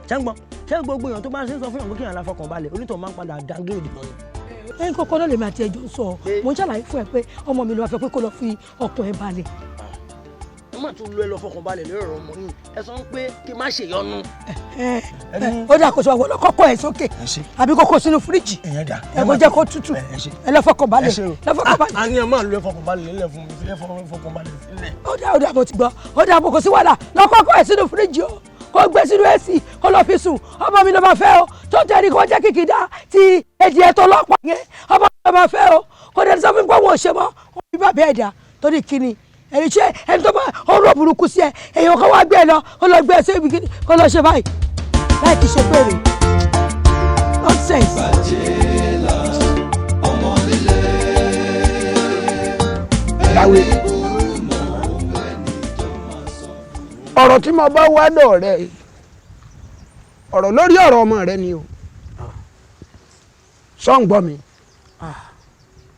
ṣẹ́gbọ́n ṣé gbogbo èèyàn tó bá ń ṣe sọ fún yàn pé kí yàn la fọkàn balẹ̀ onítọ̀ máa ń padà dáńgé ìdìbò ni. ẹyin kọ́kọ́ náà lèmi àti ẹjọ́ sọ mo ń ṣàlàyé fún ẹ pé ọmọ mi ló wá fẹ́ pé kó lọ fi ọkàn ẹ balẹ̀. ẹ má tún lo ẹ lọ fọkàn balẹ̀ lórí ọ̀rọ̀ ọmọ yìí ẹ sọ pé kí n má ṣe yọnu. ó dà kó sọ àwọn ọlọ́kọ́kọ́ ẹ̀ sókè àbí kókó sínú fíríjì ẹ kó jẹ́ kó tútù ẹ lọ fọkàn balẹ̀ lọ́fọkàn balẹ̀. a ní ẹ máa lo ẹ fọkàn balẹ̀ lélẹ̀ fún mi ẹ fọkàn balẹ̀ sílẹ̀. ó dà mo ti gbọ́ ó dà kó sí wàhálà lọ́kọ́kọ́ ẹ̀ sínú fíríjì o kó gbé sínú èsì kó lọ fi sùn ọmọ mi ló máa fẹ́ o tó tẹ̀lé kó jẹ́ kìkì dá ti èdè ẹ̀tọ́ lọ́pàá yẹn ọmọ mi ló máa fẹ́ o kó dẹ̀ sọ fún mi pé òun ò ṣe mọ́ wọn fi bàbá ẹ̀dá torí kíni ẹni ṣe ẹni tó bá ọ̀rọ̀ burúkú sí ẹ èèyàn kan wá gbé ẹ lọ ó lọ gbé ẹ sí ibi kí ó lọ ṣe báyìí láì kí ṣe péré nonsense. Bàjẹ́là ọmọ líle. Láwé ọ̀rọ̀ tí mo bá wá dọ̀ rẹ ọ̀rọ̀ lórí ọ̀rọ̀ ọmọ rẹ ni o sọ ń gbọ́ mi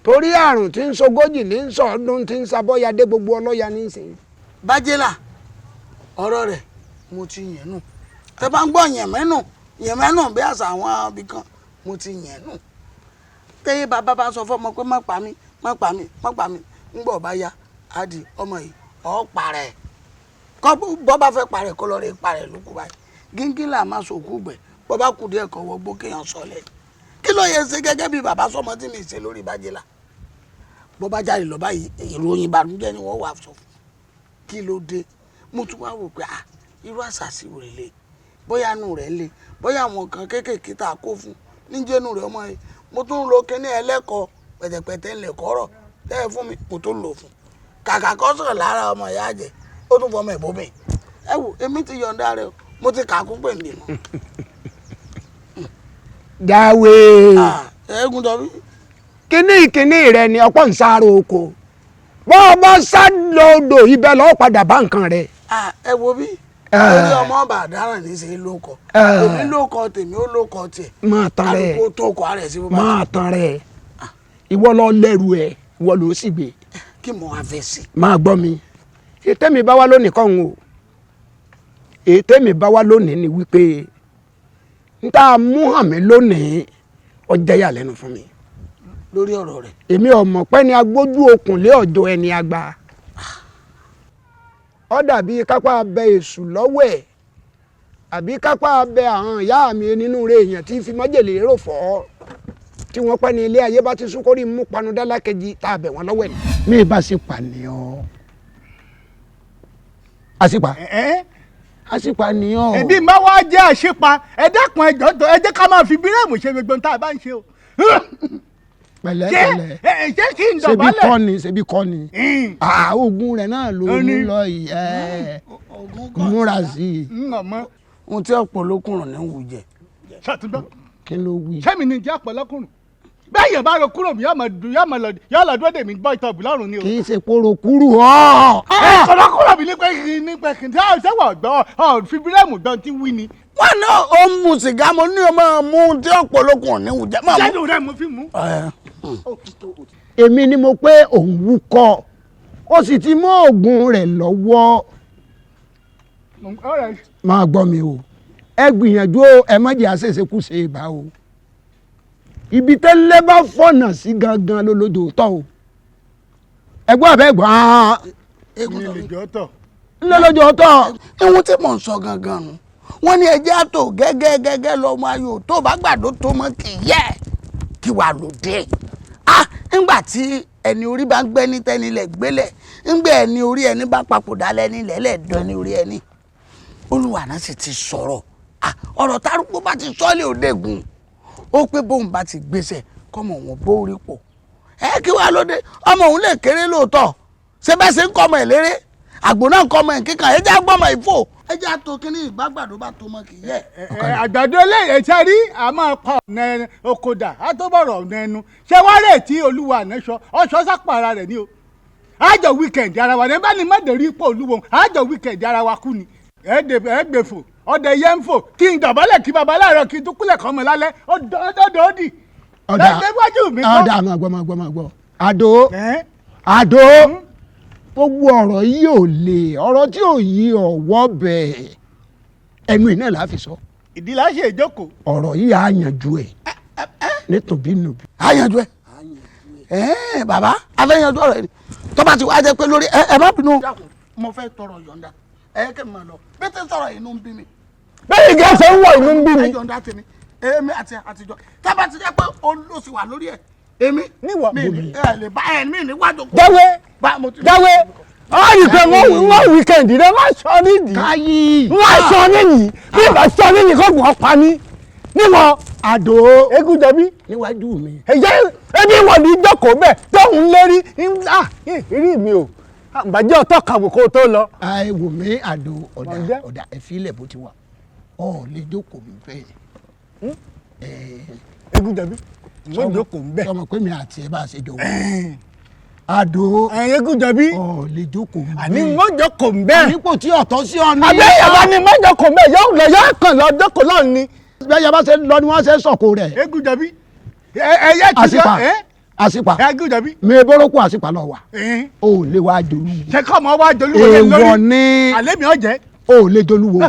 torí àrùn tí ń sogójì ní ń sọ̀ọ́dún tí ń sabọ́yadé gbogbo ọlọ́ya ní í sìn. Bájélà ọ̀rọ̀ rẹ̀ mo ti yẹn nù tẹ bá ń gbọ́ yẹ̀mẹ́nù bí àṣà àwọn ibì kan mo ti yẹn nù tẹ́yẹ bàbá bá sọ fọ́mọ pé má pa mí ń gbọ́ bá yá á di ọmọ yìí ọ̀ parẹ́ kọ́ bọ́ bá fẹ́ parẹ́ kọ́ lọ́ọ́ rí parẹ́ lókù báyìí gíngín là má sòkú gbẹ bọ́ bá kú díẹ̀ kọ́ wọgbó kéèyàn sọlẹ̀ kí ló yẹ ṣe gẹ́gẹ́ bí bàbá sọmọ tí mi ṣe lórí Bájélà bọ́ bá jáde lọ báyìí ìròyìn ìbànújẹ́ ni wọ́n wà sọ fún kí ló dé mo tún wá wò pé irú àṣàṣì wò lè bóyá inú rẹ̀ le bóyá àwọn kan kéékèèké tá a kó fún níjẹ́nu rẹ̀ ọmọ yìí mo tún lo kíní ẹlẹ́kọ̀ọ́ pẹ̀tẹ̀pẹ̀tẹ̀ ńlẹ̀kọ́rọ̀ tẹ́ ẹ fún mi mo tún lò fún kàkà kọ́ sọ̀rọ̀ lára ọmọ ìyá jẹ ó tún fọmọ ẹ̀bọ́ mi ẹ wò èmi ti yọ̀ǹda rẹ o mo ti kà á kún pè mí mọ́. Jáwé ẹ̀ẹ́gùn tọ́bí. kíní rẹ ni ọ̀pọ̀ ń sáré oko bọ́ ọ bá sá lọ́dọ̀ ibẹ̀ lọ́ọ́ padà bá nǹkan rẹ. ẹ wo bí lórí ọmọ ọba àdáràn ní í ṣe lóko èmi lóko tèmi ó lóko tiẹ̀ máa tan rẹ kálukú tó kọ ara ẹ̀ sí bó bá máa tan rẹ ìwọ lọ lẹ́rù ẹ ìwọ ló sì gbé. kí mo wá fẹ́ sí. máa gbọ́ mi ètè mi bá wá lónìí kọ́ ń o ètè mi bá wá lónìí ni wípé n tá a mú hàn mí lónìí ọjọ́ yà lẹ́nu fún mi. lórí ọ̀rọ̀ rẹ̀. èmi ọmọ pẹ́ ni agbójú okùn lé ọ̀dọ̀ ẹni àgbà ó dàbí kápá abẹ èṣù lọ́wọ́ ẹ̀ àbí kápá abẹ àwọn ìyá mi nínú rẹ̀ èèyàn tí fi májèlé rò fọ́ tí wọ́n pẹ́ ní ilé ayé bá ti sún kórìí mú panudá lákejì tá a bẹ̀ wọ́n lọ́wọ́ ẹ̀. mi ì bá sì pànìyàn àṣìpà àṣìpànìyàn. ẹbí máa wá jẹ́ àṣìpa ẹ dákun ẹjọ́ tó ẹ jẹ́ ká máa fi bírèmù ṣe gbogbo tá a bá ń ṣe o. pẹ̀lẹ́pẹ̀lẹ́ ṣé kí n dọ̀bálẹ̀. ṣebí kọ́ ni oògùn rẹ̀ náà ló mú lọ yìí múra sí i. ohun tí ọ̀pọ̀ lókùnrùn ní wù jẹ. ṣàtúndọ́. kí ló wí. sẹ́mi ni jẹ́ ọ̀pọ̀ lọ́kùnrin bẹ́ẹ̀ yẹn bá ro kúrò mi yóò lọ dúró dè mí bọ́ ìtọ́bù lọ́rùn ni o. kì í ṣe poro kúrú ọ́. ọ̀rọ̀ kúrò mi nípa kí n sẹ́wọ̀ gbọ́ fi bírèmù gbọ́n tí wí ni. wọn náà ó ń mu sìgá mo ní o máa mú tí ọ̀pọ̀ lókùnrùn ní wù jẹ. jẹ́nu rẹ̀ mo fi mú. èmi ni mo pé òun wúkọ́ ó sì ti mú oògùn rẹ̀ lọ́wọ́. máa gbọ́ mi o ẹ gbìyànjú ẹ má jẹ́ àṣeṣekúṣe ìbá o ibi tẹ́lẹ̀ bá fọ̀nà sí gangan lólódò tọ́ o ẹgbọ́n àbẹ́ gbọ́n. lólódò tọ́. ihun tí mò ń sọ gangan nu wọ́n ní ẹjẹ́ àtò gẹ́gẹ́ lọ́mọ ayò tó bá gbàdó tó mọ́ kì í yẹ kí wàá lòdì. ńgbà tí ẹni orí bá ń gbẹ́ ní tẹ́nilẹ̀ gbélẹ̀ ńgbà ẹni orí ẹni bá papòdà lẹ́ni lẹ́lẹ́dọ́ ní orí ẹni Olúwa náà sì ti sọ̀rọ̀ ọ̀rọ̀ tárúgbó bá ti sọ́ọ́lì òdegun ó pé bóun bá ti gbèsè kọ́mọ òun bórí pọ̀ kí wàá lóde ọmọ òun lè kéré lóòótọ́ ṣé bẹ́ẹ̀ ṣe ń kọ́ ọmọ ẹ̀ léré àgbò náà ń kọ́ ọmọ ẹ̀ kíkan ẹ jẹ́ gbọ́mọ ìfò ẹ jẹ́ àtò kínní ìbágbàdo bá tó mọ kì í yẹ. àgbàdo eléyìí ṣe rí àmọ́ pa ọ̀nà okòdà àtọ́bọ̀rọ̀ ọ̀nà ẹnu ṣé wàá rè tí Olúwa ànáṣọ ọ̀ṣọ́ sápàrà rẹ̀ ni o àjọ wíkẹ̀ndì ara wa ní bá ní mọ̀dẹ̀rí pọ̀ Olúwo àjọ wíkẹ̀ndì ara wa kú ni ẹgbẹ̀fọ̀ ọdẹ yẹn ń fò kí n dọ̀bálẹ̀ kí baba láàárọ̀ kí n tún kúlẹ̀ kọ́ ọmọ lálẹ́ ọdọọdọ òdì. ọ̀dà máa gbọ́ àdó gbogbo ọ̀rọ̀ yìí ò lè ọ̀rọ̀ tí ò yí ọ̀wọ́ bẹ́ẹ̀ ẹnu iná là á fi sọ. ìdílé ṣe ìjókòó. ọ̀rọ̀ yìí á yanjú ẹ̀ nítorí nùbí. á yanjú ẹ̀ bàbá a fẹ́ yanjú ọ̀rọ̀ yìí tó bá ti wá jẹ́ pé lórí ẹ má bínú. mo fẹ́ tọrọ yọ̀ǹda kẹ́ mi máa lọ bí tí ń sọ̀rọ̀ inú ń bí mi. bẹ́ẹ̀ ni gẹ́sẹ̀ ń wọ inú ń bí mi. ẹ yọ̀ǹda tèmi èmi àti àtijọ́ tábà ti jẹ́ pé olóòsì wà lórí ẹ̀ èmi níwọ̀ lè bá mi níwájú. jáwé ọ̀rì pé wọ́n wíkẹ̀ndì rẹ̀ wọ́n sọ nídìí. káyì wọ́n sọ nídìí bí ìbá sọ nídìí kó gbọ́n pa ní níwọ̀n àdó eégún jẹbi. níwájú mi. ẹ̀jẹ̀ ẹbí wọn ní jókòó bẹ́ẹ̀ tóun lérí rí mi o bàjẹ́ ọ̀tọ̀ kàwé kó tó lọ. ẹ wò mí àdó ọ̀dà ẹ fi ilẹ̀ bó ti wà ọ̀ lè jókòó mi bẹ́ẹ̀. Egúnjọbí mo jókòó ń bẹ̀. sọmọ pé mi àti ẹ bá a ṣe jọ wọ. àdó Egúnjọbí ọ̀ lè jókòó mi bẹ́ẹ̀. àní mo jókòó ń bẹ̀. ànípò tí ọ̀tọ̀ sí ọ ní. àbẹ́yẹ̀bá ni mo jókòó ń bẹ̀ yóò kàn lọ jókòó lọ́ọ̀ ni. bẹ́ẹ̀ bá ṣe lọ ni wọ́n ṣe sọ̀kò rẹ̀. Egúnjọbí ẹyẹ ti sọ àsìpà Egúnjọbí mi bọ́lọ́kù àsìpà lọ wà. o ò lè wá jolúwo. ṣé kọ́ ọmọ wá jolúwo lé lórí. èèwọ̀ ni àlẹ́ mi ò jẹ́. o ò lè jolúwo.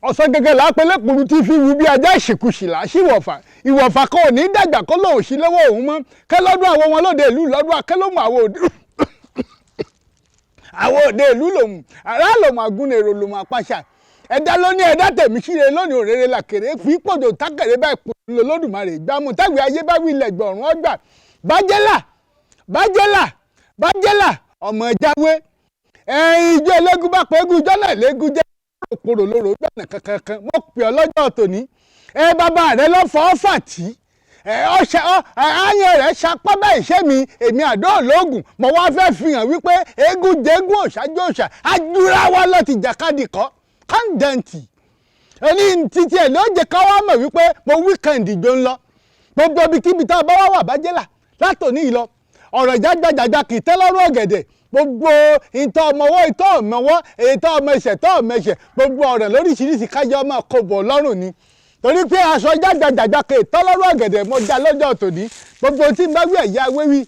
ọ̀sán gẹ́gẹ́ lápẹ́lẹ́ pòrú tí fi wu bí ajá ìṣèkùsìlà síwọ̀fà ìwọ̀fà kan ò ní dàgbà kó lóun sí lọ́wọ́ òun mọ́ kẹ́ lọ́dún àwọn wọn lóde ìlú lọ́dún akẹ́lómù àwọn òde ìlú lòun ará lòun agúnèrò lòun àpàṣà ẹ̀dá lónìí ẹ̀dá tẹ̀mí síre lónìí òrèrè làkèrè fi pòjò tákèrè báyìí pòjò lódùmarè ìgbàmù tágbé ayé bá wí ilẹ̀ gbọ̀rún ọgbà bájẹ́là ọmọ ìjáwé ìjọ elégún bá pẹ́ egún ìjọ náà elégún jẹ́ òpòrò lóró gbẹ̀nà kankan mo pè ọ́ lọ́jọ́ tòní bàbá rẹ lọ́fọ̀ọ́ fàtí àyàn rẹ̀ sapá báyìí ṣé mi èmi àdó ológun mo wá fẹ́ fi hàn wípé eégún jẹ́gún òṣájú òṣà ajúra wa lọ ti jàkadì kọ́ kọ́ńdẹ̀ǹtì ẹni títí ẹ̀ ló jẹ́ ká wá mọ̀ wípé mo wíkẹ̀ǹdì jọ ń lọ gbogbo ibikíbi tá a bá wà bájẹ́là látòní yìí lọ ọ̀rọ̀ jágbàjàgbà kì í tẹ́ lọ́rùn ọ̀gẹ̀dẹ̀ gbogbo ìtọ́ ọmọwọ́ ìtọ́ ọmọwọ́ ìtọ́ ọmọ ẹsẹ̀ tọ́ ọmọ ẹsẹ̀ gbogbo ọ̀rọ̀ lóríṣiríṣi kájọ ọmọ kòbò lọ́rùn ni torí pé aṣọ jágbàjàgbà kì í tọ́ lọ́rùn ọ̀gẹ̀dẹ̀ mo já lọ́jọ́ tòní gbogbo tí n bá wí ẹ̀yà wéwí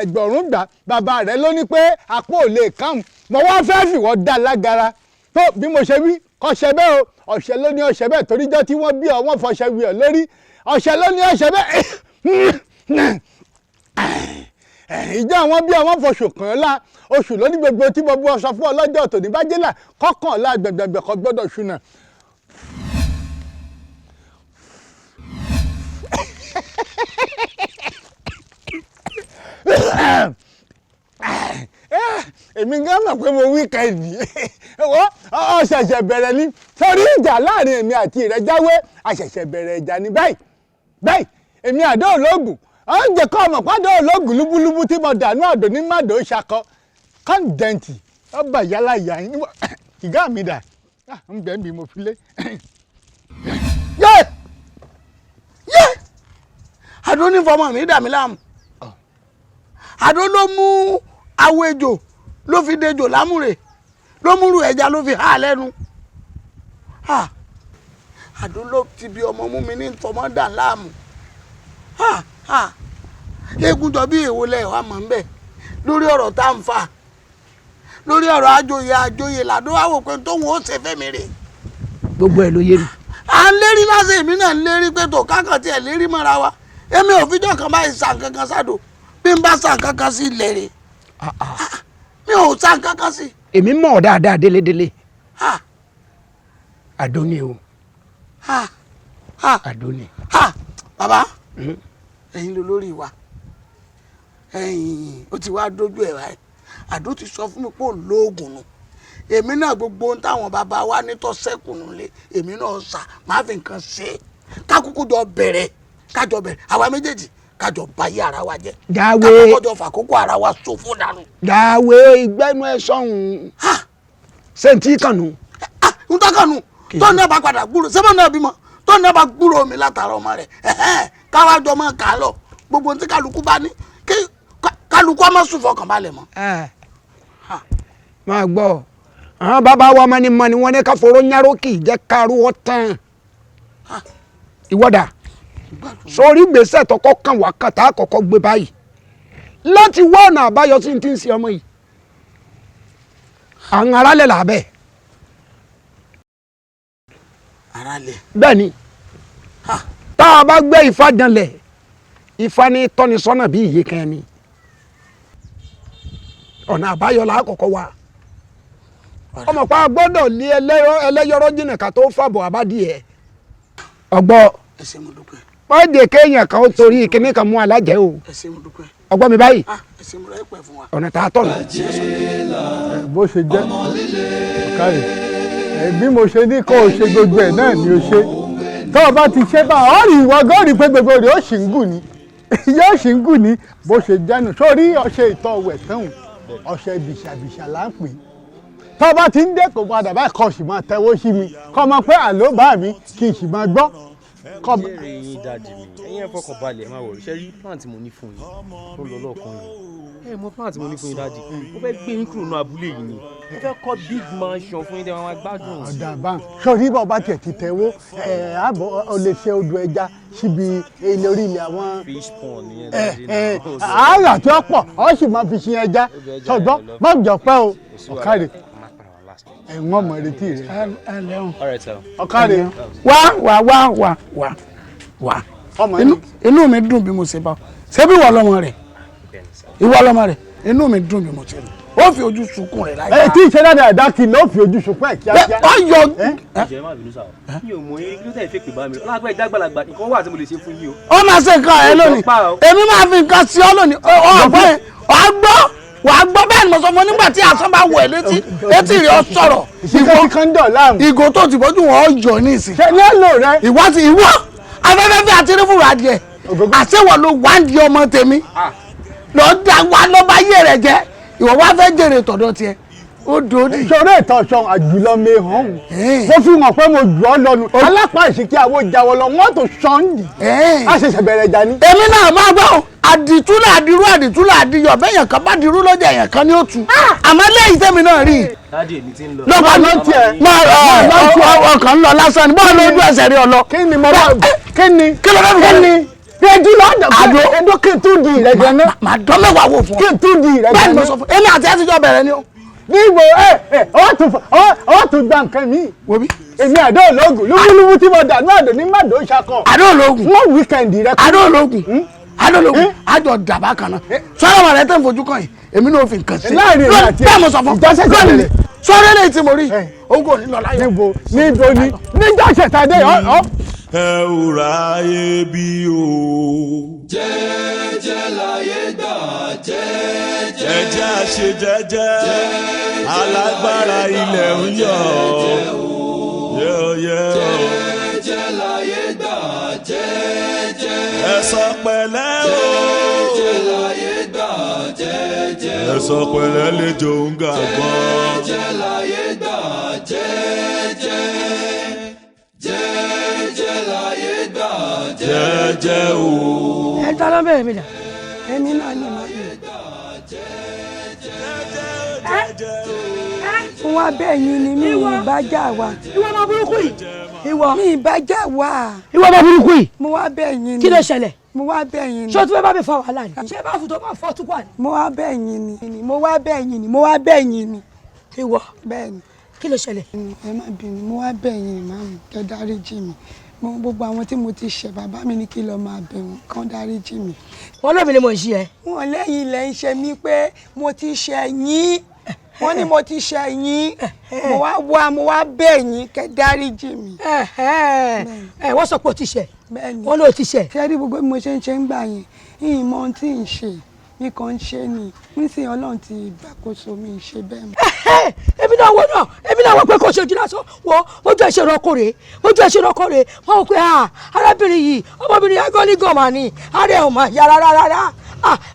ẹgbọ̀rún gbà bàbá rẹ̀ ló ní pé àpò ò lè kàn mo wá fẹ́ fìwọ́ dá lágara tó bí mo ṣe wí kọ́ṣẹ́ bẹ́ẹ̀ o ọ̀ṣẹ́ ló ní ọ̀ṣẹ́ bẹ́ẹ̀ toríjọ́ tí wọ́n bí ọ wọ́n fọṣẹ́ wí ọ lórí ọ̀ṣẹ́ ló ní ọ̀ṣẹ́ bẹ́ẹ̀ ìjọ àwọn bí àwọn fọṣù kàn án la oṣù lóní gbogbo tí mo bú ọsọ fún ọlọ́jọ́ tòní bájẹ́là kọ́kànlá gbẹ̀gbẹ̀gbẹ̀ kan gbọ́dọ̀ ṣúná. èmi gan mọ̀ pé mo wíkẹ́ẹ̀dì ọ̀ṣẹ̀ṣẹ̀ bẹ̀rẹ̀ ni sórí ìjà láàrin èmi àti ìrẹ́jáwé àṣẹ̀ṣẹ̀ bẹ̀rẹ̀ ìjà ni báyìí èmi àdó ológun oúnjẹ kọ́ ọmọ pàdé ológun lúbúlúbú tí mo dànù àdó ní mádò ṣakọ kọ́ńdẹ̀ǹtì ọba ìyálà ìyá yín ìgá mi dà ń bẹ́ẹ̀ bí mo fi lé. yé àdó ní fọmọ mi dà mí láàmú àdó ló mú awo ejò ló fi dejò lámúre ló múrù ẹja ló fi há lẹ́nu àdó ló ti bí ọmọ mú mi ní fọmọ dà láàmú. Egúnjọbí èwo lẹ wà mọ̀ ń bẹ̀ lórí ọ̀rọ̀ tá à ń fà lórí ọ̀rọ̀ àjòyè làdó wà wò pé tóun ó ṣe fẹ́mi rè. gbogbo ẹ̀ ló yé mi. à ń lérí lásìkò èmi náà ń lérí pé tó kákan tiẹ̀ lérí mọ́ra wa èmi ò fíjọ́ kan báyìí sàn kankan sádò bí n bá sàn kankan sí ilẹ̀ rè mi ò sàn kankan sí. èmi mọ̀ ọ́ dáadáa délédélé àdó ni o àdó ni. bàbá ẹ̀yin ló lórí wa ó ti wá dójú ẹ̀ wáyé àdó ti sọ fún mi pé òun lóògùn nù èmi náà gbogbo ohun táwọn bàbá wa nítọ́ sẹ́kùnù lé èmi náà sà máa fi nǹkan ṣe é kákúkú jọ bẹ̀rẹ̀ kájọ bẹ̀rẹ̀ àwa méjèèjì kájọ báyé ara wa jẹ́ kákúkú jọ fàkókò ara wa ṣòfò dànù. dàwé ìgbẹ́nu ẹ̀ sọ̀hún ṣé n tí kànú. n tó kànú tó ní ọba padà gbúrò sẹ́mọ̀ náà bímọ tó ní ọba gbúrò mi látara ọmọ rẹ̀ káwá jọ máa kà á lọ gbogbo ohun tí kálukú bá ní kí kálukú ọmọ sùn fọkàn balẹ̀ mọ́. máa gbọ́ àwọn bàbá wa mọ́ni wọ́n ní ká foró nyáró kì í jẹ́ kárú ọ̀tán ìwọ́dà sórí gbèsè tọkọ kan wà kàn tá a kọ́kọ́ gbé báyìí láti wá ọ̀nà àbáyọ sí ti ń ṣe ọmọ yìí àwọn aráàlẹ̀ làbẹ́. aráàlẹ̀. bẹ́ẹ̀ ni tá a bá gbé Ifá janlẹ̀ Ifá ní tọ́nisọ́nà bí iye kan ni ọ̀nà àbáyọ là á kọ́kọ́ wá ọmọ pa gbọ́dọ̀ lé ẹlẹ́yọrọ́ jìnnà ká tó fàbọ̀ àbádìẹ ọgbọ́ wọ́n dè kéèyàn kan ó torí kíní kan mú alájẹ́ o ọgbọ́n mi báyìí ọ̀nà tá a tọ̀ nù. bó ṣe jẹ́ ọ̀kárì bí mo ṣe ní kó o ṣe gbogbo ẹ̀ náà ni o ṣe tó o bá ti ṣe bá ọ rí ìwọ gan rí pé gbogbo rẹ̀ ó ṣì ń gùn ni yóò ṣì ń gùn ní bó ṣe jẹ́nu sórí ọṣẹ ìtọ̀ wẹ̀ tán ọṣẹ bìṣàbìṣà là ń pè é tó bá ti ń dé kò padà báyìí kọ́ sì máa tẹ́wọ́ sí mi kọ́ mọ pé àló bá mi kì í sì máa gbọ́. ìbéèrè yín dáàdì mi ẹ̀yin ẹ fọkàn balẹ̀ má wọrí ṣe rí plan tí mo ní fún yín ó lọ lọ́ọ̀kan yìí mọ plan tí mo ní fún yín dáàdì mo fẹ́ gbé yín kúrò ní abúlé yìí ni mo fẹ́ kọ́ big mansion fún yín tẹ́ máa gbádùn. ọ̀dà bá sórí bọ́ bá tiẹ̀ ti tẹ̀wọ́ àbọ̀ ọ lè ṣe odò ẹja síbi ilé orí ilẹ̀ àwọn. fish pond nìyẹn dáàdì náà. àárà tí ó pọ̀ ọ sì máa fi sin ẹja sọgbọ́n má jọ pẹ́ o ọ̀kárẹ̀ ẹ̀wọ̀n mọ̀ retí rẹ̀. ọ̀kárẹ̀. wá inú mi dùn bí mo ṣe bá ṣé bí ìwọ lọmọ rẹ̀ ìwọ lọmọ rẹ̀ inú mi dùn bí mo ṣe ó fi ojú sunkún rẹ̀ láyé. ẹ tí ìṣe dáadáa ẹ̀dá kì í ló fi ojú sunkún ẹ̀ kíákíá. ó yọ. ìjẹ́ má bínú sáà mi ò mọ eré kí ló tẹ̀ fẹ́ pè bá mi ọlọ́gbẹ́ ìdágbàlagbà nǹkan wà tí mo lè ṣe fún yín o. ó máa ṣe nǹkan ẹ lónìí èmi máa fi nǹkan sí ọ lónìí ọgbọ́n wàá gbọ́ bẹ́ẹ̀ ni mo sọ fún ọ nígbà tí asán bá wọ̀ ẹ́ létí rẹ̀ ọ sọ̀rọ̀ ìgò tó ti bójú wọn ọ yọ ní ìsìn. ṣe ní èlò rẹ. ìwọ afẹ́fẹ́ àti rífùrù adìẹ àṣewọ̀ ló wá ń di ọmọ tèmi lọ da wa lọ bá yé rẹ jẹ ìwọ wá fẹ́ jèrè tọ̀dọ̀ tiẹ̀ ó dòdì. ìṣòro ìtọ̀sán àjùlọ mi hàn mo fi hàn pé mo jù ọ lọnu alápá ìsìnkí àwọn ìjáwọ lọ wọn tó sọ́ndì a ṣẹ̀ṣẹ̀ bẹ̀rẹ̀ ìjà ni. èmi náà máa gbọ́ àdìtúlà àdìrú àdìtúlà àdìyọ̀ bẹ́yẹn kan bá dirú lọ́jà èèyàn kan ní òtún àmọ́ lẹ́yìn tẹ́mi náà rí i. dáàdì èmi ti ń lọ. lọ́kàn ló tiẹ̀ ọkàn ń lọ lásán ni bọ́ọ̀lù ojú ẹsẹ̀ rí ọ lọ. kí ni mo bá kí ni kí ló fẹ́ fi kí ni ẹjú lọ́dọ̀ ẹjọ́ kí n tún di ìrẹ́jẹ náà. màá dán mẹ́wàá wò fún ọ. kí n tún di ìrẹ́jẹ náà. bẹ́ẹ̀ ni mo sọ fún èmi àti ẹ ti jọ bẹ̀rẹ̀ ni o. níbo ọwọ́ tún gba nǹkan mi. èmi àdó ológun lúbúlúbú tí mo dà ní àdó ní màdó ìṣàkọ. àdó ológun wọ́n wíkẹ̀ndì rẹ. àdó ológun àjọ dàbá kan náà sọ́dọ̀ wà rẹ tẹ́ ń fojú kan yìí èmi náà fi nǹkan sí. láàrin èmi àti bẹ́ẹ̀ mo sọ fún lónìí sọ́dọ̀ eléyìí tí mo rí ogun ò ní lọ láyọ̀. níbo ni níjọ́ ṣẹ̀tàdé ọ̀. ẹ ò ráyè bí o. jẹ́jẹ́ láyé gbà jẹ́jẹ́. ẹjẹ́ àṣẹ jẹ́jẹ́ alágbára ilẹ̀ ń yọ̀ jẹ́jẹ́ láyé gbà jẹ́jẹ́. ẹ sọ pẹ̀lẹ́ o. jẹ́jẹ́ láyé gbà jẹ́jẹ́. ẹ sọ pẹ̀lẹ́ lẹ́jọ́ ń gà gbọ́n. jẹ́jẹ́ láyé gbà jẹ́jẹ́. jẹ́jẹ́ láyé gbà jẹ́jẹ́ o. ẹ ta ló bẹ̀rẹ̀ mi dà èmi náà ni màá yẹ. fún wa bẹ́ẹ̀ yín ni mi ìbájà wa. ìwọ ọmọ burúkú yìí. ìwọ mi ìbájà wa. ìwọ ọmọ burúkú yìí. mo wá bẹ́ẹ̀ yín ni. kí ló ṣẹlẹ̀. mo wá bẹ́ẹ̀ yín ni. ṣé o tún fẹ́ bá mi fa wàhálà ni. ṣé báfù tó máa fọ́ tún wà ní. mo wá bẹ́ẹ̀ yín ni mo wá bẹ́ẹ̀ yín ni mo wá bẹ́ẹ̀ yín ni. ìwọ bẹ́ẹ̀ ni. kí ló ṣẹlẹ̀. ẹ má bínú mo wá bẹ́ẹ̀ yín ni màmí kẹ́ dáríjì mi gbogbo àwọn tí mo ti ṣẹ̀ bàbá mi ní kí lọ́ọ́ máa bẹ̀ wọ́n kán dáríjì mi. wọn lómi ni mo ń ṣe ẹ. wọn lẹ́yìn ilẹ̀ ń ṣe mí pé mo ti ṣẹ̀ yín wọ́n ní mo ti ṣẹ̀ yín mo wá bẹ̀ yín kẹ́ dáríjì mi. wọ́n sọ pé o ti ṣẹ̀ wọ́n ló ti ṣẹ̀. ṣé rí gbogbo bí mo ṣe ń ṣe ń gbà yẹn yìí mọ ohun tí ń ṣe mi kàn ń ṣe ni nísìnyí ọlọ́run ti gbàkóso mi ṣe bẹ́ẹ̀ mọ́. èmi náà wọ pé kò ṣojú lásán wọ ojú ẹ̀ṣẹ̀ rọkọ̀rẹ́ wọ́n wọ pé arábìnrin yìí ọmọbìnrin agọ́lí gọ̀mà ni ààrẹ ò máa yára rárá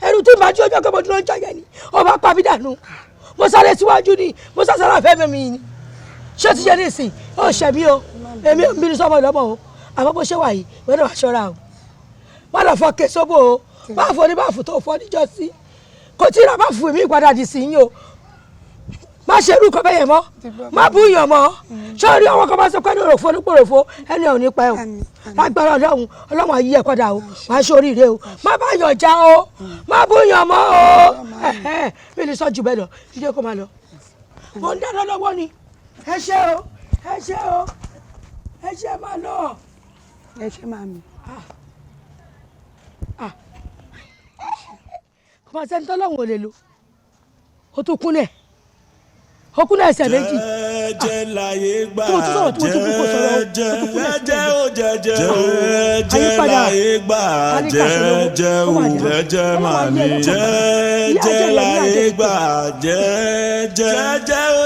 ẹnu tí màá jí ọjọ́ kẹ́mọ́ dúró ń jẹ́ ni ọba pa mí dànù mo sáré síwájú ni mo sàṣàrà fẹ́ mi ni ṣé o ti ṣe ní ìsìn ó ṣẹ̀ mí o èmi ò ń bínú sọ́mọ ìlọ́mọ o àmọ́ bó ṣe wà yìí wọ́n náà wá ṣọ́ra o wọ́n lọ fọ́ késóbò o máa fọ ní báàfù tó fọ́ níjọ́ sí kò tí ì ra báàfù mi padà dì sí yín o má ṣe irú kan bẹ́yẹn mọ́ má bú yàn mọ́ sọ́ọ́rí ọmọ kan bá sọ pé ní òròfo nípòròfo ẹni ò ní pẹ́ o lágbára ọlọ́run ayé ẹ̀ padà o wàá ṣe oríire o má bá yàn já o má bú yàn mọ́ o mi ní sọ jù bẹ́ẹ̀ lọ jíjẹ́ kó máa lọ. mo ń dáná lọ́wọ́ ni ẹ ṣe máa lọ. ẹ ṣe máa mi. ọmọ sẹ́ni tọ́lọ́hún ò lè lò ó tún kúnlẹ̀ ẹsẹ̀ méjì. jẹ́jẹ́ láyé gbà jẹ́jẹ́ ó jẹ́jẹ́ láyé gbà jẹ́jẹ́ ó jẹ́jẹ́ máa ní jẹ́jẹ́ láyé gbà jẹ́jẹ́ ó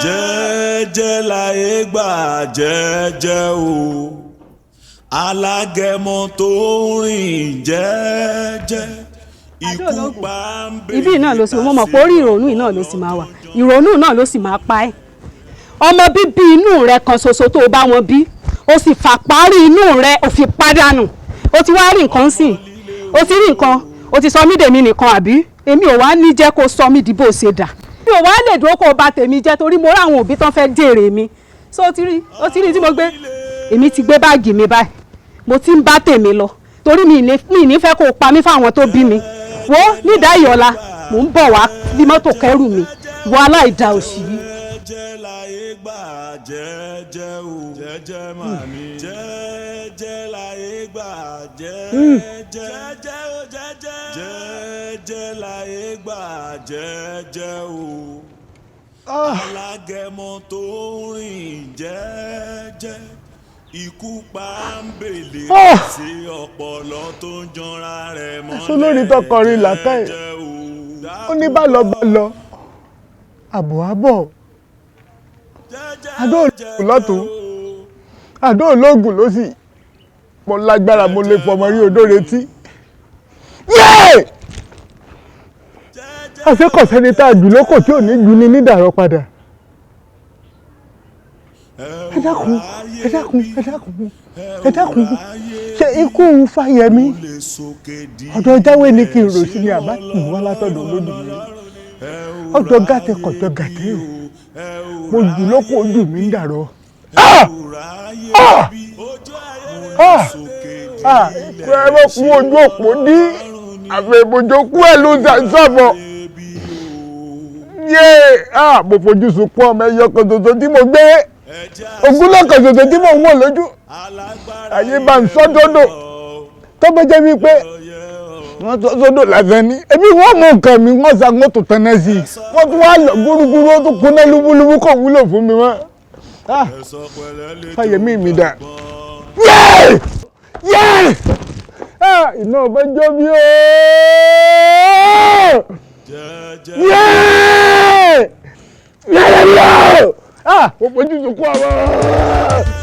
jẹ́jẹ́ láyé gbà jẹ́jẹ́ ó alágẹmọ tó rìn jẹ́jẹ́ ikú pa ń bèrè. ibi náà ló sì mọ̀ pé orí ìrònú yìí náà ló sì máa wà ìrònú náà ló sì máa pa ẹ́ ọmọ bíbí inú rẹ kan ṣoṣo tó o bá wọn bí o sì fà parí inú rẹ o fi pàdánù o ti wá rí nǹkan sìn o ti rí nǹkan o ti sọ mí dèmi nìkan àbí èmi ò wá ní jẹ́ kó sọ mí di bó ṣe dà mi ò wá lè dúró kó o bà tèmi jẹ́ torí mo rí àwọn òbí tán fẹ́ jèrè mi so o ti rí tí mo gbé èmi ti gbé báàgì mi báyìí mo ti ń bá tèmi lọ torí mi ní fẹ́ kó o pa mí fáwọn tó bí mi wo nídàá ìyọ̀la mò ń bọ̀ wá bí mọ́tò kẹrù mi wo aláìda òṣì yìí. jẹ́jẹ́ láyé gbà jẹ́jẹ́ o jẹ́jẹ́ màmí jẹ́jẹ́ láyé gbà jẹ́jẹ́ o jẹ́jẹ́ láyé gbà jẹ́jẹ́ o alágẹmọ tó rìn jẹ́jẹ́ ikú pa ń bèlè sí ọpọlọ tó ń janra rẹ̀ mọ́lẹ̀. aṣọ lórí tọkọrin làkàì ó ní bá lọ àbọ̀ àdó olóògùn lọ́tún àdó olóògùn ló sì mo lágbára mo lè fọmọ rí odó retí. àṣekọ̀sẹ́ni tá a jù lóko tí ò ní jù ní nídàrọ́ padà. ẹ dákun ṣe ikú Fáyẹmí ọ̀dọ̀ Jáwé ní kí n rò sí ní àbá kì í wá látọ̀dọ̀ Olódùmarè ọ̀dọ̀ gàtẹ kọ̀tọ̀ gàtẹ mo jù lóko ojú mi ń dàrọ́. ẹ bá kú ojú òpó dí àfẹ ìbòjò kú ẹ ló ń sọ̀bọ̀ mo fojú sunkún ọmọ ẹyọ kan tuntun tí mo gbé ogúnlọ́kàn ṣoṣo tí mò ń wò lójú ayé bá ń sọ́dọ̀dọ̀ tó bá jẹ́ wípé wọ́n sọ́dọ̀ lásán ní ẹbí wọ́n mú nǹkan mi wọ́n sa wọ́n tó tẹ́ná sí i wọ́n tún wá lọ gúrúgúrú ó tún kúnná lúbúlúbú kò wúlò fún mi mọ́. Fáyẹmí mi dà iná ọba jọ mi ó mo fojú sunkún àwọn.